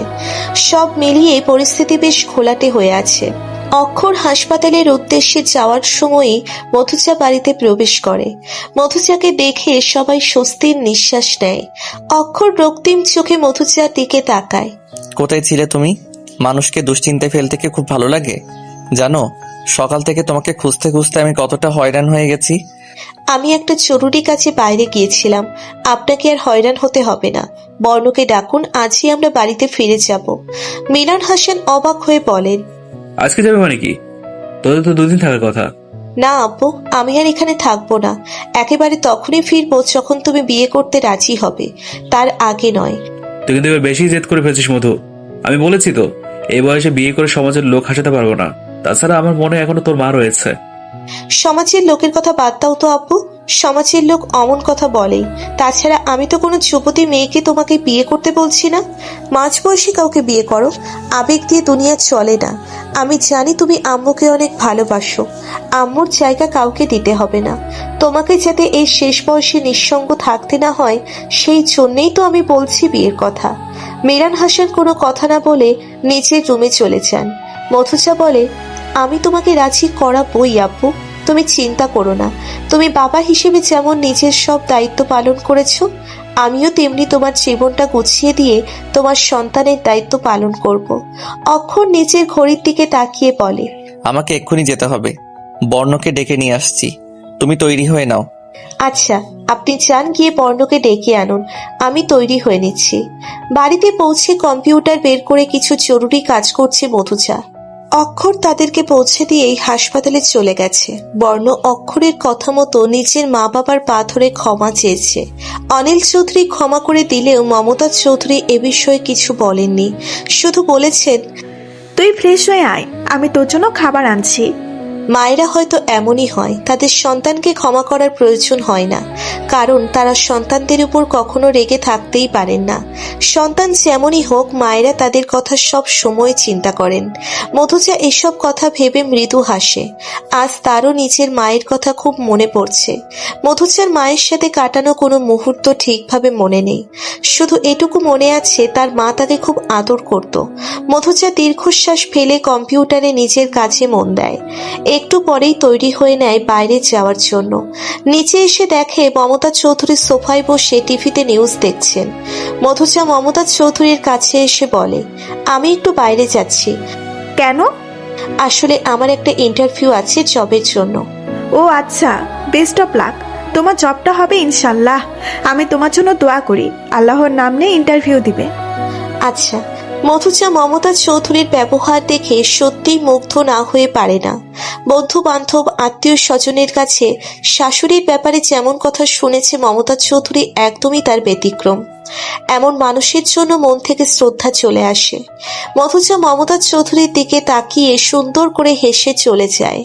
[SPEAKER 1] সব মিলিয়ে পরিস্থিতি বেশ ঘোলাটে হয়ে আছে। অক্ষর হাসপাতালের উদ্দেশ্যে যাওয়ার সময়ই মধুজা বাড়িতে প্রবেশ করে। মধুজাকে দেখে সবাই স্বস্তির নিঃশ্বাস নেয়। অক্ষর রক্তিম চোখে মধুজার দিকে তাকায়।
[SPEAKER 2] কোথায় ছিলে তুমি? মানুষকে দুশ্চিন্তায় ফেলতে কি খুব ভালো লাগে? জানো, সকাল থেকে তোমাকে খুঁজতে খুঁজতে আমি কতটা হয়রান হয়ে গেছি।
[SPEAKER 1] আমি একটা জরুরি কাজে বাইরে গিয়েছিলাম, আপনাকে আর হয়রান হতে হবে না। বর্ণকে ডাকুন, আজই আমরা বাড়িতে ফিরে যাব। মিলন, হাসান অবাক হয়ে বলেন,
[SPEAKER 3] আজকে যাবে মানে কি? তোদের তো 2 দিন থাকার কথা।
[SPEAKER 1] না আব্বু, আমি আর এখানে থাকবো না। একেবারে তখনই ফিরবো যখন তুমি বিয়ে করতে রাজি হবে, তার আগে নয়।
[SPEAKER 3] তুই কিন্তু এবার বেশি জেদ করে ফেলছিস মধু। আমি বলেছি তো, এই বয়সে বিয়ে করে সমাজের লোক হাসাতে পারবো না। তাছাড়া আমার মনে এখনো তোর মা রয়েছে।
[SPEAKER 1] সমাজের লোকের কথা বাদ দাও তো আব্বু, সমাজের লোক অমন কথা বলেই। তাছাড়া আমি তো কোনো যুবতী মেয়েকে তোমাকে বিয়ে করতে বলছি না। মাঝবয়সী কাউকে বিয়ে করো, আবেগ দিয়ে দুনিয়া চলে না। আমি জানি তুমি আম্মুকে অনেক ভালোবাসো, আম্মুর জায়গা কাউকে দিতে হবে না। তোমাকে যাতে এই শেষ বয়সে নিঃসঙ্গ থাকতে না হয়, সেই জন্যেই তো আমি বলছি বিয়ের কথা। মিলন, হাসান কোনো কথা না বলে নিচের রুমে চলে যান। মধুজা বলে, আমি তোমাকে রাজি করাবই আব্বু, তুমি চিন্তা করো না। তুমি বাবা হিসেবে যেমন নিজের সব দায়িত্ব পালন করেছো, আমিও তেমনি তোমার জীবনটা গুছিয়ে দিয়ে তোমার সন্তানের দায়িত্ব পালন করব। অক্ষর নিজের ঘড়ির দিকে তাকিয়ে বলে,
[SPEAKER 2] আমাকে এক্ষুনি যেতে হবে। বর্ণকে ডেকে নিয়ে আসছি, তুমি তৈরি হয়ে নাও।
[SPEAKER 1] আচ্ছা, আপনি যান, গিয়ে পর্ণকে ডেকে আনুন, আমি তৈরি হয়ে নিচ্ছি। বাড়িতে পৌঁছে কম্পিউটার বের করে কিছু জরুরি কাজ করছে মধুজা। অক্ষর তাদেরকে পৌঁছে দিয়েই হাসপাতালে চলে গেছে। বর্ণ অক্ষরের কথা মতো নিজের মা বাবার পা ধরে ক্ষমা চেয়েছে। অনিল চৌধুরী ক্ষমা করে দিলেও মমতা চৌধুরী এ বিষয়ে কিছু বলেননি, শুধু বলেছেন,
[SPEAKER 8] তুই ফ্রেশ হয়ে আয়, আমি তোর জন্য খাবার আনছি।
[SPEAKER 1] মায়েরা হয়তো এমনই হয়, তাদের সন্তানকে ক্ষমা করার প্রয়োজন হয় না, কারণ তারা সন্তানদের উপর কখনো রেগে থাকতেই পারেন না। সন্তান যেমনই হোক, মায়েরা তাদের কথা সব সময় চিন্তা করেন। মধুজা এসব কথা ভেবে মৃদু হাসে। আজ তারও নিজের মায়ের কথা খুব মনে পড়ছে। মধুজার মায়ের সাথে কাটানো কোনো মুহূর্ত ঠিকভাবে মনে নেই, শুধু এটুকু মনে আছে তার মা তাকে খুব আদর করত। মধুজা দীর্ঘশ্বাস ফেলে কম্পিউটারে নিজের কাজে মন দেয়। একটু পরেই তৈরি হয়ে নেয় বাইরে যাওয়ার জন্য। নিচে এসে দেখে মমতা চৌধুরী সোফায় বসে টিভিতে নিউজ দেখছেন। মধুজা মমতা চৌধুরীর কাছে এসে বলে, আমি একটু বাইরে যাচ্ছি।
[SPEAKER 8] কেন?
[SPEAKER 1] আসলে আমার একটা ইন্টারভিউ আছে জবের জন্য।
[SPEAKER 8] ও আচ্ছা, বেস্ট অফ লাক, তোমার জবটা হবে ইনশাল্লাহ। আমি তোমার জন্য দোয়া করি, আল্লাহর নাম নিয়ে ইন্টারভিউ দিবে।
[SPEAKER 1] আচ্ছা। মধুজা মমতা চৌধুরীর ব্যবহার দেখে সত্যিই মুগ্ধ না হয়ে পারে না। বন্ধু বান্ধব আত্মীয় স্বজনের কাছে শাশুড়ির ব্যাপারে যেমন কথা শুনেছে মমতা চৌধুরী একদমই তার ব্যতিক্রম। এমন মানুষের জন্য মন থেকে শ্রদ্ধা চলে আসে। মধুজা মমতা চৌধুরীর দিকে তাকিয়ে সুন্দর করে হেসে চলে যায়।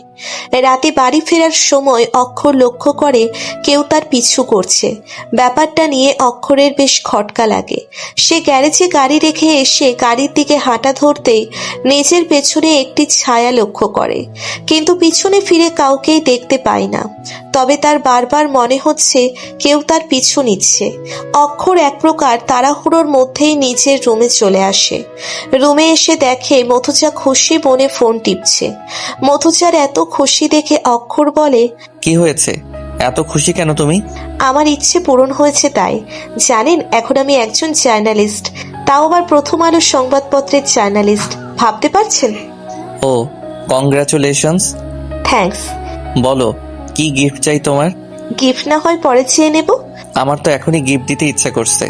[SPEAKER 1] রাতে বাড়ি ফেরার সময় অক্ষর লক্ষ্য করে কেউ তার পিছু করছে। ব্যাপারটা নিয়ে অক্ষরের বেশ খটকা লাগে। সে গ্যারেজে গাড়ি রেখে এসে গাড়ির দিকে হাঁটা ধরতেই নিজের পেছনে একটি ছায়া লক্ষ্য করে, কিন্তু পিছনে ফিরে কাউকেই দেখতে পায় না। তবে তার বারবার মনে হচ্ছে কেউ তার পিছু নিচ্ছে। অক্ষর এক প্রকার তাড়াহুড়োর মধ্যেই নিজের রুমে চলে আসে। রুমে এসে দেখে মধুজা খুশি মনে ফোন টিপছে। মধুজার এত খুশি দেখে অক্ষর বলে,
[SPEAKER 2] কি হয়েছে, এত খুশি কেন তুমি?
[SPEAKER 1] আমার ইচ্ছে পূরণ হয়েছে তাই। জানেন, এখন আমি একজন জার্নালিস্ট, তাও আবার প্রথম আলো সংবাদপত্রের জার্নালিস্ট। ভাবতে পারছেন?
[SPEAKER 2] ও, কংগ্রাচুলেশনস।
[SPEAKER 1] থ্যাঙ্কস।
[SPEAKER 2] বলো, কি গিফট চাই তোমার?
[SPEAKER 1] গিফট না হয় পরে চেয়ে নেব।
[SPEAKER 2] আমার তো এখনই গিফট দিতে ইচ্ছা করছে,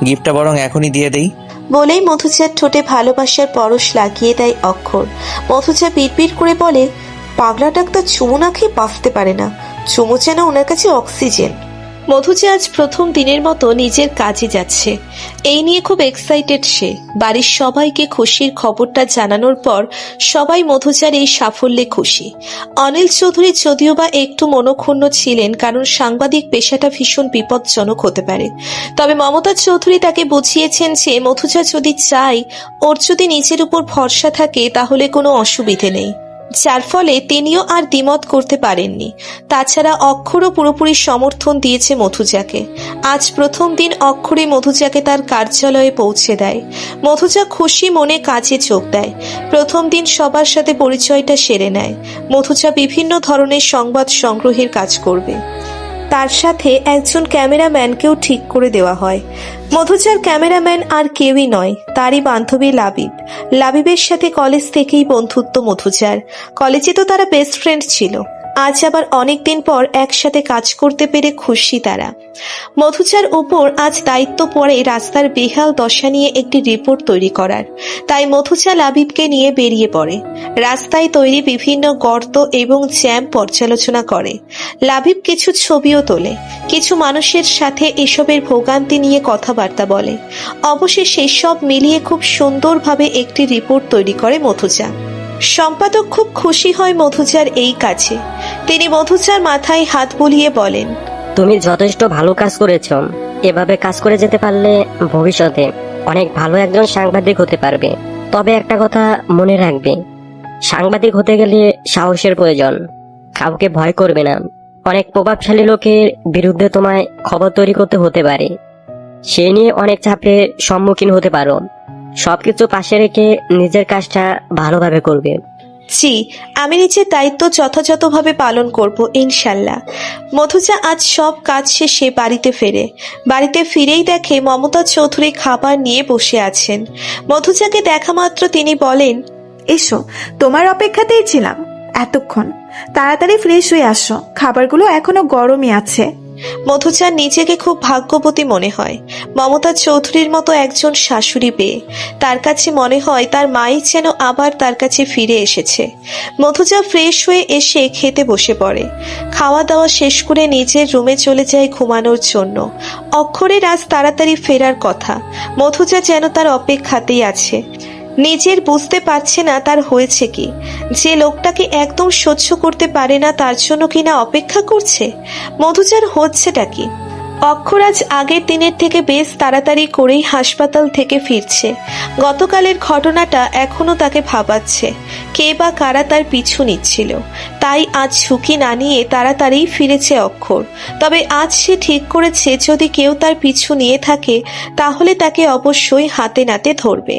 [SPEAKER 2] গিফটটা বরং এখনই দিয়ে দেই।
[SPEAKER 1] বলেই মধুজার ঠোঁটে ভালোবাসার পরশ লাগিয়ে দেয় অক্ষর। মধুজা বিড়বিড় করে বলে, পাগলা ডাক্তার চুমু না খেয়ে বাঁচতে পারে না, চুমু যেন ওনার কাছে অক্সিজেন। মধুজা আজ প্রথম দিনের মতো নিজের কাজে যাচ্ছে, এই নিয়ে খুব এক্সাইটেড সে। বাড়ির সবাইকে খুশির খবরটা জানানোর পর সবাই মধুজার এই সাফল্যে খুশি। অনিল চৌধুরী যদিও বা একটু মনক্ষুণ্ণ ছিলেন, কারণ সাংবাদিক পেশাটা ভীষণ বিপজ্জনক হতে পারে। তবে মমতা চৌধুরী তাকে বুঝিয়েছেন যে মধুজা যদি চায়, ওর যদি নিজের উপর ভরসা থাকে, তাহলে কোনো অসুবিধে নেই, যার ফলে তিনিও আর দ্বিমত করতে পারেননি। তাছাড়া অক্ষরও পুরোপুরি সমর্থন দিয়েছে মধুজাকে। আজ প্রথম দিন অক্ষরে মধুজাকে তার কার্যালয়ে পৌঁছে দেয়। মধুজা খুশি মনে কাজে যোগ দেয়। প্রথম দিন সবার সাথে পরিচয়টা সেরে নেয়। মধুজা বিভিন্ন ধরনের সংবাদ সংগ্রহের কাজ করবে। তার সাথে একজন ক্যামেরাম্যানকেও ঠিক করে দেওয়া হয়। মধুজার ক্যামেরাম্যান আর কেউই নয়, তারই বান্ধবী লাবিব। লাবিবের সাথে কলেজ থেকেই বন্ধুত্ব মধুজার। কলেজে তো তারা বেস্ট ফ্রেন্ড ছিল, আজ আবার অনেকদিন পর একসাথে কাজ করতে পেরে খুশি তারা। মধুজার উপর আজ দায়িত্ব পড়ে রাস্তার বেহাল দশা নিয়ে একটি রিপোর্ট তৈরি করার। তাই মধুজা লাবিবকে নিয়ে বেরিয়ে পড়ে। রাস্তায় তৈরি বিভিন্ন গর্ত এবং জ্যাম পর্যালোচনা করে। লাবিব কিছু ছবিও তোলে, কিছু মানুষের সাথে এসবের ভোগান্তি নিয়ে কথাবার্তা বলে। অবশেষে সব মিলিয়ে খুব সুন্দরভাবে একটি রিপোর্ট তৈরি করে মধুজা। সম্পাদক খুব খুশি হয় মধুজার এই কাজে। তিনি মধুজার মাথায় হাত বুলিয়ে বলেন,
[SPEAKER 13] তুমি যথেষ্ট ভালো কাজ করেছো। এভাবে কাজ করে যেতে পারলে ভবিষ্যতে অনেক ভালো একজন সাংবাদিক হতে পারবে। তবে একটা কথা মনে রাখবে, সাংবাদিক হতে গেলে সাহসের প্রয়োজন। কাউকে ভয় করবে না। অনেক প্রভাবশালী লোকের বিরুদ্ধে তোমায় খবর তৈরি করতে হতে পারে, সে নিয়ে অনেক চাপের সম্মুখীন হতে পারো। সবকিছু পাশে রেখে নিজের কাজটা ভালোভাবে করবে।
[SPEAKER 1] জি, আমি নিজের দায়িত্ব যথাযথভাবে পালন করব ইনশাল্লাহ। মধুজা আজ সব কাজ শেষে বাড়িতে ফেরে। বাড়িতে ফিরেই দেখে মমতা চৌধুরী খাবার নিয়ে বসে আছেন। মধুজাকে দেখা মাত্র তিনি বলেন,
[SPEAKER 8] এসো, তোমার অপেক্ষাতেই ছিলাম এতক্ষণ। তাড়াতাড়ি ফ্রেশ হয়ে আসো, খাবারগুলো এখনো গরমই আছে।
[SPEAKER 1] মধুচার নিজেকে খুব ভাগ্যবতী মনে হয়। মমতা চৌধুরীর মতো একজন শাশুড়ি পেয়ে তার কাছে মনে হয় তার মাই যেন আবার তার কাছে ফিরে এসেছে। মধুচা ফ্রেশ হয়ে এসে খেতে বসে পড়ে। খাওয়া দাওয়া শেষ করে নিজের রুমে চলে যায় ঘুমানোর জন্য। অক্ষরের আজ তাড়াতাড়ি ফেরার কথা। মধুচা যেন তার অপেক্ষাতেই আছে। নিজের বুঝতে পারছে না তার হয়েছে কি, যে লোকটাকে একদম সহ্য করতে পারে না তার জন্য কিনা অপেক্ষা করছে। মধুচার হচ্ছেটা কি? অক্ষর আজ আগের দিনের থেকে বেশ তাড়াতাড়ি করেই হাসপাতাল থেকে ফিরছে। গতকালের ঘটনাটা এখনো তাকে ভাবাচ্ছে। কে বা কারা তার পিছু নিচ্ছিল, তাই আজ ঝুঁকি না নিয়ে তাড়াতাড়ি ফিরেছে অক্ষর। তবে আজ সে ঠিক করেছে যদি কেউ তার পিছু নিয়ে থাকে তাহলে তাকে অবশ্যই হাতে নাতে ধরবে।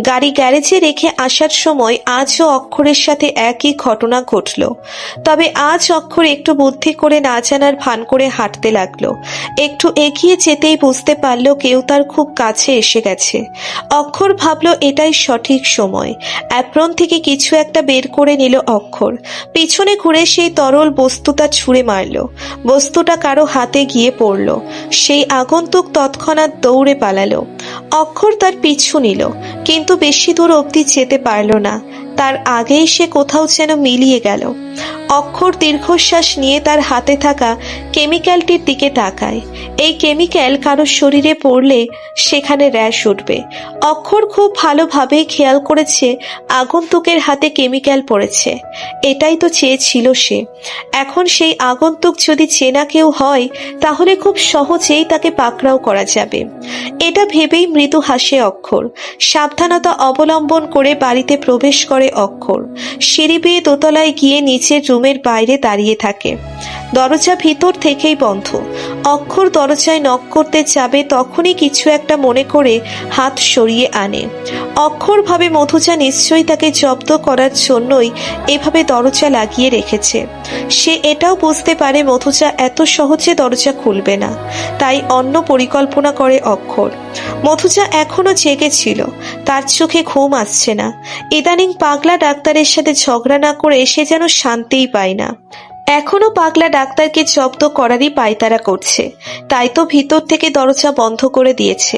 [SPEAKER 1] গাড়ি গ্যারেজে রেখে আসার সময় আজও অক্ষরের সাথে একই ঘটনা ঘটল। তবে আজ অক্ষর একটু বুদ্ধি করে না জানার ভান করে হাঁটতে লাগলো। একটু এগিয়ে যেতেই বুঝতে পারলো কেউ তার খুব কাছে এসে গেছে। অক্ষর ভাবলো এটাই সঠিক সময়। অ্যাপ্রন থেকে কিছু একটা বের করে নিল অক্ষর। পিছনে ঘুরে সেই তরল বস্তুটা ছুঁড়ে মারল। বস্তুটা কারো হাতে গিয়ে পড়ল। সেই আগন্তুক তৎক্ষণাৎ দৌড়ে পালালো। অক্ষর তার পিছু নিল, কিন্তু বেশি দূর অবধি যেতে পারল না। তার আগেই সে কোথাও যেন মিলিয়ে গেল। অক্ষর দীর্ঘশ্বাস নিয়ে তার হাতে থাকা কেমিক্যালটির দিকে তাকায়। এই কেমিক্যাল কারো শরীরে পড়লে সেখানে র্যাশ উঠবে। অক্ষর খুব ভালোভাবে খেয়াল করেছে আগন্তুকের হাতে কেমিক্যাল পড়েছে। এটাই তো চেয়েছিল সে। এখন সেই আগন্তুক যদি চেনা কেউ হয় তাহলে খুব সহজেই তাকে পাকড়াও করা যাবে। এটা ভেবেই মৃদু হাসে অক্ষর। সাবধানতা অবলম্বন করে বাড়িতে প্রবেশ করে অক্ষর। সিঁড়ি বেয়ে দোতলায় গিয়ে নিচের রুমের বাইরে দাঁড়িয়ে থাকে। দরজা ভিতর থেকেই বন্ধ। অক্ষর দরজায় নক করতে যাবে তখনই কিছু একটা মনে করে হাত সরিয়ে আনে। অক্ষর ভাবে মধুচা নিশ্চয়ই তাকে জব্দ করার জন্যই এভাবে দরজা লাগিয়ে রেখেছে। সে এটাও বুঝতে পারে মধুচা এত সহজে দরজা খুলবে না, তাই অন্য পরিকল্পনা করে অক্ষর। মধুচা এখনো জেগেছিল, তার চোখে ঘুম আসছে না। ইদানিং পাগলা ডাক্তারের সাথে ঝগড়া না করে সে যেন শান্তিই পায় না। এখনো পাগলা ডাক্তারকে জব্দ করারই পায়তারা করছে, তাই তো ভিতর থেকে দরজা বন্ধ করে দিয়েছে।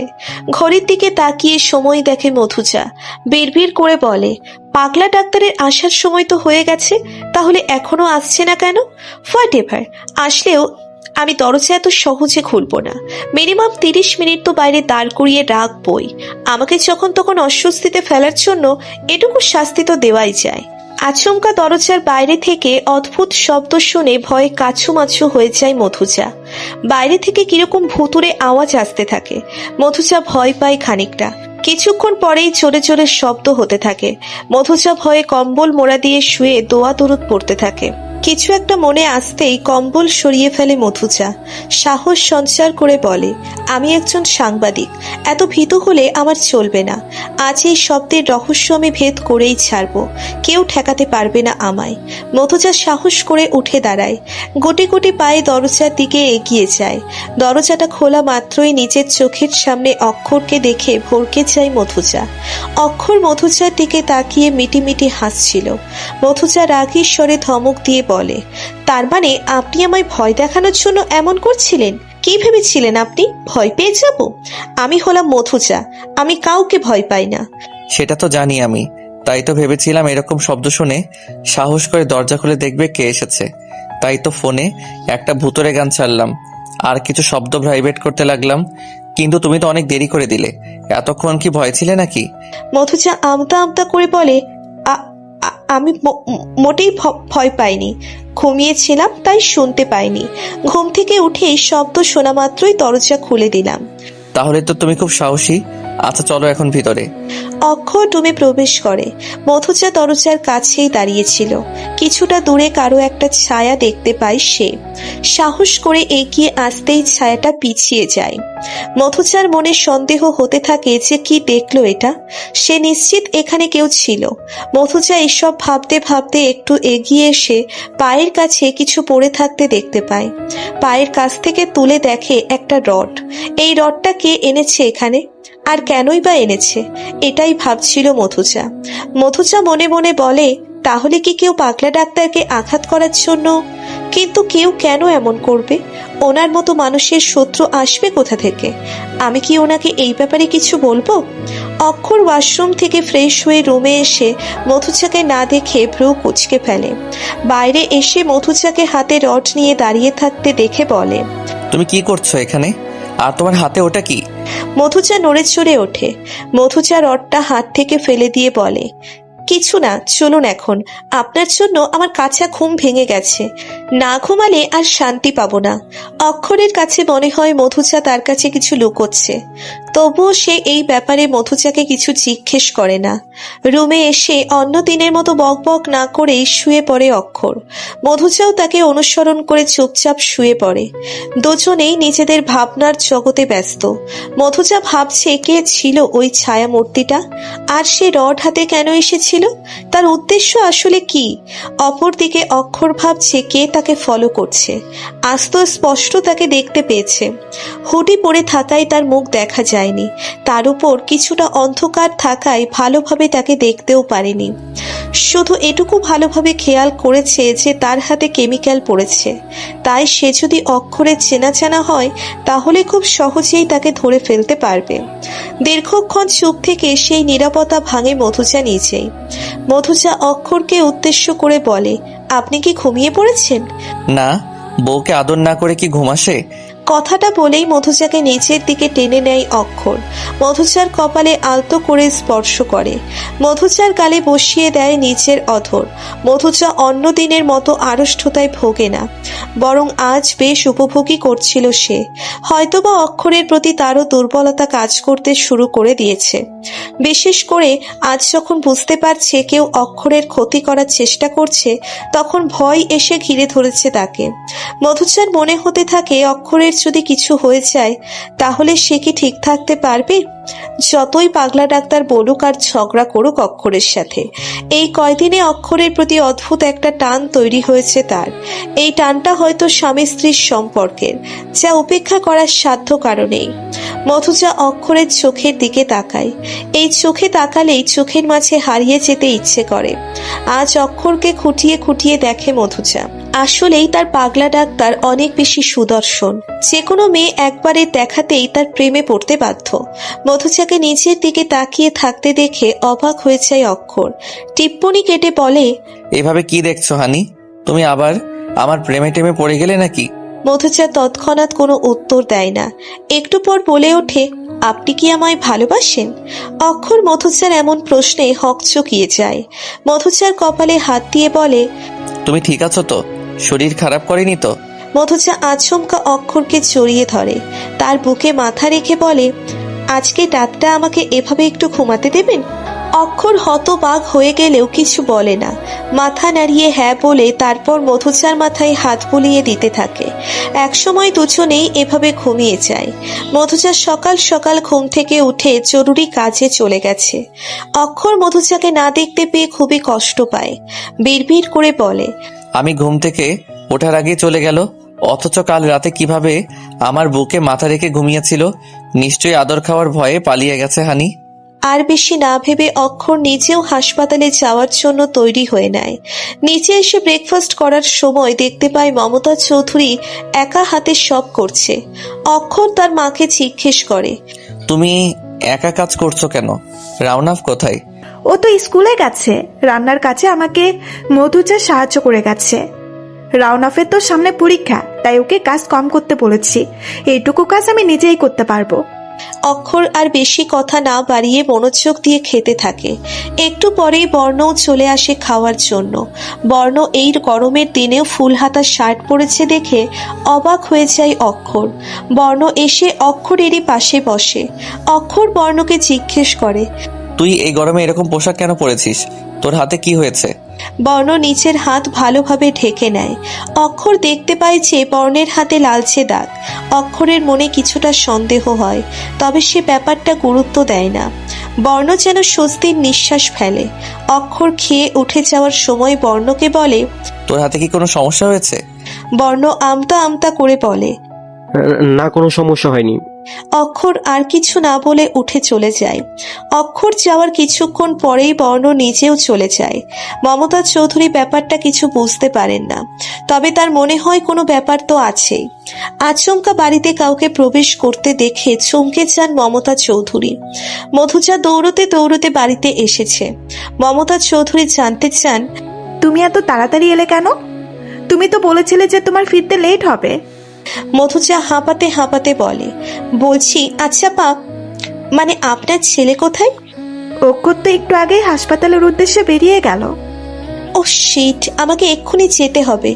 [SPEAKER 1] ঘড়ির দিকে তাকিয়ে সময় দেখে মধুচা। বিড়বিড় করে বলে, পাগলা ডাক্তারের আসার সময় তো হয়ে গেছে, তাহলে এখনো আসছে না কেন? হোয়াট এভার, আসলেও আমি দরজা এত সহজে খুলবো না। মিনিমাম 30 মিনিট তো বাইরে দাঁড় করিয়ে রাখবই। আমাকে যখন তখন অস্বস্তিতে ফেলার জন্য এটুকু শাস্তি তো দেওয়াই যায়। আচমকা দরজার বাইরে থেকে অদ্ভুত শব্দ শুনে ভয়ে কাছুমাছু হয়ে যায় মধুচা। বাইরে থেকে কিরকম ভুতুড়ে আওয়াজ আসতে থাকে। মধুচা ভয় পায় খানিকটা। কিছুক্ষণ পরেই জোরে জোরে শব্দ হতে থাকে। মধুচা ভয়ে কম্বল মোড়া দিয়ে শুয়ে দোয়া দরুদ পড়তে থাকে। কিছু একটা মনে আসতেই কম্বল সরিয়ে ফেলে মধুচা। সাহস সঞ্চার করে বলে, আমি একজন সাংবাদিক, এত ভীতু হলে আমার চলবে না। আজ এই শব্দের রহস্য আমি ভেদ করেই ছাড়বো, কেউ ঠেকাতে পারবে না আমায়। মধুচা সাহস করে উঠে দাঁড়ায়, গুটি গুটি পায়ে দরজার দিকে এগিয়ে যায়। দরজাটা খোলা মাত্রই নিজের চোখের সামনে অক্ষরকে দেখে ভরকে যায় মধুচা। অক্ষর মধুচার দিকে তাকিয়ে মিটিমিটি হাসছিল। মধুচা রাগী স্বরে ধমক দিয়ে বলে, তার মানে আপনি আমায় ভয় দেখানোর জন্য এমন করছিলেন? কি ভেবেছিলেন আপনি ভয় পেয়ে যাব? আমি হলাম মধুচা, আমি কাউকে ভয় পাই না।
[SPEAKER 2] সেটা তো জানি আমি, তাই তো ভেবেছিলাম এরকম শব্দ শুনে সাহস করে দরজা খুলে দেখবে কে এসেছে। তাই তো ফোনে একটা ভুতুরে গান ছাড়লাম আর কিছু শব্দ ভাইব্রেট করতে লাগলাম। কিন্তু তুমি তো অনেক দেরি করে দিলে। এতক্ষণ কি ভয় ছিলে নাকি?
[SPEAKER 1] মধুচা আমতা আমতা করে বলে, আমি মোটেই ভয় পাইনি, ঘুমিয়েছিলাম তাই শুনতে পাইনি। ঘুম থেকে উঠেই শব্দ শোনা মাত্রই দরজা খুলে দিলাম।
[SPEAKER 2] তাহলে তো তুমি খুব সাহসী। আচ্ছা চলো এখন ভিতরে।
[SPEAKER 1] অক্ষর রুমে প্রবেশ করে। মধুচা দরজার কাছেই দাঁড়িয়েছিল। কিছুটা দূরে কারো একটা ছায়া দেখতে পায় সে। সাহস করে এগিয়ে আসতেই ছায়াটা পিছিয়ে যায়। মধুচার মনে সন্দেহ হতে থাকে যে কি দেখলো এটা। সে নিশ্চিত এখানে কেউ ছিল। মধুচা এসব ভাবতে ভাবতে একটু এগিয়ে এসে পায়ের কাছে কিছু পড়ে থাকতে দেখতে পায়। পায়ের কাছ থেকে তুলে দেখে একটা রড। এই রডটা কে এনেছে এখানে, আর কেনই বা এনেছে, এটাই ভাবছিল মধুচা। মধুচা মনে মনে বলে, তাহলে কি কেউ পাগলা ডাক্তারকে আঘাত করার জন্য? কিন্তু কেউ কেন এমন করবে? ওনার মতো মানুষের শত্রু আসবে কোথা থেকে? আমি কি ওনাকে এই ব্যাপারে কিছু বলবো? অক্ষর ওয়াশরুম থেকে ফ্রেশ হয়ে রুমে এসে মধুচাকে না দেখে ভ্রু কুঁচকে ফেলে। বাইরে এসে মধুচাকে হাতে রড নিয়ে দাঁড়িয়ে থাকতে দেখে বলে,
[SPEAKER 2] তুমি কি করছো এখানে? আর তোমার হাতে ওটা কি?
[SPEAKER 1] মধুচা নড়ে চড়ে ওঠে। মধুচা রডটা হাত থেকে ফেলে দিয়ে বলে, কিছু না, চলুন এখন। আপনার জন্য আমার কাঁচা ঘুম ভেঙে গেছে। না ঘুমালে আর শান্তি পাবো না। অক্ষরের কাছে মনে হয় মধুচা তার কাছে কিছু লুকোচ্ছে, তবুও সে এই ব্যাপারে মধুচাকে কিছু জিজ্ঞেস করে না। রুমে এসে অন্য দিনের মতো বকবক না করেই শুয়ে পড়ে অক্ষর। মধুচাও তাকে অনুসরণ করে চুপচাপ শুয়ে পড়ে। দুজনেই নিজেদের ভাবনার জগতে ব্যস্ত। মধুচা ভাবছে কে ছিল ওই ছায়া মূর্তিটা, আর সে রড হাতে কেন এসেছিল, তার উদ্দেশ্য আসলে কি? অপরদিকে অক্ষর ভাবছে কে তাকে ফলো করছে। আজ তো স্পষ্ট তাকে দেখতে পেয়েছে। হুডি পরে থাকায় তার মুখ দেখা যায়নি, তার উপর কিছুটা অন্ধকার থাকায় ভালোভাবে তাকে দেখতেও পারেনি। শুধু এটুকু ভালোভাবে খেয়াল করেছে যে তার হাতে কেমিক্যাল পড়েছে, তাই সে যদি অক্ষরে চেনা চেনা হয় তাহলে খুব সহজেই তাকে ধরে ফেলতে পারবে। দীর্ঘক্ষণ চুপ থেকে সেই নীরবতা ভাঙে মধুচা নিজেই। মধুচা অক্ষরকে উদ্দেশ্য করে বলে, আপনি কি ঘুমিয়ে পড়েছেন?
[SPEAKER 2] না, বউকে আদর না করে কি ঘুম আসে?
[SPEAKER 1] কথাটা বলেই মধুচাকে নিচের দিকে টেনে নেয় অক্ষর। মধুচার কপালে আলতো করে স্পর্শ করে। মধুচার গালে বসিয়ে দেয় নিচের অধর। মধুচা অন্য দিনের মতো আড়ষ্টতায় ভোগে না, বরং আজ বেশ উপভোগী করছিল সে। হয়তোবা অক্ষরের প্রতি তারও দুর্বলতা কাজ করতে শুরু করে দিয়েছে। বিশেষ করে আজ যখন বুঝতে পারছে কেউ অক্ষরের ক্ষতি করার চেষ্টা করছে, তখন ভয় এসে ঘিরে ধরেছে তাকে। মধুচার মনে হতে থাকে অক্ষরের যদি কিছু হয়ে যায় তাহলে সে কি ঠিক থাকতে পারবে? যতই পাগলা ডাক্তার বলুক আর ঝগড়া করুক অক্ষরের সাথে, এই কয়দিনে অক্ষরের প্রতি অদ্ভুত একটা টান তৈরি হয়েছে তার। এই টানটা হয়তো স্বামী স্ত্রীর সম্পর্কের, যা উপেক্ষা করার সাধ্য কারণেই। মধুচা অক্ষরের চোখের দিকে তাকায়। এই চোখে তাকালেই চোখের মাঝে হারিয়ে যেতে ইচ্ছে করে। আজ অক্ষরকে খুঁটিয়ে খুঁটিয়ে দেখে মধুচা। আসলেই তার পাগলা ডাক্তার অনেক বেশি সুদর্শন। যে কোনো মেয়ে একবারে দেখাতেই তার প্রেমে পড়তে বাধ্য। মধুচাকে নিচের দিকে তাকিয়ে থাকতে দেখে অবাক হয়ে যায় অক্ষর। টিপ্পনি কেটে বলে,
[SPEAKER 2] এভাবে কি দেখছো হানি? তুমি আবার আমার প্রেমে টেমে পড়ে গেলে নাকি?
[SPEAKER 1] মধুচা তৎক্ষণাৎ কোনো উত্তর দেয় না। একটু পর বলে ওঠে, আপনি কি আমায় ভালোবাসেন? অক্ষর মধুচার এমন প্রশ্নে হকচকিয়ে যায়। মধুচার কপালে হাত দিয়ে বলে,
[SPEAKER 2] তুমি ঠিক আছো তো? শরীর খারাপ করেনি তো?
[SPEAKER 1] মধুচা আচমকা অক্ষরকে জড়িয়ে ধরে, তার বুকে মাথা রেখে বলে, আজকে রাতটা আমাকে এভাবে একটু ঘুমাতে দেবেন? অক্ষর হতবাক হয়ে গেলেও কিছু বলে না, মাথা নাড়িয়ে হ্যাঁ বলে তারপর মধুচার মাথায় হাত বুলিয়ে দিতে থাকে। একসময় দুজনেই এভাবে ঘুমিয়ে যায়। মধুচা সকাল সকাল ঘুম থেকে উঠে জরুরি কাজে চলে গেছে। অক্ষর মধুচাকে না দেখতে পেয়ে খুবই কষ্ট পায়। বিড়বিড় করে বলে,
[SPEAKER 2] আমি ঘুম থেকে ওঠার আগে চলে গেল, অথচ কাল রাতে কিভাবে আমার বুকে মাথা রেখে ঘুমিয়েছিল? নিশ্চয়ই আদর খাওয়ার ভয়ে পালিয়ে গেছে হানি।
[SPEAKER 1] আর বেশি না ভেবে অক্ষর নিজেও হাসপাতালে যাওয়ার জন্য তৈরি হয়ে নেয়। নিচে এসে ব্রেকফাস্ট করার সময় দেখতে পায় মমতা চৌধুরী একা হাতে সব করছে। অক্ষর তার মাকে জিজ্ঞেস করে,
[SPEAKER 2] তুমি একা কাজ করছো কেন? রাউনাফ কোথায়?
[SPEAKER 8] ও তো স্কুলে গেছে, রান্নার কাছে আমাকে মধুচা সাহায্য করে গেছে। রাউনাফের তো সামনে পরীক্ষা, তাই ওকে কাজ কম করতে বলেছি। এইটুকু কাজ আমি নিজেই করতে পারবো।
[SPEAKER 1] অক্ষর আর বেশি কথা না বাড়িয়ে মনোযোগ দিয়ে খেতে থাকে। একটু পরেই বর্ণও চলে আসে খাওয়ার জন্য। বর্ণ এই গরমের দিনেও ফুল হাতা শার্ট পরেছে দেখে অবাক হয়ে যায় অক্ষর। বর্ণ এসে অক্ষরেরই পাশে বসে। অক্ষর বর্ণকে জিজ্ঞেস করে,
[SPEAKER 2] তুই এই গরমে এরকম পোশাক কেন পরেছিস? তোর হাতে কি হয়েছে?
[SPEAKER 1] বর্ণ নিচের হাত ভালোভাবে ঢেকে নেয়। অক্ষর দেখতে পায় যে বর্ণের হাতে লালচে দাগ। অক্ষরের মনে কিছুটা সন্দেহ হয়, তবে সে ব্যাপারটা গুরুত্ব দেয় না। বর্ণ যেন স্বস্তির নিঃশ্বাস ফেলে। অক্ষর খেয়ে উঠে যাওয়ার সময় বর্ণকে বলে,
[SPEAKER 2] তোর হাতে কি কোনো সমস্যা হয়েছে?
[SPEAKER 1] বর্ণ আমতা আমতা করে বলে,
[SPEAKER 9] না, কোনো সমস্যা হয়নি।
[SPEAKER 1] অক্ষর আর কিছু না বলে উঠে চলে যায়। অক্ষর যাওয়ার কিছুক্ষণ পরেই বর্ণ নিজেও চলে যায়। মমতা চৌধুরী ব্যাপারটা কিছু বুঝতে পারেন না, তবে তার মনে হয় কোনো ব্যাপার তো আছেই। আচমকা বাড়িতে কাউকে প্রবেশ করতে দেখে চমকে যান মমতা চৌধুরী। মধুজা দৌড়তে দৌড়তে বাড়িতে এসেছে। মমতা চৌধুরী জানতে চান,
[SPEAKER 8] তুমি এত তাড়াতাড়ি এলে কেন? তুমি তো বলেছিলে যে তোমার ফিরতে লেট হবে।
[SPEAKER 1] মধুজা হাঁপাতে হাঁপাতে বলে, বলছি আচ্ছা মানে আপনার ছেলে কোথায়?
[SPEAKER 8] অক্ষর তো একটু আগেই হাসপাতালের উদ্দেশ্যে বেরিয়ে গেল।
[SPEAKER 1] ও শিট, আমাকে এক্ষুনি যেতে হবে।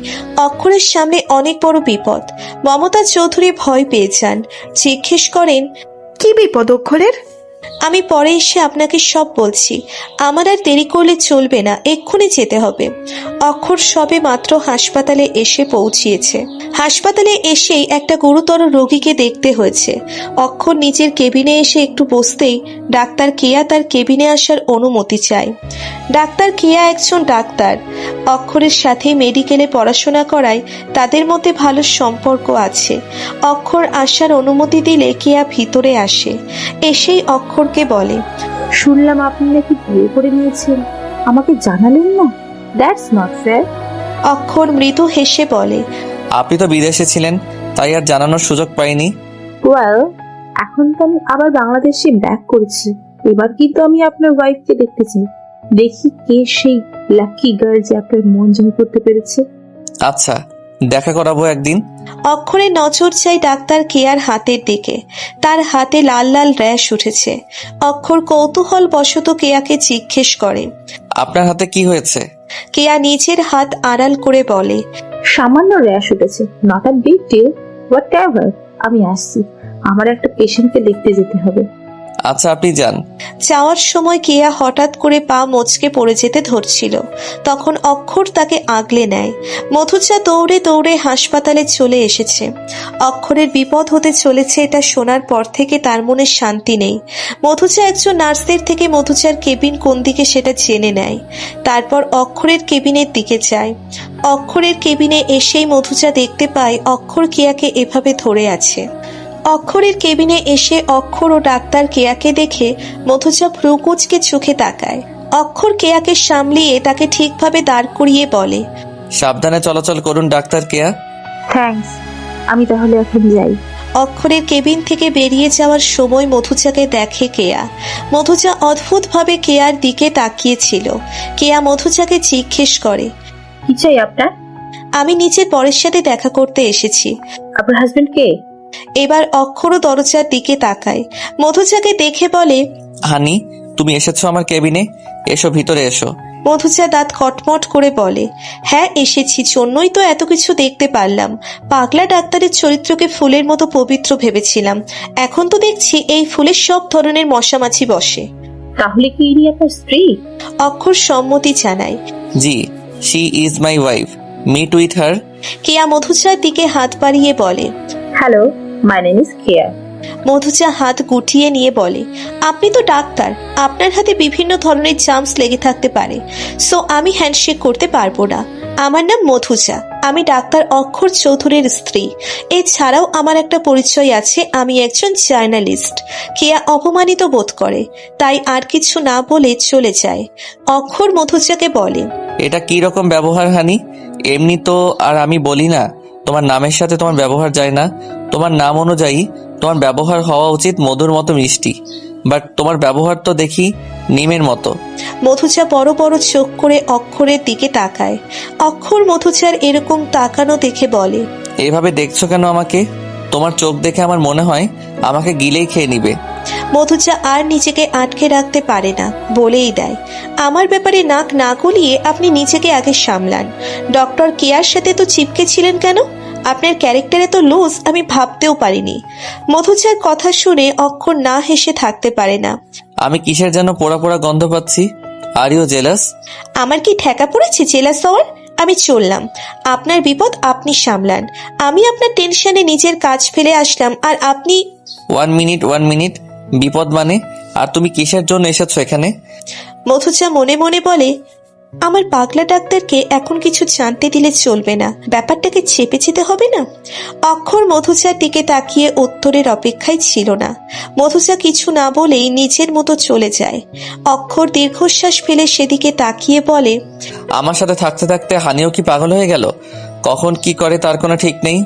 [SPEAKER 1] অক্ষরের সামনে অনেক বড় বিপদ। মমতা চৌধুরী ভয় পেয়ে যান, জিজ্ঞেস করেন,
[SPEAKER 8] কি বিপদ অক্ষরের?
[SPEAKER 1] আমি পরে এসে আপনাকে সব বলছি। আমার আর দেরি করলে চলবে না, এক্ষুনি যেতে হবে। অক্ষর সবে মাত্র হাসপাতালে এসে পৌঁছিয়েছে। হাসপাতালে এসেই একটা গুরুতর রোগীকে দেখতে হয়েছে। অক্ষর নিজের কেবিনে এসে একটু বসতেই ডাক্তার কেয়া তার কেবিনে আসার অনুমতি চায়। ডাক্তার কেয়া একজন ডাক্তার, অক্ষরের সাথে মেডিকেলে পড়াশোনা করায় তাদের মধ্যে ভালো সম্পর্ক আছে। অক্ষর আসার অনুমতি দিলে কেয়া ভিতরে আসে। এসেই অক্ষরকে বলে,
[SPEAKER 14] শুনলাম আপনি নাকি বিয়ে করে নিয়েছেন, আমাকে জানালেন না? That's not fair.
[SPEAKER 1] অক্ষর মৃদু হেসে বলে,
[SPEAKER 2] আপনি তো বিদেশে ছিলেন, তাই আর জানানোর সুযোগ পাইনি।
[SPEAKER 14] ওয়েল, এখন তো আমি আবার বাংলাদেশে ব্যাক করেছি। এবার কিন্তু আমি আপনার ওয়াইফকে দেখতে চাই। দেখি কে সেই লাকি গার্ল যে আপনার মন জয় করতে পেরেছে।
[SPEAKER 2] আচ্ছা, দেখা করাবো একদিন।
[SPEAKER 1] অক্ষরের নজর যায় ডাক্তার কেয়ার হাতের দিকে। তার হাতে লাল লাল র্যাশ উঠেছে। অক্ষর কৌতূহল বশত কেয়াকে জিজ্ঞেস করে,
[SPEAKER 2] আপনার হাতে কি হয়েছে?
[SPEAKER 1] কেয়া নিজের হাত আড়াল করে বলে,
[SPEAKER 14] সামান্য র্যাশ উঠেছে, not a big deal. Whatever, আমি আসছি, আমার একটা পেশেন্টকে দেখতে যেতে হবে।
[SPEAKER 2] আচ্ছা, আপনি যান।
[SPEAKER 1] যাওয়ার সময় কেয়া হঠাৎ করে পা মচকে পড়ে যেতে ধরছিল, তখন অক্ষর তাকে আগলে নেয়। মধুজা দৌড়ে দৌড়ে হাসপাতালে চলে এসেছে। অক্ষরের বিপদ হতে চলেছে এটা শোনার পর থেকে তার মনে শান্তি নেই। মধুজা একজন নার্সদের থেকে মধুজার কেবিন কোন দিকে সেটা জেনে নেয়। তারপর অক্ষরের কেবিনের দিকে যায়। অক্ষরের কেবিনে এসেই মধুজা দেখতে পায় অক্ষর কেয়াকে এভাবে ধরে আছে। অক্ষরের কেবিনে এসে অক্ষর ও ডাক্তার কেয়াকে দেখে মধুজা ভ্রুকুচকে চোখে তাকায়। অক্ষর কেয়াকে সামলিয়ে তাকে ঠিকভাবে দাঁড় করিয়ে বলে,
[SPEAKER 2] সাবধানে চলাচল করুন ডাক্তার কেয়া।
[SPEAKER 14] থ্যাঙ্কস, আমি তাহলে এখন যাই।
[SPEAKER 1] অক্ষরের কেবিন থেকে বেরিয়ে যাওয়ার সময় মধুজাকে দেখে কেয়া। মধুজা অদ্ভুতভাবে কেয়ার দিকে তাকিয়েছিল। কেয়া মধুজাকে জিজ্ঞেস করে,
[SPEAKER 14] কি চাই আপনার?
[SPEAKER 1] আমি নিজের বরের সাথে দেখা করতে এসেছি।
[SPEAKER 14] আপনার হাজবেন্ড কে?
[SPEAKER 1] এবার অক্ষরও দরজার দিকে তাকায়। মধুজাকে দেখে বলে,
[SPEAKER 2] হানি, তুমি এসেছো আমার কেবিনে, এসো ভিতরে এসো।
[SPEAKER 1] মধুজা দাঁত কটমট করে বলে, হ্যাঁ এসেছি, জন্যই তো এত কিছু দেখতে পারলাম। পাগলা ডাক্তারের চরিত্রকে ফুলের মতো পবিত্র ভেবেছিলাম, এখন তো দেখছি এই ফুলের সব ধরনের মশামাছি বসে।
[SPEAKER 14] তাহলে কি ইনি আপনার স্ত্রী?
[SPEAKER 1] অক্ষর সম্মতি জানায়।
[SPEAKER 2] জি, she is my wife, meet with her.
[SPEAKER 1] Keya মধুজার দিকে হাত বাড়িয়ে বলে,
[SPEAKER 14] hello, my name is Keya.
[SPEAKER 1] Madhuja হাত গুটিয়ে নিয়ে বলে, আপনি তো ডাক্তার, আপনার হাতে বিভিন্ন ধরনের জার্মস লেগে থাকতে পারে, সো আমি হ্যান্ডশেক করতে পারবো না। আমার নাম মধুজা, আমি ডাক্তার অক্ষর চৌধুরীর স্ত্রী। এছাড়াও আমার একটা পরিচয় আছে, আমি একজন জার্নালিস্ট। কেয়া অপমানিত বোধ করে, তাই আর কিছু না বলে চলে যায়। অক্ষর মধুজাকে বলে,
[SPEAKER 2] এটা কি রকম ব্যবহার হানি? এমনি তো আর আমি বলি না তোমার নামের সাথে তোমার ব্যবহার যায় না। তোমার নাম অনুযায়ী তোমার ব্যবহার হওয়া উচিত মধুর মতো মিষ্টি, বাট তোমার ব্যবহার তো দেখি নিমের মতো।
[SPEAKER 1] মধুজা বড় বড় চোখ করে অক্ষরের দিকে তাকায়। অক্ষর মধুজার এরকম তাকানো দেখে বলে,
[SPEAKER 2] এভাবে দেখছো কেন আমাকে? তোমার চোখ দেখে আমার মনে হয় আমাকে গিলেই খেয়ে নিবে।
[SPEAKER 1] মধুজা আর নিজেকে আটকে রাখতে পারে না, বলেই দেয়, আমার ব্যাপারে নাক না গলিয়ে আপনি নিজেকে আগে সামলান। ডক্টর কেয়ার সাথে তো চিপকে ছিলেন কেন? আপনার ক্যারেক্টারে তো লুজ আমি ভাবতেও পারিনি। মধুজার কথা শুনে অক্ষর না হেসে থাকতে পারে না।
[SPEAKER 2] আমি কিসের যেন পোড়া পোড়া গন্ধ পাচ্ছি। Are you jealous?
[SPEAKER 1] আমার কি ঠেকা পড়েছে জেলাস হওয়ার? আমি চললাম, আপনার বিপদ আপনি সামলান। আমি আপনার টেনশনে নিজের কাজ ফেলে আসলাম, আর আপনি।
[SPEAKER 2] ওয়ান মিনিট, বিপদ মানে? আর তুমি কিসের জন্য এসেছো এখানে?
[SPEAKER 1] মধুজা মনে মনে বলে, আমার পাগলা ডাক্তারকে এখন কিছু জানতে দিলে চলবে না, ব্যাপারটাকে চেপে যেতে হবে না। অক্ষর মধুচার দিকে তাকিয়ে উত্তরের অপেক্ষায় ছিল না। মধুচা কিছু না বলেই নিজের মতো চলে যায়। অক্ষর দীর্ঘশ্বাস ফেলে সেদিকে তাকিয়ে বলে,
[SPEAKER 2] আমার সাথে থাকতে থাকতে হানিও কি পাগল হয়ে গেল? কখন কি করে তার কোনো ঠিক নেই।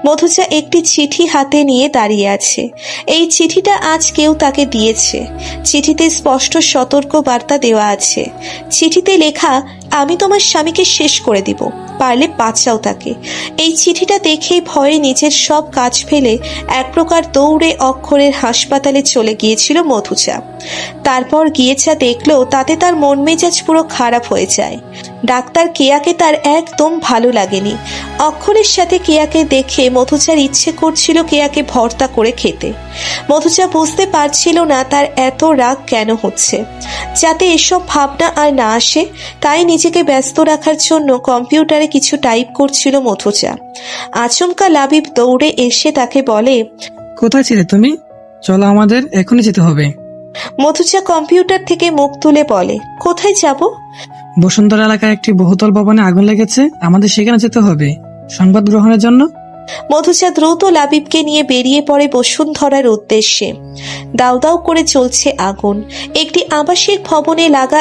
[SPEAKER 1] মধুচা একটি চিঠি হাতে নিয়ে দাঁড়িয়ে আছে। এই চিঠিটা আজ কেউ তাকে দিয়েছে। চিঠিতে স্পষ্ট সতর্ক বার্তা দেওয়া আছে। চিঠিতে লেখা, আমি তোমার স্বামীকে শেষ করে দিব, পারলে বাঁচাও তাকে। এই চিঠিটা দেখেই ভয়ে নিজের সব কাজ ফেলে এক প্রকার দৌড়ে অক্ষরের হাসপাতালে চলে গিয়েছিল মধুচা। তারপর গিয়ে যা দেখলো তাতে তার মন মেজাজ পুরো খারাপ হয়ে যায়। ডাক্তার কেয়াকে তার একদম ভালো লাগেনি। অক্ষরের সাথে কেয়াকে দেখে মধুচার ইচ্ছে করছিল কেয়াকে ভর্তা করে খেতে। মধুচা বুঝতে পারছিল না তার এত রাগ কেন হচ্ছে। যাতে এসব ভাবনা আর না আসে তাই নিজেকে ব্যস্ত রাখার জন্য কম্পিউটারে কিছু টাইপ করছিল মধুচা। আচমকা লাবিব দৌড়ে এসে তাকে বলে,
[SPEAKER 15] কোথায় ছিলে তুমি? চলো, আমাদের এখনই যেতে হবে।
[SPEAKER 1] মধুচা কম্পিউটার থেকে মুখ তুলে বলে, কোথায় যাব?
[SPEAKER 15] বসুন্ধরা এলাকায় একটি বহুতল ভবনে আগুন লেগেছে, আমাদের সেখানে যেতে হবে সংবাদ গ্রহণের জন্য।
[SPEAKER 1] মধুচা দ্রুত লাবিবকে নিয়ে বেরিয়ে পড়ে বসুন্ধরার উদ্দেশ্যে। দাউ দাউ করে চলছে আগুন। একটি আবাসিক ভবনে লাগা